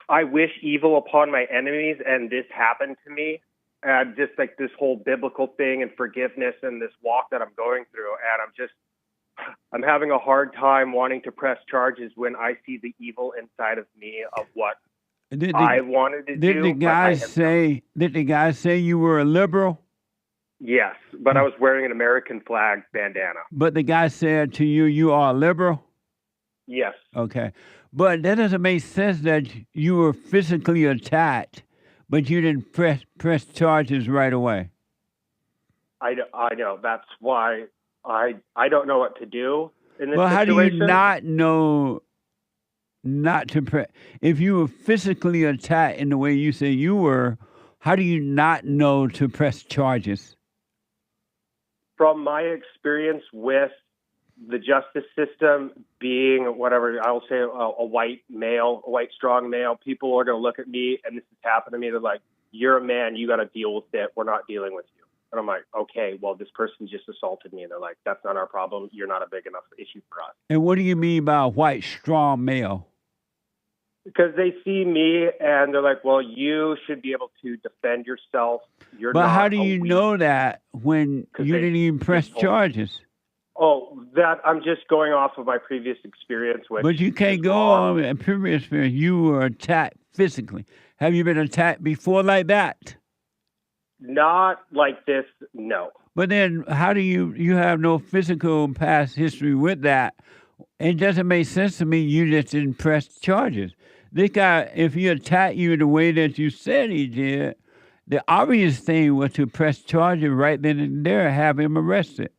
I wish evil upon my enemies, and this happened to me. And just like this whole biblical thing and forgiveness and this walk that I'm going through. And I'm having a hard time wanting to press charges when I see the evil inside of me of what I wanted to do. Did the guy say you were a liberal? Yes, but I was wearing an American flag bandana. But the guy said to you, you are a liberal? Yes. Okay. But that doesn't make sense that you were physically attacked, but you didn't press charges right away. I know. That's why I don't know what to do in this situation. Well, how do you not know not to press? If you were physically attacked in the way you say you were, how do you not know to press charges? From my experience with the justice system being whatever, I'll say a white male, a white strong male, people are going to look at me, and this has happened to me. They're like, you're a man, you got to deal with it. We're not dealing with you. And I'm like, okay, well, this person just assaulted me. And they're like, that's not our problem. You're not a big enough issue for us. And what do you mean by white strong male? Because they see me and they're like, well, you should be able to defend yourself. But how do you know that when you didn't even press charges? Oh, that I'm just going off of my previous experience. But you can't go on a previous experience. You were attacked physically. Have you been attacked before like that? Not like this, no. But then how do you have no physical past history with that? It doesn't make sense to me. You just didn't press charges. This guy, if he attacked you the way that you said he did, the obvious thing was to press charges right then and there, have him arrested.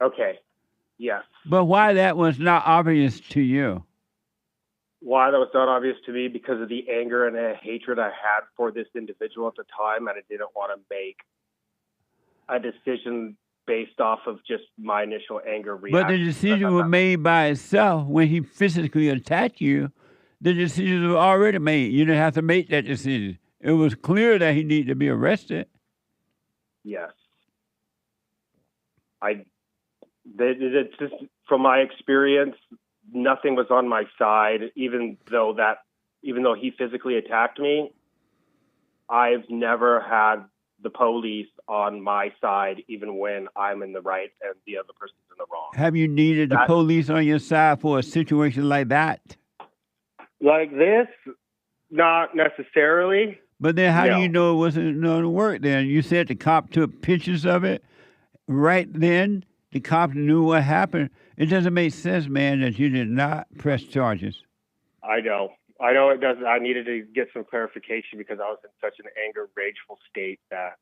Okay, yes. But why that was not obvious to you? Why that was not obvious to me? Because of the anger and the hatred I had for this individual at the time, and I didn't want to make a decision based off of just my initial anger reaction. But the decision was made by itself when he physically attacked you. The decision was already made. You didn't have to make that decision. It was clear that he needed to be arrested. Yes. It's just from my experience, nothing was on my side, even though he physically attacked me. I've never had the police on my side, even when I'm in the right and the other person's in the wrong. Have you needed the police on your side for a situation like that? Like this? Not necessarily. But then how do you know it wasn't going to work then? You said the cop took pictures of it right then. The cops knew what happened. It doesn't make sense, man, that you did not press charges. I know it doesn't. I needed to get some clarification because I was in such an anger, rageful state that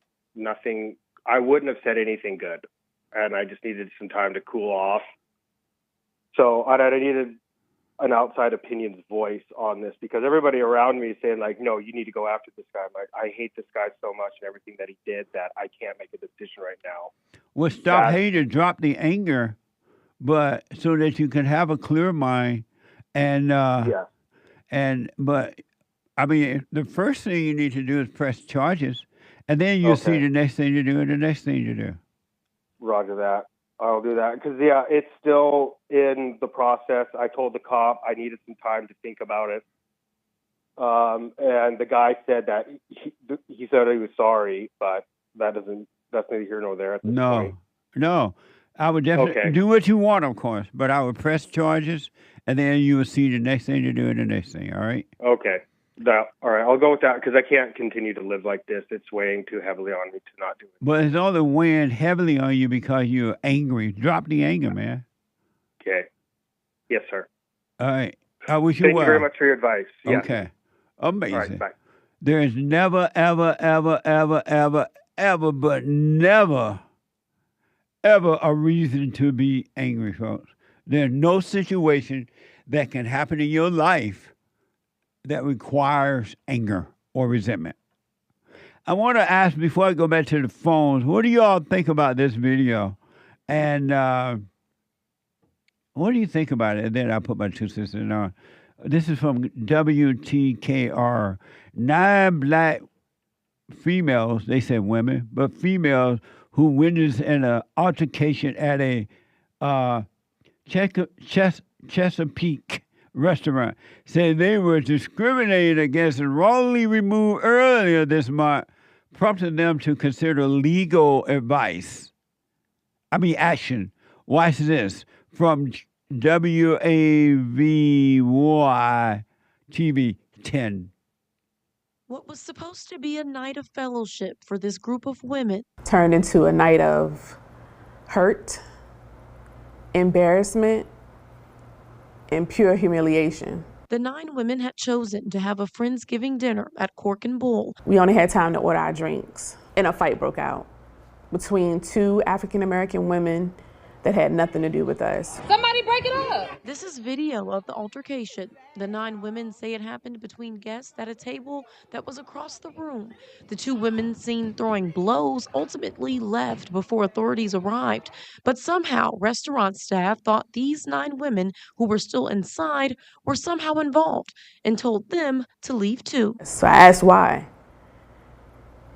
I wouldn't have said anything good. And I just needed some time to cool off. So I needed an outside opinion's voice on this because everybody around me is saying, like, no, you need to go after this guy. I'm like, I hate this guy so much and everything that he did that I can't make a decision right now. Well, stop hating, drop the anger, but so that you can have a clear mind. And but I mean, the first thing you need to do is press charges, and then you'll see the next thing to do and the next thing to do. Roger that. I'll do that because it's still in the process. I told the cop I needed some time to think about it, and the guy said that he said he was sorry, but that's neither here nor there at this point. No, I would definitely do what you want, of course, but I would press charges, and then you will see the next thing to do and the next thing. All right? Okay. All right, I'll go with that because I can't continue to live like this. It's weighing too heavily on me to not do it. But it's only weighing heavily on you because you're angry. Drop the anger, man. Okay. Yes, sir. All right. I wish you well. Thank you very much for your advice. Yes. Okay. Amazing. All right, bye. There is never, ever, ever, ever, ever, ever, but never, ever a reason to be angry, folks. There's no situation that can happen in your life that requires anger or resentment. I want to ask, before I go back to the phones, what do you all think about this video? And what do you think about it? And then I'll put my 2 cents in on. This is from WTKR. 9 black females, they said women, but females who witnessed an altercation at a Chesapeake restaurant said they were discriminated against and wrongly removed earlier this month, prompting them to consider legal action. Watch this from WAVY TV 10. What was supposed to be a night of fellowship for this group of women turned into a night of hurt, embarrassment, and pure humiliation. The 9 women had chosen to have a Friendsgiving dinner at Cork Bull. We only had time to order our drinks, and a fight broke out between 2 African-American women that had nothing to do with us. Somebody break it up. This is video of the altercation. The 9 women say it happened between guests at a table that was across the room. The 2 women seen throwing blows ultimately left before authorities arrived. But somehow restaurant staff thought these 9 women who were still inside were somehow involved and told them to leave too. So I asked why.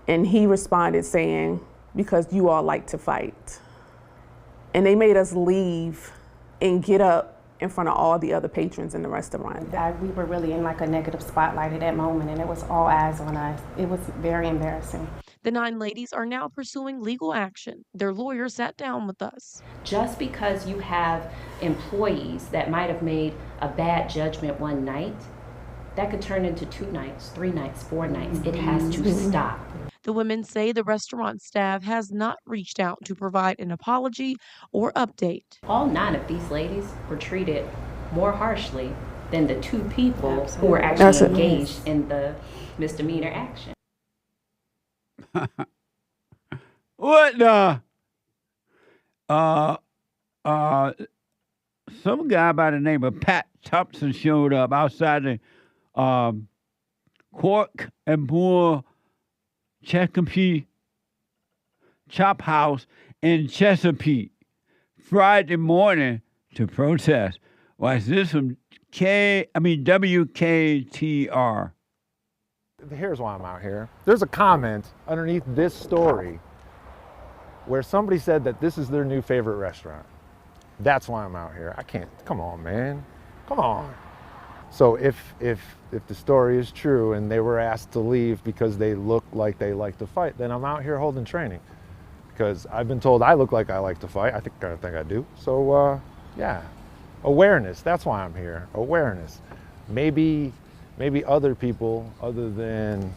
And he responded saying, because you all like to fight. And they made us leave and get up in front of all the other patrons in the restaurant. We were really in like a negative spotlight at that moment, and it was all eyes on us. It was very embarrassing. The 9 ladies are now pursuing legal action. Their lawyer sat down with us. Just because you have employees that might have made a bad judgment one night, that could turn into 2 nights, 3 nights, 4 nights. It has to stop. The women say the restaurant staff has not reached out to provide an apology or update. All 9 of these ladies were treated more harshly than the 2 people who were actually engaged in the misdemeanor action. What the? Some guy by the name of Pat Thompson showed up outside the Cork Bull Chesapeake Chop House in Chesapeake Friday morning to protest. Why is this from WKTR? Here's why I'm out here. There's a comment underneath this story where somebody said that this is their new favorite restaurant. That's why I'm out here. I can't, come on, man. Come on. So if the story is true and they were asked to leave because they look like they like to fight, then I'm out here holding training. Because I've been told I look like I like to fight. I think I do. So yeah, awareness. That's why I'm here. Awareness. Maybe other people, other than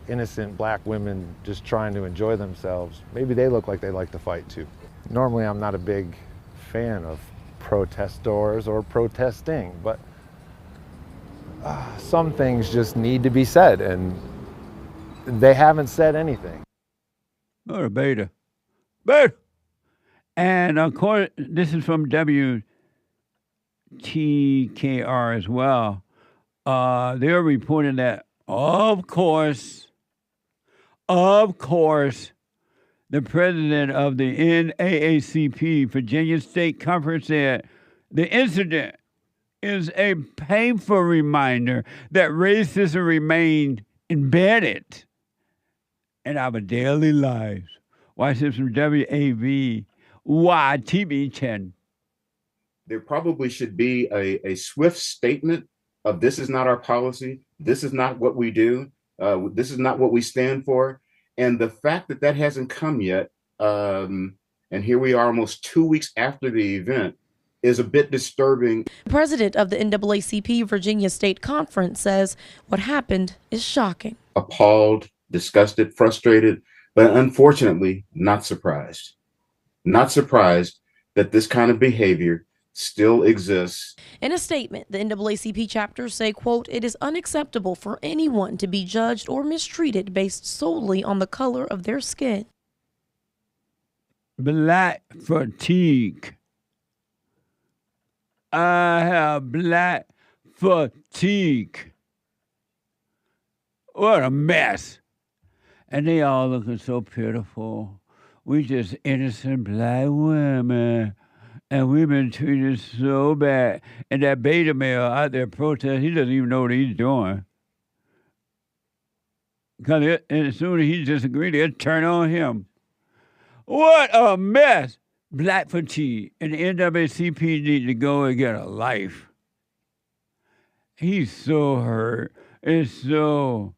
innocent black women just trying to enjoy themselves, maybe they look like they like to fight too. Normally, I'm not a big fan of protestors or protesting, but some things just need to be said, and they haven't said anything. Oh, beta. Beta! And of course, this is from WTKR as well. They're reporting that, of course, the president of the NAACP, Virginia State Conference, said the incident is a painful reminder that racism remained embedded in our daily lives. Watch this from WAVY TV 10. There probably should be a swift statement of this is not our policy, this is not what we do, this is not what we stand for. And the fact that that hasn't come yet, and here we are almost 2 weeks after the event, is a bit disturbing. The president of the NAACP Virginia State Conference says what happened is shocking. Appalled, disgusted, frustrated, but unfortunately not surprised. Not surprised that this kind of behavior still exists. In a statement, the NAACP chapters say, quote, "It is unacceptable for anyone to be judged or mistreated based solely on the color of their skin." Black fatigue. I have black fatigue. What a mess. And they all looking so pitiful. We just innocent black women. And we've been treated so bad. And that beta male out there protesting, he doesn't even know what he's doing. Because as soon as he disagrees, they'll turn on him. What a mess. Black fatigue. And the NAACP need to go and get a life. He's so hurt. It's so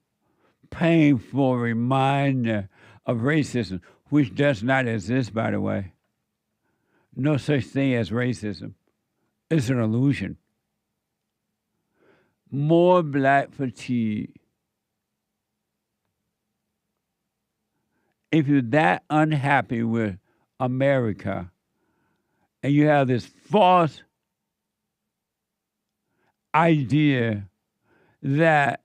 painful reminder of racism, which does not exist, by the way. No such thing as racism. It's an illusion. More black fatigue. If you're that unhappy with America and you have this false idea that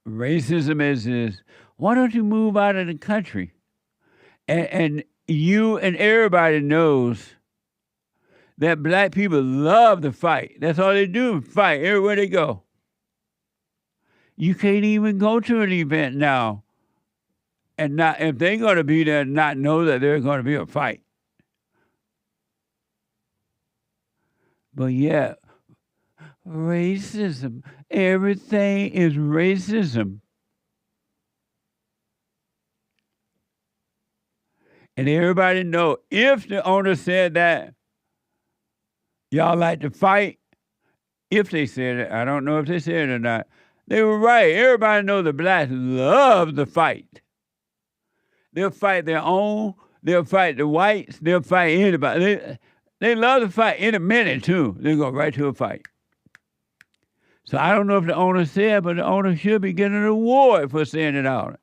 racism is, why don't you move out of the country? And you and everybody knows that black people love to fight. That's all they do, fight everywhere they go. You can't even go to an event now and not, if they're going to be there, not know that there's going to be a fight. But yeah, racism, everything is racism. And everybody know, if the owner said that, y'all like to fight, if they said it, I don't know if they said it or not, they were right. Everybody knows the blacks love to fight. They'll fight their own. They'll fight the whites. They'll fight anybody. They love to fight in a minute, too. They go right to a fight. So I don't know if the owner said, but the owner should be getting an award for saying it out.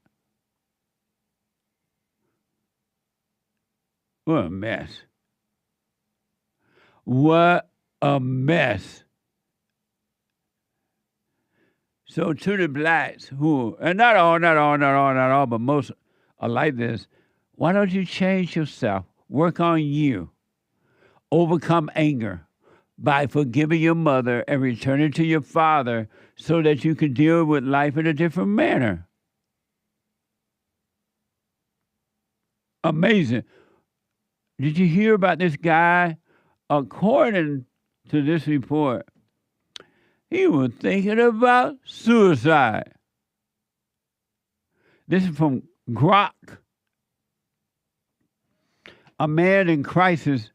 What a mess. What a mess. So to the blacks who, and not all, but most are like this, why don't you change yourself? Work on you. Overcome anger by forgiving your mother and returning to your father so that you can deal with life in a different manner. Amazing. Did you hear about this guy? According to this report, he was thinking about suicide. This is from Grok. A man in crisis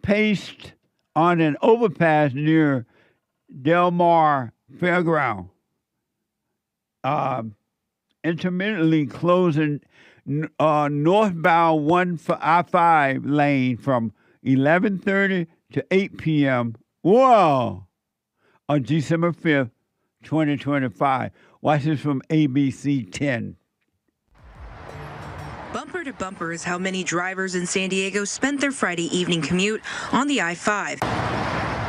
paced on an overpass near Del Mar Fairground, intermittently closing northbound I-5 lane from 11:30 to 8 p.m. Whoa! On December 5th, 2025. Watch this from ABC 10. Bumper to bumper is how many drivers in San Diego spent their Friday evening commute on the I-5.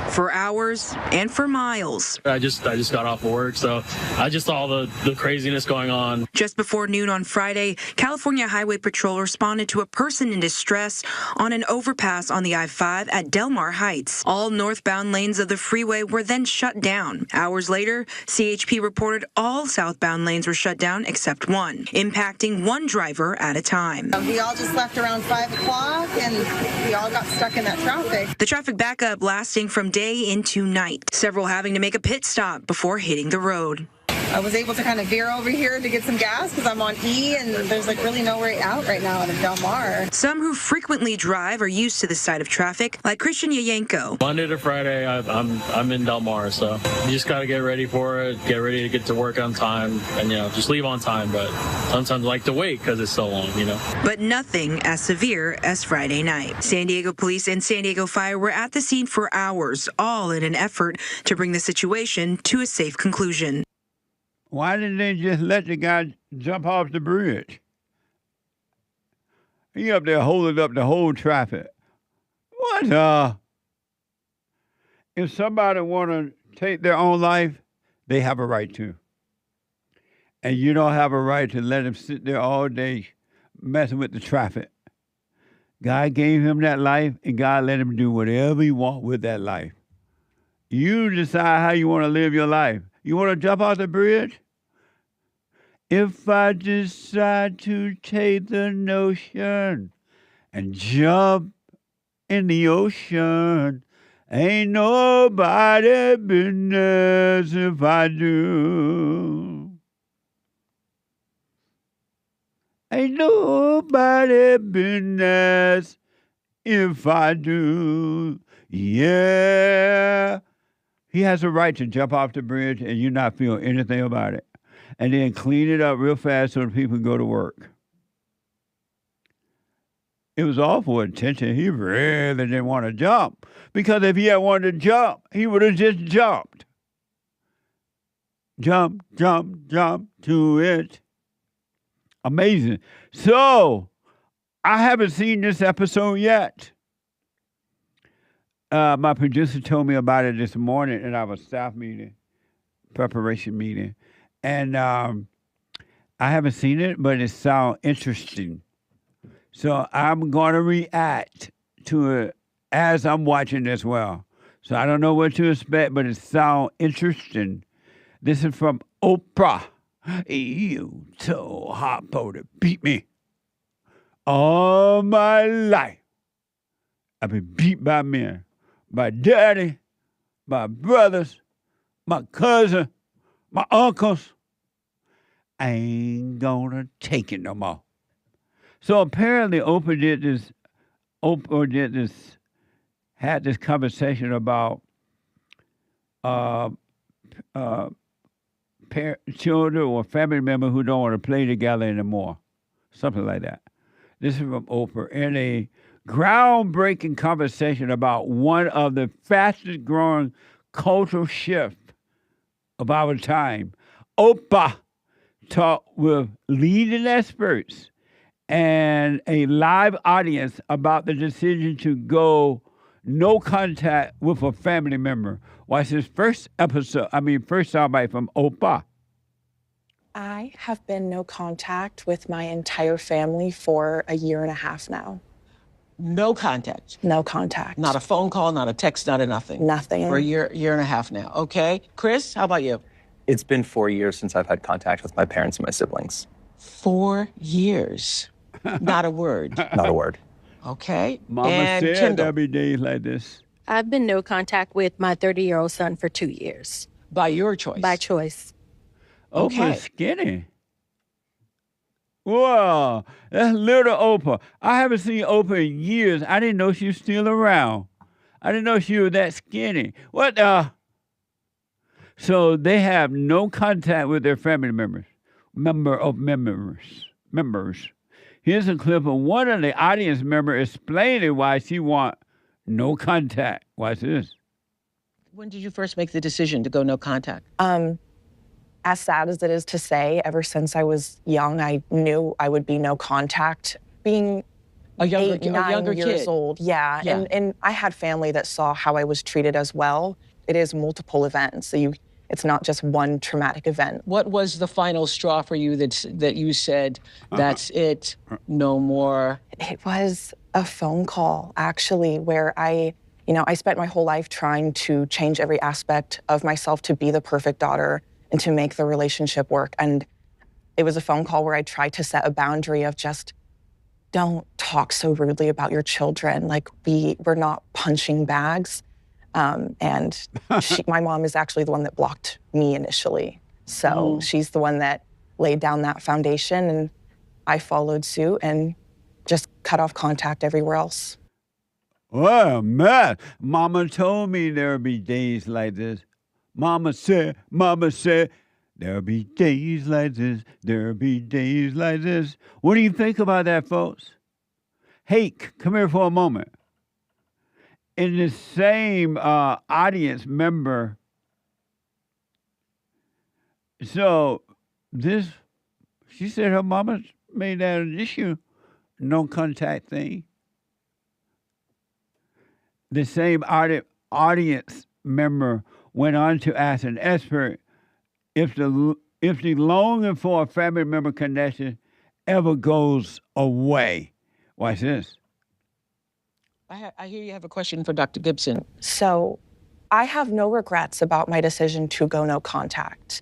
For hours and for miles. I just got off of work, so I just saw the craziness going on. Just before noon on Friday, California Highway Patrol responded to a person in distress on an overpass on the I-5 at Del Mar Heights. All northbound lanes of the freeway were then shut down. Hours later, CHP reported all southbound lanes were shut down except one, impacting one driver at a time. We all just left around 5 o'clock and we all got stuck in that traffic. The traffic backup lasting from day into night, several having to make a pit stop before hitting the road. I was able to kind of veer over here to get some gas because I'm on E and there's like really no way out right now out of Del Mar. Some who frequently drive are used to this side of traffic, like Christian Yayenko. Monday to Friday, I'm in Del Mar, so you just got to get ready for it, get ready to get to work on time, and just leave on time. But sometimes I like to wait because it's so long, But nothing as severe as Friday night. San Diego police and San Diego Fire were at the scene for hours, all in an effort to bring the situation to a safe conclusion. Why didn't they just let the guy jump off the bridge? He up there holding up the whole traffic. What? If somebody want to take their own life, they have a right to. And you don't have a right to let him sit there all day messing with the traffic. God gave him that life, and God let him do whatever he want with that life. You decide how you want to live your life. You want to jump off the bridge? If I decide to take the notion and jump in the ocean, ain't nobody business if I do. Ain't nobody business if I do. Yeah. He has a right to jump off the bridge and you not feel anything about it. And then clean it up real fast so the people can go to work. It was all for attention. He really didn't want to jump. Because if he had wanted to jump, he would have just jumped. Jump, jump, jump to it. Amazing. So, I haven't seen this episode yet. My producer told me about it this morning in our staff meeting, preparation meeting. And I haven't seen it, but it sounds interesting. So I'm going to react to it as I'm watching as well. So I don't know what to expect, but it sounds interesting. This is from Oprah. You so hot for to beat me. All my life, I've been beat by men. My daddy, my brothers, my cousin, my uncles. I ain't gonna take it no more. So apparently Oprah had this conversation about children or family members who don't want to play together anymore. something like that. This is from Oprah in a groundbreaking conversation about one of the fastest growing cultural shifts of our time. Oprah talked with leading experts and a live audience about the decision to go no contact with a family member. Watch this first soundbite from Oprah. I have been no contact with my entire family for a year and a half now. No contact? No contact. Not a phone call, not a text, not a nothing? Nothing. For a year and a half now. Okay. Chris, how about you? It's been 4 years since I've had contact with my parents and my siblings. 4 years. Not a word. Not a word. Okay. Mama and said Kendall. there'll be days like this. I've been no contact with my 30-year-old son for 2 years. By your choice? By choice. Oprah is skinny. Whoa, that's little Oprah. I haven't seen Oprah in years. I didn't know she was still around. I didn't know she was that skinny. What the? So they have no contact with their family members. Members. Here's a clip of one of the audience members explaining why she wants no contact. Watch this. When did you first make the decision to go no contact? As sad as it is to say, ever since I was young, I knew I would be no contact. Being a younger 9 years kid. old, yeah. And I had family that saw how I was treated as well. It is multiple events, so it's not just one traumatic event. What was the final straw for you that you said, that's it, no more? It was a phone call, actually, where I spent my whole life trying to change every aspect of myself to be the perfect daughter and to make the relationship work. And it was a phone call where I tried to set a boundary of just, don't talk so rudely about your children. Like, we're not punching bags. And my mom is actually the one that blocked me initially. So she's the one that laid down that foundation, and I followed suit and just cut off contact everywhere else. Oh, man. Mama told me there'll be days like this. Mama said, there'll be days like this. There'll be days like this. What do you think about that, folks? Hake, come here for a moment. In the same audience member, so she said her mama made that an issue, no contact thing. The same audience member went on to ask an expert if the longing for a family member connection ever goes away. Watch this. I hear you have a question for Dr. Gibson. So I have no regrets about my decision to go no contact.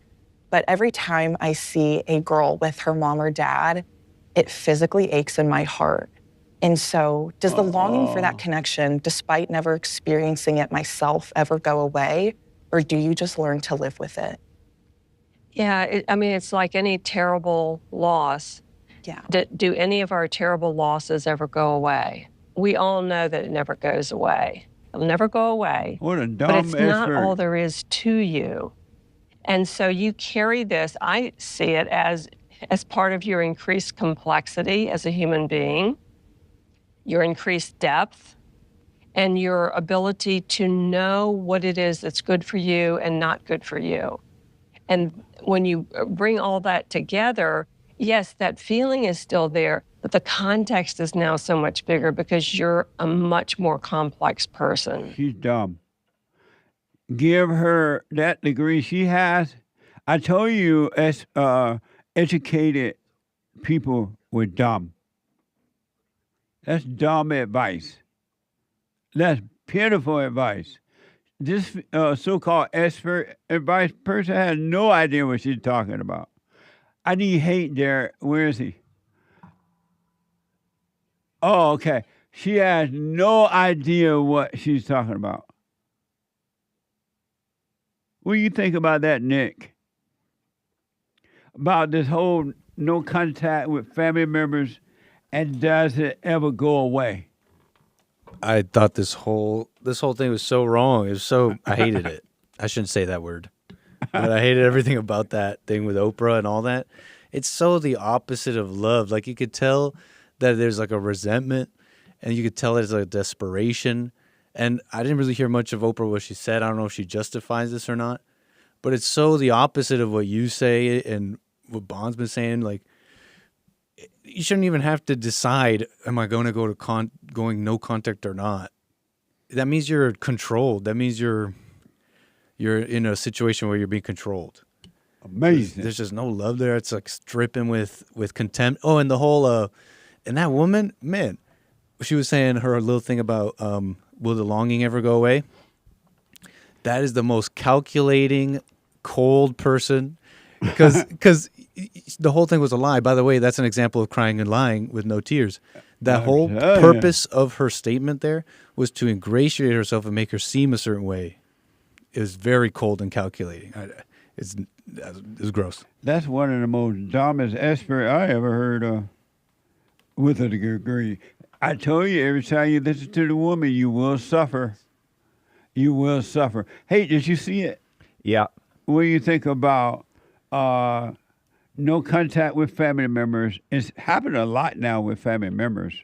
But every time I see a girl with her mom or dad, it physically aches in my heart. And so does the longing for that connection, despite never experiencing it myself, ever go away? Or do you just learn to live with it? Yeah, it's like any terrible loss. Yeah. Do any of our terrible losses ever go away? We all know that it never goes away. It'll never go away. What a dumb But it's not effort. all there is to you. And so you carry this, I see it as part of your increased complexity as a human being, your increased depth, and your ability to know what it is that's good for you and not good for you. And when you bring all that together, yes, that feeling is still there, but the context is now so much bigger because you're a much more complex person. She's dumb. Give her that degree she has. I told you, educated people were dumb. That's dumb advice. That's pitiful advice. This so-called expert advice person has no idea what she's talking about. I need hate, Derrick. Where is he? Oh, okay. She has no idea what she's talking about. What do you think about that, Nick? About this whole no contact with family members, and does it ever go away? I thought this whole thing was so wrong. It was so, I hated it. I shouldn't say that word. but I hated everything about that thing with Oprah and all that. It's so the opposite of love. Like, you could tell that there's like a resentment, and you could tell there's like desperation. And I didn't really hear much of Oprah, what she said. I don't know if she justifies this or not, but it's so the opposite of what you say and what Bond's been saying. Like, you shouldn't even have to decide, am I going to go to going no contact or not? That means you're controlled. That means you're in a situation where you're being controlled. Amazing. There's just no love there. It's like dripping with contempt. Oh, and the whole and that woman, man, she was saying her little thing about will the longing ever go away? That is the most calculating, cold person, because the whole thing was a lie. By the way, that's an example of crying and lying with no tears. That whole purpose of her statement there was to ingratiate herself and make her seem a certain way. It was very cold and calculating. It was gross. That's one of the most dumbest experts I ever heard of, with a degree. I told you, every time you listen to the woman, you will suffer. You will suffer. Hey, did you see it? Yeah. What do you think about no contact with family members? It's happened a lot now with family members.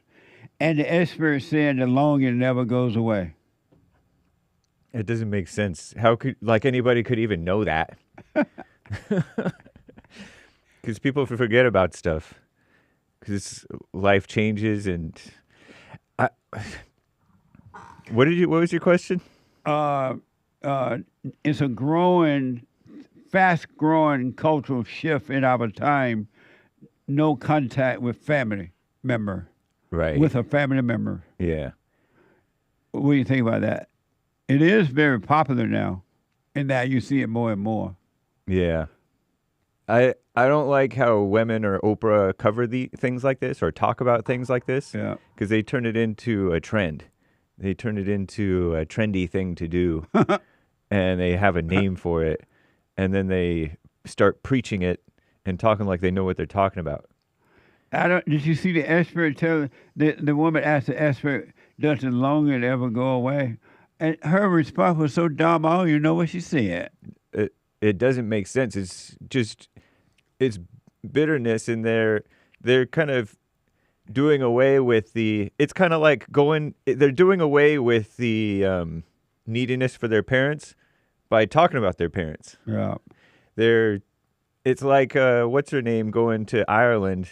And the expert saying the longing never goes away. It doesn't make sense. How could, like, anybody could even know that? Because people forget about stuff. Because life changes, and what was your question? It's a fast-growing cultural shift in our time. No contact with family member. Right. With a family member. Yeah. What do you think about that? It is very popular now, and now you see it more and more. Yeah. I don't like how women or Oprah cover the things like this or talk about things like this. Yeah. Because they turn it into a trend. They turn it into a trendy thing to do, and they have a name for it, and then they start preaching it and talking like they know what they're talking about. Did you see the expert tell the woman asked the expert, does the longing ever go away? And her response was so dumb, I don't even know what she said. It doesn't make sense. It's bitterness, and they're kind of doing away with it's kind of like they're doing away with the neediness for their parents by talking about their parents. Yeah. It's like, what's her name going to Ireland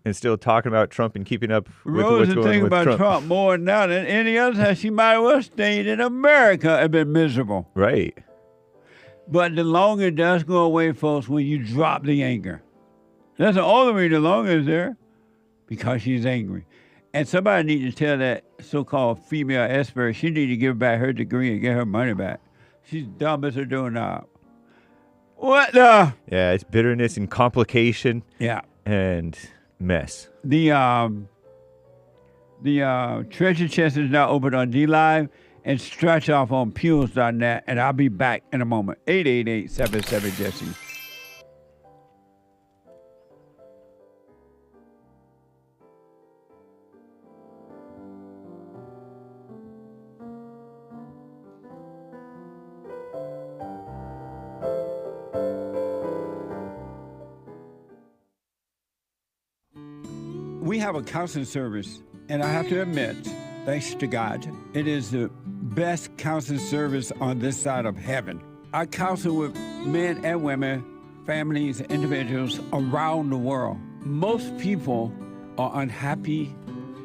and still talking about Trump and keeping up with what's going on with Trump. Rose is thinking about Trump more now than any other time. She might well stayed in America and been miserable. Right. But the longing does go away, folks, when you drop the anger. That's the only reason the longing is there, because she's angry. And somebody needs to tell that so-called female expert she needs to give back her degree and get her money back. She's dumb as a doorknob. What the? Yeah, it's bitterness and complication. Yeah. And mess. The treasure chest is now open on DLive and stretch off on Pules.net, and I'll be back in a moment. 888-77-JESSE. We have a counseling service, and I have to admit, thanks to God, it is the best counseling service on this side of heaven. I counsel with men and women, families, individuals around the world. Most people are unhappy,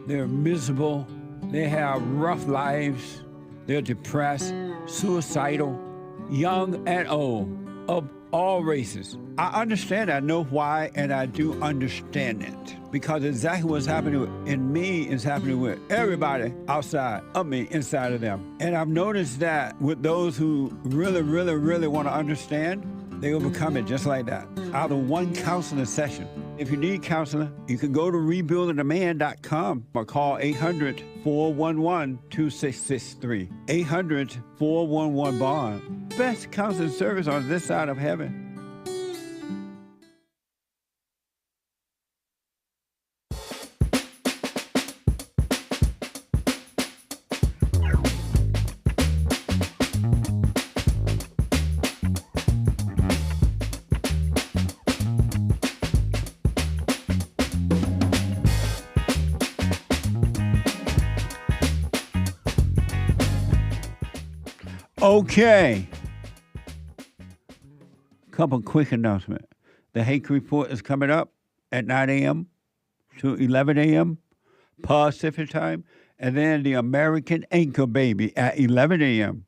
they're miserable, they have rough lives, they're depressed, suicidal, young and old, of all races. I understand, I know why, and I do understand it. Because exactly what's happening in me is happening with everybody outside of me, inside of them. And I've noticed that with those who really, really, really want to understand, they overcome it just like that, out of one counseling session. If you need counseling, you can go to rebuildingaman.com or call 800-411-2663. 800-411-BOND. Best counseling service on this side of heaven. Okay. Couple quick announcements. The Hake Report is coming up at 9 a.m. to 11 a.m. Pacific time. And then the American Anchor Baby at 11 a.m.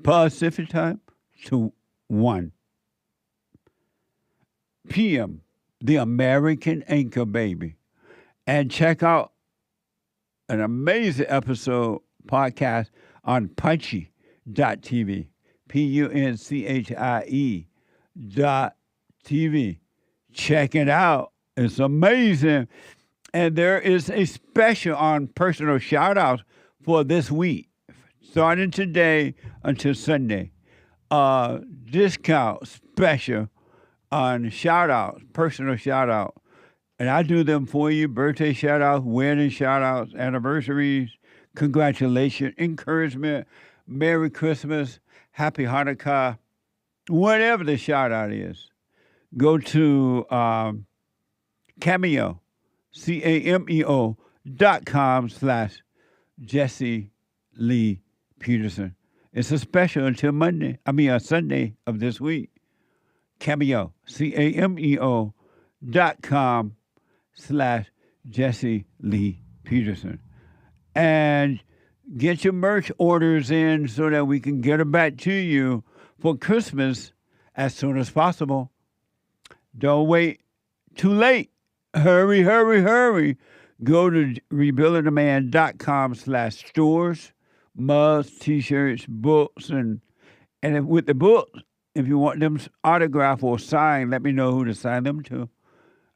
Pacific time to 1 p.m. The American Anchor Baby. And check out an amazing episode podcast on punchy.tv. PUNCHIE.TV. Check it out. It's amazing. And there is a special on personal shout-outs for this week, starting today until Sunday. Discount special on shout-outs, personal shout-out. And I do them for you, birthday shout-outs, wedding shout-outs, anniversaries, congratulations, encouragement, Merry Christmas, Happy Hanukkah, whatever the shout-out is. Go to Cameo, cameo.com/Jesse Lee Peterson. It's a special until Sunday of this week. Cameo, cameo.com/Jesse Lee Peterson. And get your merch orders in so that we can get them back to you for Christmas as soon as possible. Don't wait too late. Hurry, hurry, hurry. Go to rebuildingtheman.com/stores, mugs, t-shirts, books, and with the books, if you want them autographed or signed, let me know who to sign them to.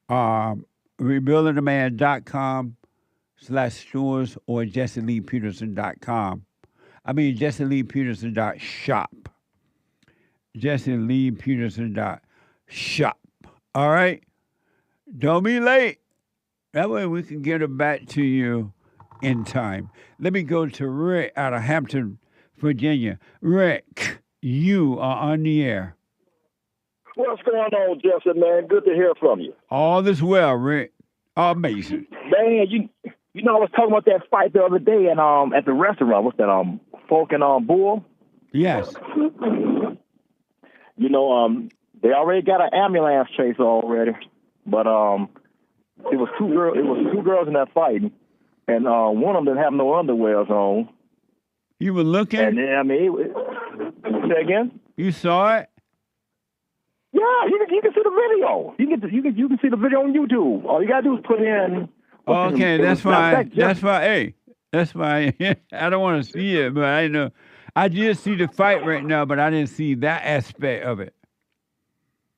rebuildingtheman.com/stores or jesseleepeterson.com. I mean, jesseleepeterson.shop. jesseleepeterson.shop. All right? Don't be late. That way we can get it back to you in time. Let me go to Rick out of Hampton, Virginia. Rick, you are on the air. What's going on, Jesse, man? Good to hear from you. All is well, Rick. Amazing. Man, you know, I was talking about that fight the other day and at the restaurant. What's that, Cork Bull? Yes. You know, they already got an ambulance chaser already, but it was two girls in that fight, and one of them didn't have no underwears on. You were looking? And then, I mean, say again? You saw it? Yeah, you can see the video. You can see the video on YouTube. All you gotta do is put in. Okay, that's fine. That's fine. Hey, that's fine. I don't want to see it, but I know. I just see the fight right now, but I didn't see that aspect of it.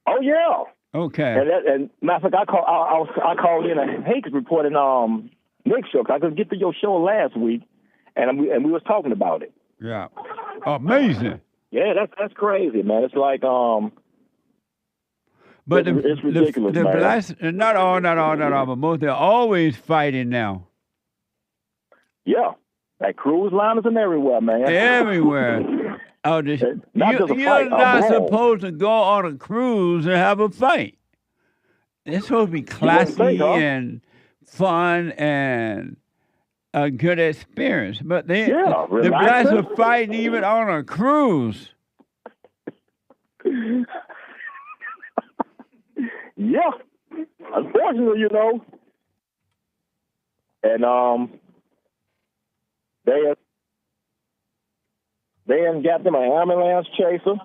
Oh yeah. Okay. And matter of fact, I called in a hate report and Nick show. I couldn't get to your show last week, and we was talking about it. Yeah. Amazing. Yeah, that's crazy, man. It's like But it's ridiculous, the man. blacks, not all, but most, they're always fighting now. Yeah, like cruise liners and everywhere, man. Everywhere. You're not supposed to go on a cruise and have a fight. It's supposed to be classy and fun and a good experience. But the blacks are fighting even on a cruise. Yeah, unfortunately, you know. And they got them an ambulance chaser.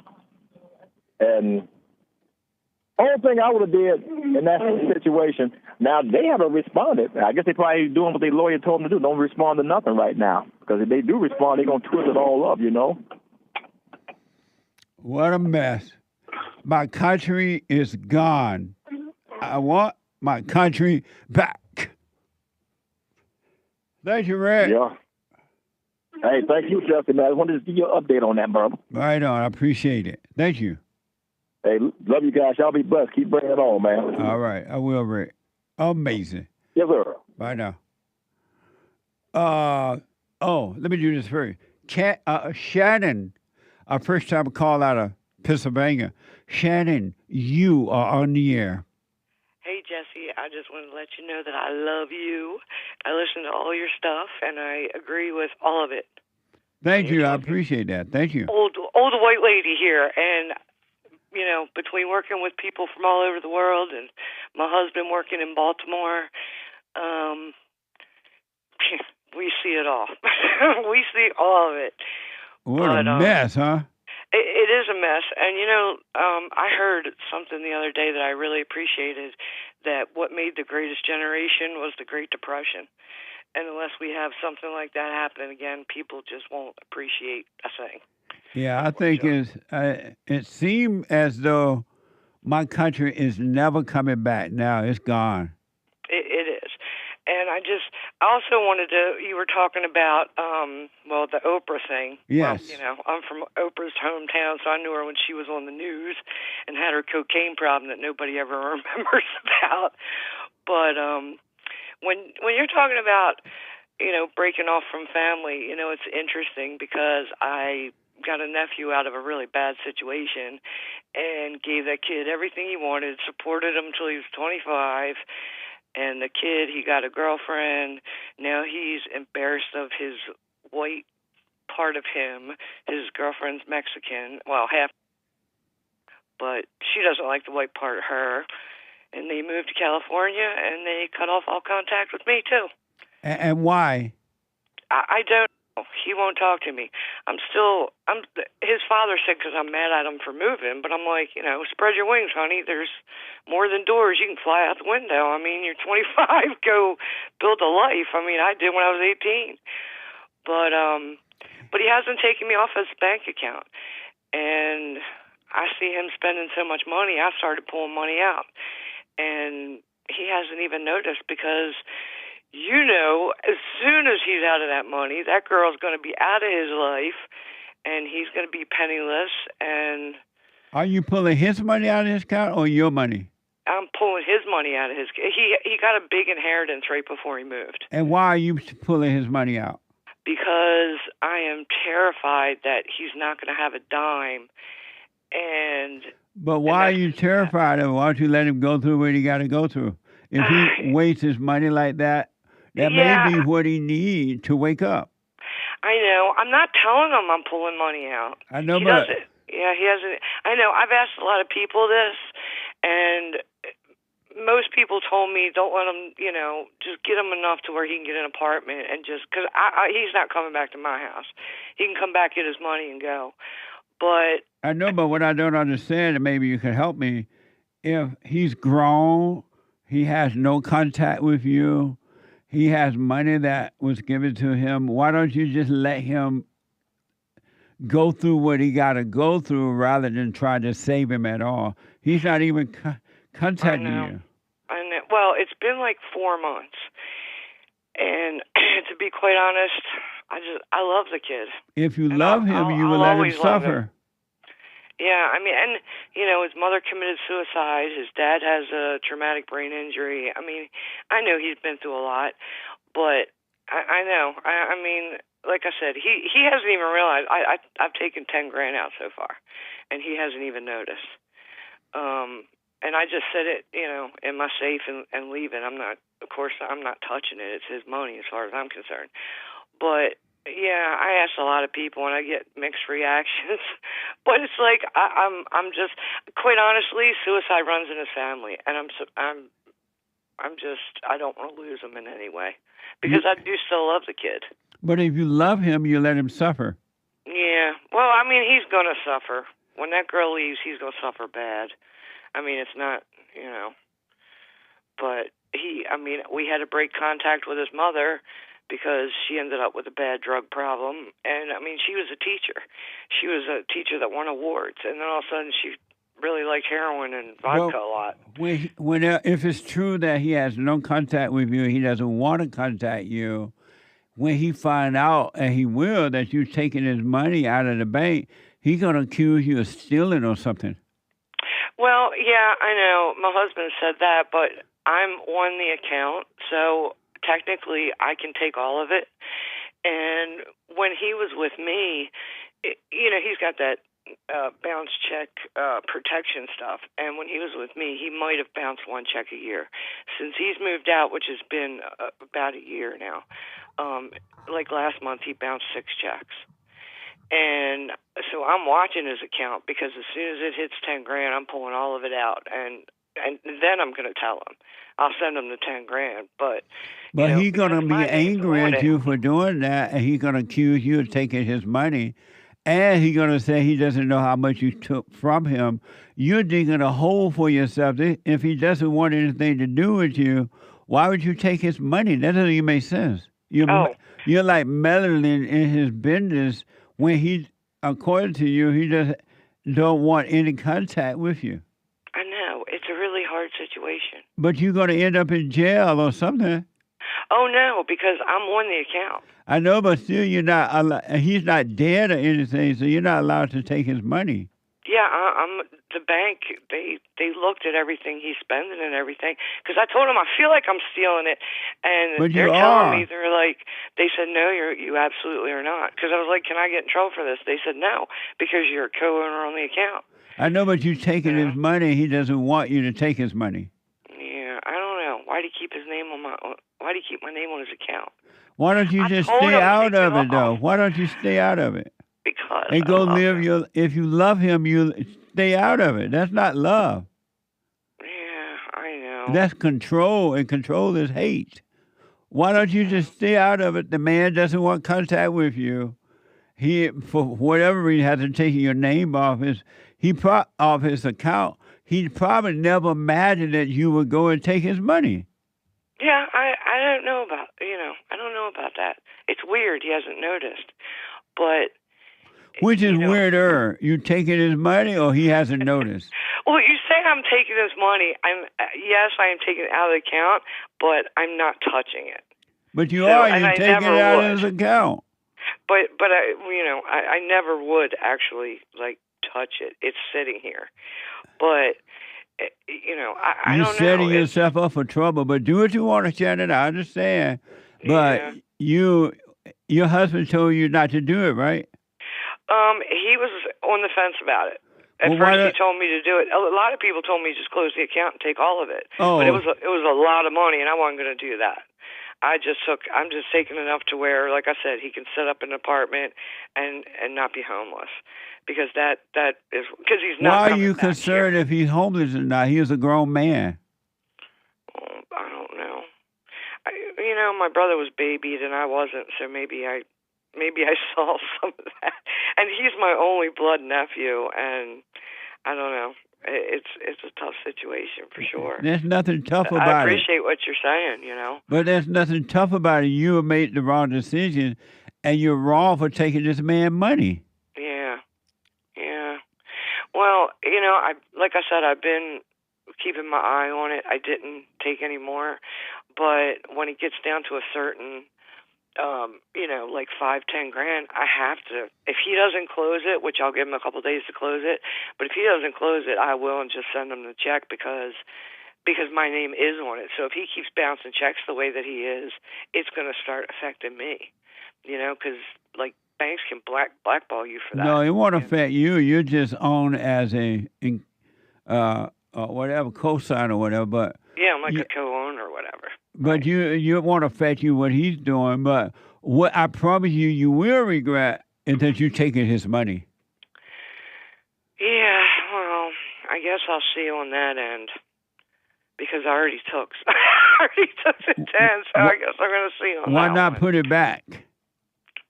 And only thing I would have did in that situation, now they haven't responded. I guess they probably doing what their lawyer told them to do. Don't respond to nothing right now. Because if they do respond, they're going to twist it all up, you know. What a mess. My country is gone. I want my country back. Thank you, Rick. Yeah. Hey, thank you, Justin. I wanted to give you an update on that, brother. Right on. I appreciate it. Thank you. Hey, love you guys. Y'all be blessed. Keep bringing it on, man. All right. I will, Rick. Amazing. Yes, sir. Bye now. Let me do this first. Shannon, our first time call out of Pennsylvania. Shannon, you are on the air. Hey, Jesse, I just wanted to let you know that I love you. I listen to all your stuff, and I agree with all of it. Thank you. I appreciate that. Thank you. Old white lady here, and between working with people from all over the world and my husband working in Baltimore, we see it all. We see all of it. What a mess, huh? It is a mess. And, I heard something the other day that I really appreciated, that what made the greatest generation was the Great Depression. And unless we have something like that happen again, people just won't appreciate a thing. Yeah, I think it seemed as though my country is never coming back now. It's gone. It is. And I also wanted to, you were talking about, the Oprah thing. Yes. Well, I'm from Oprah's hometown, so I knew her when she was on the news and had her cocaine problem that nobody ever remembers about. But when you're talking about, breaking off from family, it's interesting because I got a nephew out of a really bad situation and gave that kid everything he wanted, supported him till he was 25. And the kid, he got a girlfriend. Now he's embarrassed of his white part of him. His girlfriend's Mexican, well, half, but she doesn't like the white part of her. And they moved to California, and they cut off all contact with me, too. And why? I don't know. He won't talk to me. His father said because I'm mad at him for moving, but I'm like, spread your wings, honey. There's more than doors. You can fly out the window. I mean, you're 25. Go build a life. I mean, I did when I was 18. But he hasn't taken me off his bank account. And I see him spending so much money, I started pulling money out. And he hasn't even noticed because, as soon as he's out of that money, that girl's going to be out of his life, and he's going to be penniless. And are you pulling his money out of his account or your money? I'm pulling his money out of his. He got a big inheritance right before he moved. And why are you pulling his money out? Because I am terrified that he's not going to have a dime. But why are you terrified of him? Why don't you let him go through what he got to go through? If he wastes his money like that, that may be what he needs to wake up. I know. I'm not telling him I'm pulling money out. I know, he doesn't. Yeah, he hasn't. I know. I've asked a lot of people this, and most people told me don't let him, just get him enough to where he can get an apartment and just, because he's not coming back to my house. He can come back, get his money, and go. But I know, but what I don't understand, and maybe you can help me, if he's grown, he has no contact with you, he has money that was given to him, why don't you just let him go through what he got to go through rather than try to save him at all? He's not even contacting you. I know. Well, it's been like 4 months. And to be quite honest, I love the kid. If you love him, you will let him suffer. Yeah, I mean, and, his mother committed suicide. His dad has a traumatic brain injury. I mean, I know he's been through a lot, but I know. I mean, like I said, he hasn't even realized. I've taken 10 grand out so far, and he hasn't even noticed. And I just set it, in my safe and leave it. Of course, I'm not touching it. It's his money as far as I'm concerned. But yeah, I ask a lot of people and I get mixed reactions. But it's like I'm just, quite honestly, suicide runs in his family, and I don't want to lose him in any way because I do still love the kid. But if you love him, you let him suffer. Yeah. Well, I mean, he's going to suffer. When that girl leaves, he's going to suffer bad. I mean, it's not, but we had to break contact with his mother because she ended up with a bad drug problem. And, I mean, she was a teacher. She was a teacher that won awards. And then all of a sudden she really liked heroin and vodka a lot. If it's true that he has no contact with you, he doesn't want to contact you, when he find out, and he will, that you're taking his money out of the bank, he's going to accuse you of stealing or something. Well, yeah, I know. My husband said that, but I'm on the account, so technically I can take all of it. And when he was with me, he's got that bounce check protection stuff. And when he was with me, he might have bounced 1 check a year. Since he's moved out, which has been about a year now, like last month, he bounced 6 checks. And so I'm watching his account because as soon as it hits 10 grand, I'm pulling all of it out, and then I'm going to tell him. I'll send him the 10 grand, but he's gonna be my name's angry on at it. you for doing that, and he's gonna accuse you of taking his money, and he's gonna say he doesn't know how much you took from him. You're digging a hole for yourself. If he doesn't want anything to do with you, why would you take his money? That doesn't even make sense. You're like meddling in his business when he, according to you, he don't want any contact with you. I know. It's a really hard situation. But you're going to end up in jail or something. Oh, no, because I'm on the account. I know, but still he's not dead or anything, so you're not allowed to take his money. Yeah, I'm the bank. They looked at everything he's spending and everything. Because I told him I feel like I'm stealing it, and but they're telling me they said no, you absolutely are not. Because I was like, can I get in trouble for this? They said no, because you're a co-owner on the account. I know, but you're taking his money. He doesn't want you to take his money. Yeah, I don't know. Why do you keep his name on my? Why do you keep my name on his account? Why don't you just stay out of it, though? Why don't you stay out of it? Because and go live your. If you love him, you stay out of it. That's not love. Yeah, I know. That's control, and control is hate. Why don't you just stay out of it? The man doesn't want contact with you. He, for whatever reason, has to take your name off his account. He probably never imagined that you would go and take his money. Yeah, I don't know about I don't know about that. It's weird he hasn't noticed, but. Which is weirder, you taking his money or he hasn't noticed? Well, you say I'm taking his money. Yes, I am taking it out of the account, but I'm not touching it. But you're taking it out of his account. But I never would actually touch it. It's sitting here, but I don't know. You're setting yourself up for trouble. But do what you want to, Shannon. I understand. But your husband told you not to do it, right? He was on the fence about it. At first, he told me to do it. A lot of people told me just close the account and take all of it. Oh. But it was a lot of money, and I wasn't going to do that. I'm just taking enough to where, like I said, he can set up an apartment and not be homeless, because that is because he's not. Why are you concerned if he's homeless or not? He is a grown man. I don't know. My brother was babied and I wasn't, so maybe I saw some of that. And he's my only blood nephew, and I don't know. It's a tough situation for sure. There's nothing tough about it. I appreciate what you're saying, But there's nothing tough about it. You made the wrong decision, and you're wrong for taking this man money. Yeah. Well, like I said, I've been keeping my eye on it. I didn't take any more, but when it gets down to a certain like 5-10 grand, I have to. If he doesn't close it, which I'll give him a couple of days to close it, but if he doesn't close it, I will and just send him the check because my name is on it. So if he keeps bouncing checks the way that he is, it's going to start affecting me. Because banks can blackball you for that. No, it won't affect you. You're just owned as a whatever co-sign or whatever, but yeah, I'm like a co-owner or whatever. But you won't affect you what he's doing. But what I promise you will regret is that you're taking his money. Yeah, well, I guess I'll see on that end because I already took the 10, so I guess I'm going to see on Why that not one. put it back?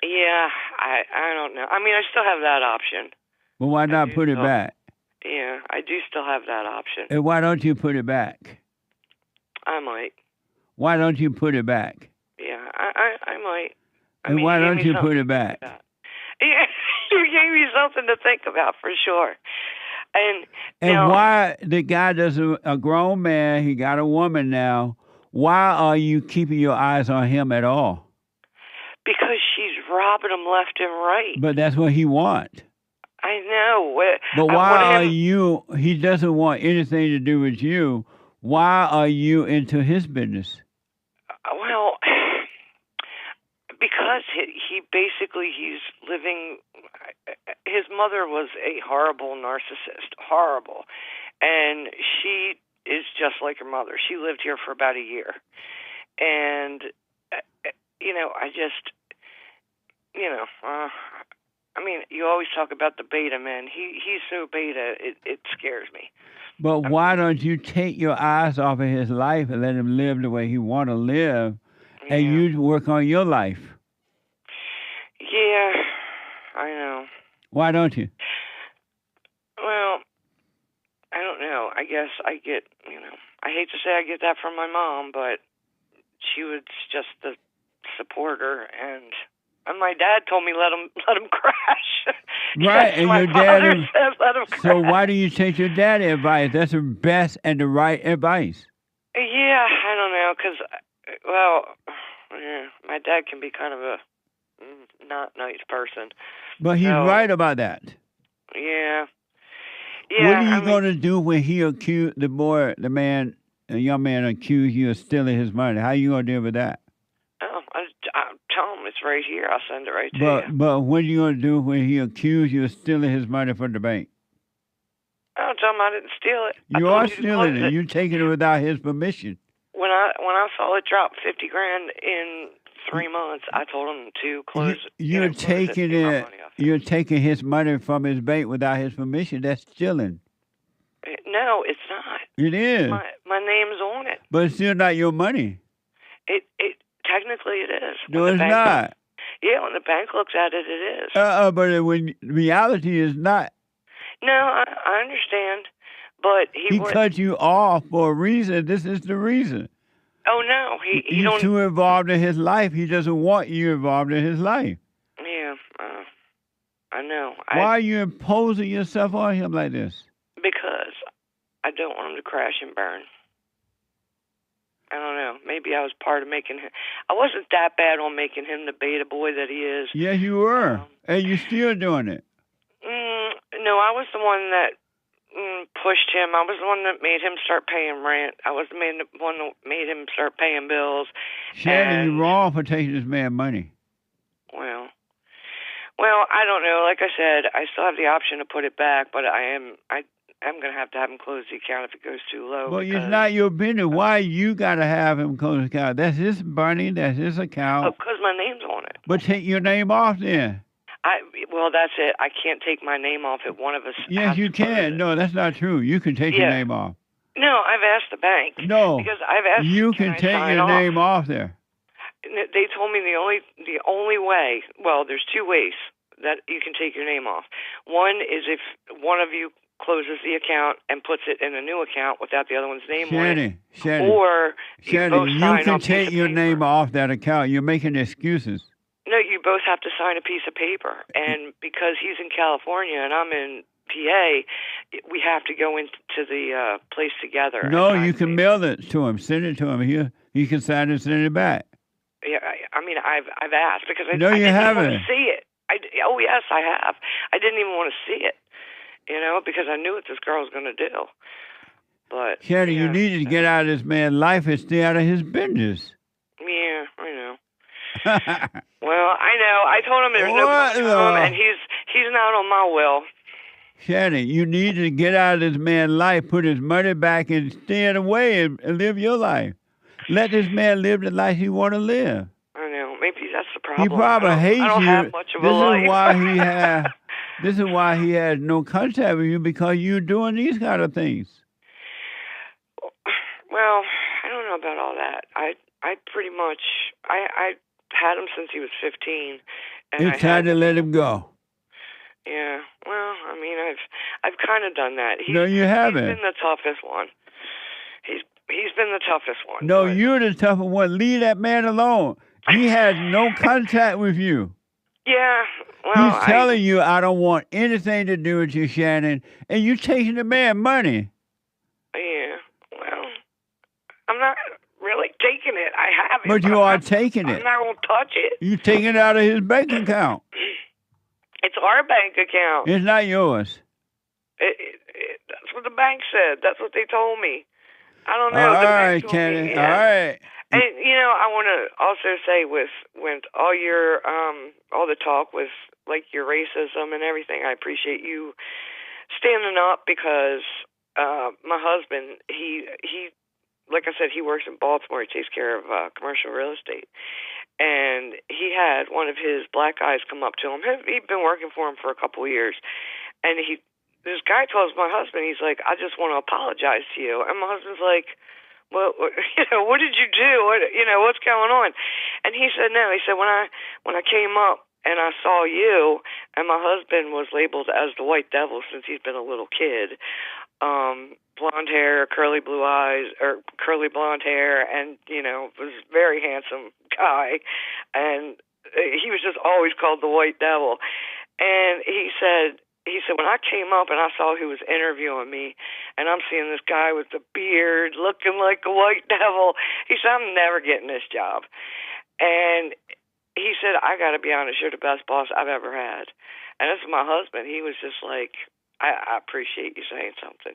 Yeah, I don't know. I mean, I still have that option. Well, why not put it back? Yeah, I do still have that option. And why don't you put it back? I might. Why don't you put it back? Yeah, I might. And why don't you put it back? Yeah, you gave me something to think about for sure. And why the guy doesn't, a grown man, he got a woman now, why are you keeping your eyes on him at all? Because she's robbing him left and right. But that's what he wants. I know. But why are you, he doesn't want anything to do with you. Why are you into his business? Well, because he's living, his mother was a horrible narcissist, horrible. And she is just like her mother. She lived here for about a year. And, I mean, you always talk about the beta man. He's so beta, it scares me. But why don't you take your eyes off of his life and let him live the way he want to live, and you work on your life? Yeah, I know. Why don't you? Well, I don't know. I guess I get, I hate to say I get that from my mom, but she was just the supporter, and my dad told me let him crash. Right, and my your father dad. says let him crash. So why do you take your dad's advice? That's the best and the right advice. Yeah, I don't know, because, my dad can be kind of a not nice person. But he's right about that. Yeah. What are you going to do when he accused the young man accused you of stealing his money? How you going to deal with that? Oh, I'll tell him it's right here. I'll send it right to you. But what are you going to do when he accused you of stealing his money from the bank? I'll tell him I didn't steal it. You are stealing it. You're taking it without his permission. When I saw it drop $50,000 in 3 months, I told him to close. You're taking it. You're taking his money from his bank without his permission. That's stealing. No, it's not. It is. My name's on it. But it's still not your money. It technically it is. No, it's not. Yeah, when the bank looks at it, it is. But when reality is not. No, I understand, but he cut you off for a reason. This is the reason. Oh no, he He's don't. too involved in his life. He doesn't want you involved in his life. Yeah, I know. Why are you imposing yourself on him like this? Because I don't want him to crash and burn. I don't know. Maybe I was part of making him. I wasn't that bad on making him the beta boy that he is. Yes, you were, and you're still doing it. No, I was the one that pushed him. I was the one that made him start paying rent. I was the one that made him start paying bills. Shannon, you're wrong for taking this man money. Well, I don't know. Like I said, I still have the option to put it back, but I'm going to have him close the account if it goes too low. Well, it's not your business. Why you got to have him close the account? That's his money. That's his account. Oh, because my name's on it. But take your name off then. Well, that's it. I can't take my name off it. One of us. Yes, you can. No, that's not true. You can take your name off. No, I've asked the bank. No, because I've asked. You can take your name off there. They told me the only way. Well, there's two ways that you can take your name off. One is if one of you closes the account and puts it in a new account without the other one's name on it. Shannon, or Shannon, you can take your name off that account. You're making excuses. No, you both have to sign a piece of paper. And because he's in California and I'm in PA, we have to go into the place together. No, you can mail it to him. Send it to him. He can sign it and send it back. Yeah, I mean, I've asked because I you didn't haven't. want to see it. Oh, yes, I have. I didn't even want to see it, because I knew what this girl was going to do. But Shannon, you needed to get out of this man's life and stay out of his business. Yeah, I know. Well, I know. I told him there's no going home, and he's not on my will. Shannon, you need to get out of this man's life, put his money back, and stay away and live your life. Let this man live the life he want to live. I know. Maybe that's the problem. He probably hates you. I don't have much of a life. This is why he has no contact with you, because you're doing these kind of things. Well, I don't know about all that. I pretty much I had him since he was 15. And It's time to let him go. Yeah. Well, I mean, I've kind of done that. No, you haven't. He's been the toughest one. He's been the toughest one. No, you're the tougher one. Leave that man alone. He has no contact with you. Yeah. Well, he's telling you, I don't want anything to do with you, Shannon, and you're taking the man money. Yeah. Well, I'm not really taking it. I have it. But you are taking it. I'm not going to touch it. You're taking it out of his bank account. It's our bank account. It's not yours. That's what the bank said. That's what they told me. I don't know. All right, Kenny. All right. And I want to also say with all your all the talk with like your racism and everything, I appreciate you standing up because my husband, he like I said, he works in Baltimore. He takes care of commercial real estate, and he had one of his black guys come up to him. He'd been working for him for a couple of years, and this guy tells my husband, he's like, I just want to apologize to you. And my husband's like, well, what did you do? What's going on? And he said, no. He said, when I came up and I saw you, and my husband was labeled as the White Devil since he's been a little kid, blonde hair, curly blue eyes, or curly blonde hair, and, was a very handsome guy. And he was just always called the White Devil. And he said, when I came up and I saw who was interviewing me, and I'm seeing this guy with the beard looking like a white devil, he said, I'm never getting this job. And he said, I got to be honest, you're the best boss I've ever had. And this is my husband. He was just like, I appreciate you saying something,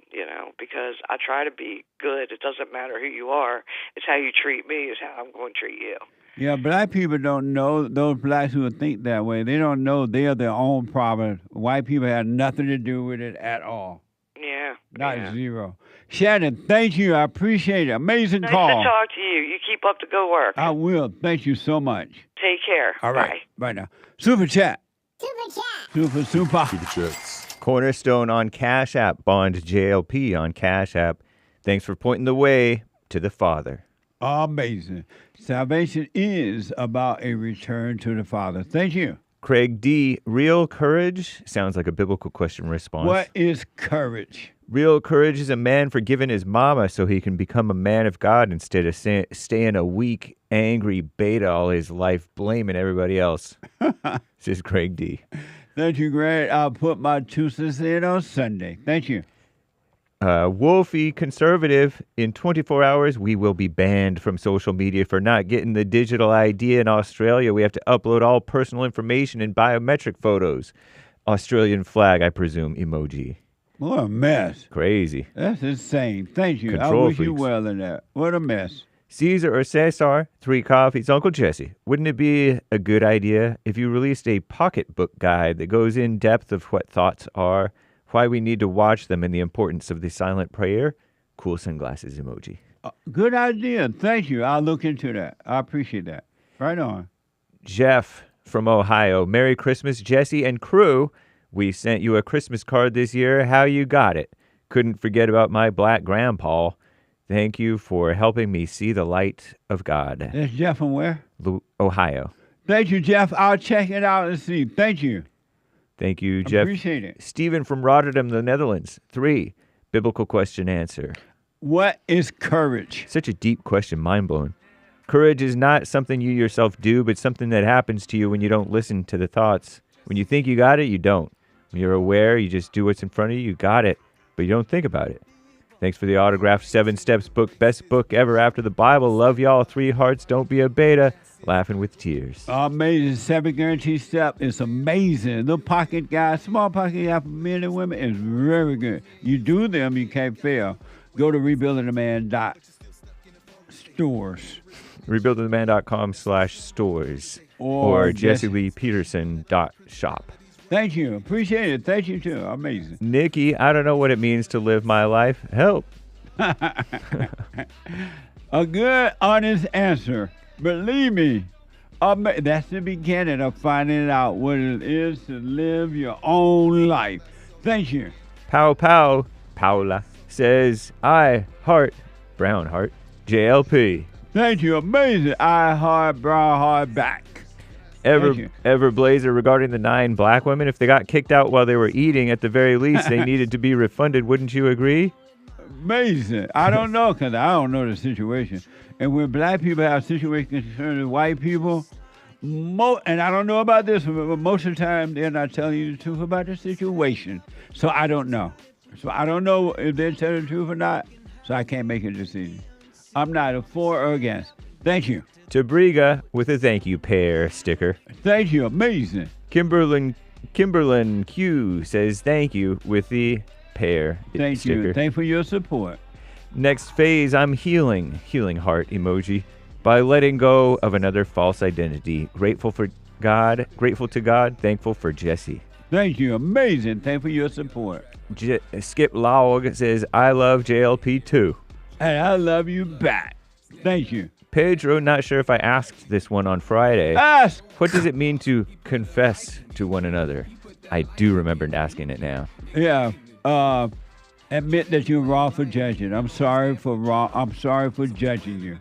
because I try to be good. It doesn't matter who you are. It's how you treat me is how I'm going to treat you. Yeah, black people don't know, those blacks who think that way, they don't know they are their own problem. White people have nothing to do with it at all. Yeah. Not zero. Shannon, thank you. I appreciate it. Amazing call. Nice to talk to you. You keep up the good work. I will. Thank you so much. Take care. All right. Bye now. Super chat. Super chats. Cornerstone on Cash App. Bond JLP on Cash App. Thanks for pointing the way to the Father. Amazing. Salvation is about a return to the Father. Thank you. Craig D. Real courage sounds like a biblical question response. What is courage? Real courage is a man forgiving his mama so he can become a man of God instead of staying a weak, angry beta all his life, blaming everybody else. This is Craig D. Thank you, Greg. I'll put my 2 cents in on Sunday. Thank you. Wolfie Conservative, in 24 hours, we will be banned from social media for not getting the digital ID in Australia. We have to upload all personal information and biometric photos. Australian flag, I presume, emoji. What a mess. Crazy. That's insane. Thank you. Control I wish you freaks. well in that. What a mess. Caesar or Cesar, 3 coffees. Uncle Jesse, wouldn't it be a good idea if you released a pocketbook guide that goes in depth of what thoughts are, why we need to watch them, and the importance of the silent prayer? Cool sunglasses emoji. Good idea. Thank you. I'll look into that. I appreciate that. Right on. Jeff from Ohio. Merry Christmas, Jesse and crew. We sent you a Christmas card this year. How you got it? Couldn't forget about my black grandpa. Thank you for helping me see the light of God. That's Jeff from where? Ohio. Thank you, Jeff. I'll check it out and see. Thank you. Thank you, Jeff. Appreciate it. Stephen from Rotterdam, the Netherlands. 3, biblical question answer. What is courage? Such a deep question, mind-blowing. Courage is not something you yourself do, but something that happens to you when you don't listen to the thoughts. When you think you got it, you don't. When you're aware, you just do what's in front of you, you got it, but you don't think about it. Thanks for the autographed 7 Steps book, best book ever after the Bible. Love y'all, 3 hearts, don't be a beta. Laughing with tears. Amazing. 7 guaranteed step is amazing. Little pocket guy, small pocket guy for men and women is very good. You do them, you can't fail. Go to rebuildingtheman.stores. rebuildingtheman.com/stores or jesseleepeterson.shop. Thank you. Appreciate it. Thank you, too. Amazing. Nikki, I don't know what it means to live my life. Help. A good, honest answer. Believe me, that's the beginning of finding out what it is to live your own life. Thank you. Pow Pow, Paula, says, I heart, brown heart, JLP. Thank you. Amazing. I heart, brown heart back. Ever Blazer, regarding the 9 black women, if they got kicked out while they were eating, at the very least, they needed to be refunded. Wouldn't you agree? Amazing. I don't know, because I don't know the situation. And when black people have situations concerning white people, and I don't know about this, but most of the time they're not telling you the truth about the situation. So I don't know. So I don't know if they're telling the truth or not, so I can't make a decision. I'm neither for or against. Thank you. Tabriga with a thank you pair sticker. Thank you. Amazing. Kimberlyn Q says thank you with the pair Thank sticker. you. Thank you for your support. Next phase, I'm healing heart emoji, by letting go of another false identity. Grateful to God, thankful for Jesse. Thank you. Amazing. Thank you for your support. Skip Log says, I love JLP too. And I love you back. Thank you. Pedro, not sure if I asked this one on Friday. Ask! What does it mean to confess to one another? I do remember asking it now. Yeah. Admit that you're wrong for judging. I'm sorry for judging you.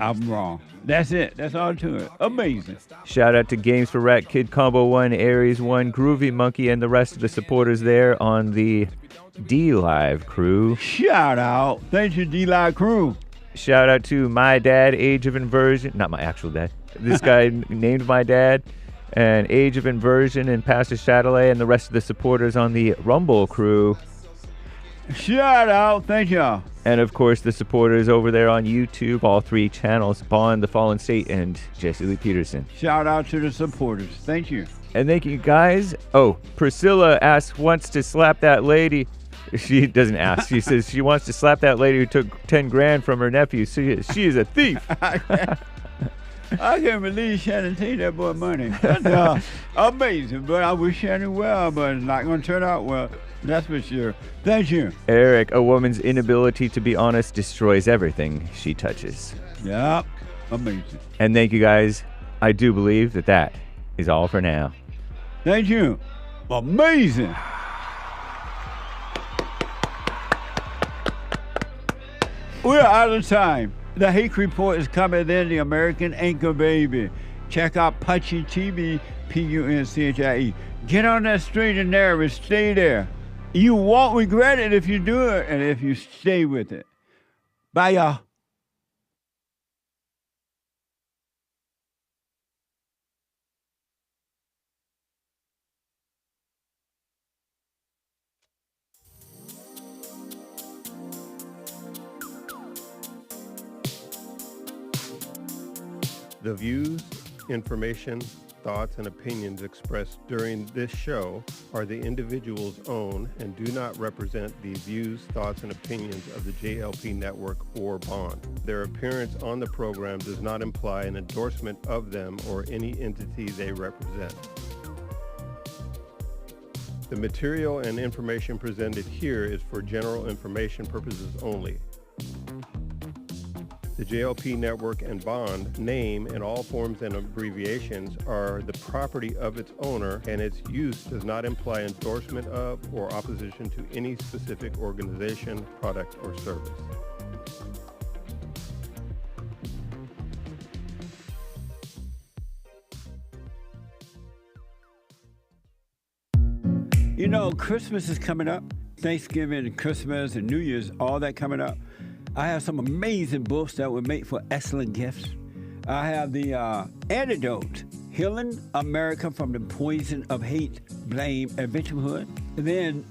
I'm wrong. That's it. That's all to it. Amazing. Shout out to Games for Rat, Kid Combo 1, Aries 1, Groovy Monkey, and the rest of the supporters there on the D-Live crew. Shout out. Thank you, D-Live crew. Shout out to my dad, Age of Inversion. Not my actual dad. This guy named my dad. And Age of Inversion and Pastor Chatelet and the rest of the supporters on the Rumble crew. Shout out. Thank y'all. And, of course, the supporters over there on YouTube, all 3 channels, Bond, The Fallen State, and Jesse Lee Peterson. Shout out to the supporters. Thank you. And thank you, guys. Oh, Priscilla wants to slap that lady. She doesn't ask. She says she wants to slap that lady who took 10 grand from her nephew. She is a thief. I can't believe Shannon take that boy money. That's amazing. But I wish Shannon well, but it's not going to turn out well. That's for sure. Thank you. Eric, a woman's inability to be honest destroys everything she touches. Yep. Amazing. And thank you, guys. I do believe that is all for now. Thank you. Amazing. We're out of time. The Hake Report is coming in, the American Anchor Baby. Check out Punchy TV, Punchie. Get on that straight and narrow and stay there. You won't regret it if you do it and if you stay with it. Bye, y'all. The views, information, thoughts, and opinions expressed during this show are the individual's own and do not represent the views, thoughts, and opinions of the JLP Network or Bond. Their appearance on the program does not imply an endorsement of them or any entity they represent. The material and information presented here is for general information purposes only. The JLP Network and Bond name and all forms and abbreviations are the property of its owner, and its use does not imply endorsement of or opposition to any specific organization, product, or service. You know, Christmas is coming up. Thanksgiving and Christmas and New Year's, all that coming up. I have some amazing books that would make for excellent gifts. I have the Antidote, Healing America from the Poison of Hate, Blame, and Victimhood. And then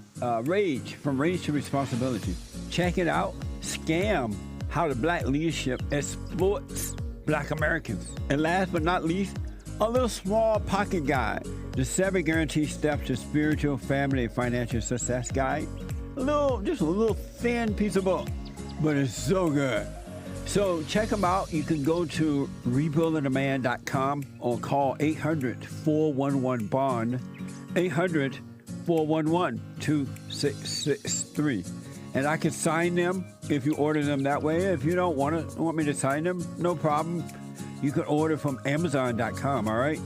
Rage, From Rage to Responsibility. Check it out. Scam, How the Black Leadership Exploits Black Americans. And last but not least, a little small pocket guide, the 7 Guaranteed Steps to Spiritual, Family, and Financial Success Guide. Just a little thin piece of book, but it's so good. So check them out. You can go to rebuildingaman.com or call 800-411-BOND, 800-411-2663. And I can sign them if you order them that way. If you don't want me to sign them, no problem. You can order from Amazon.com, all right?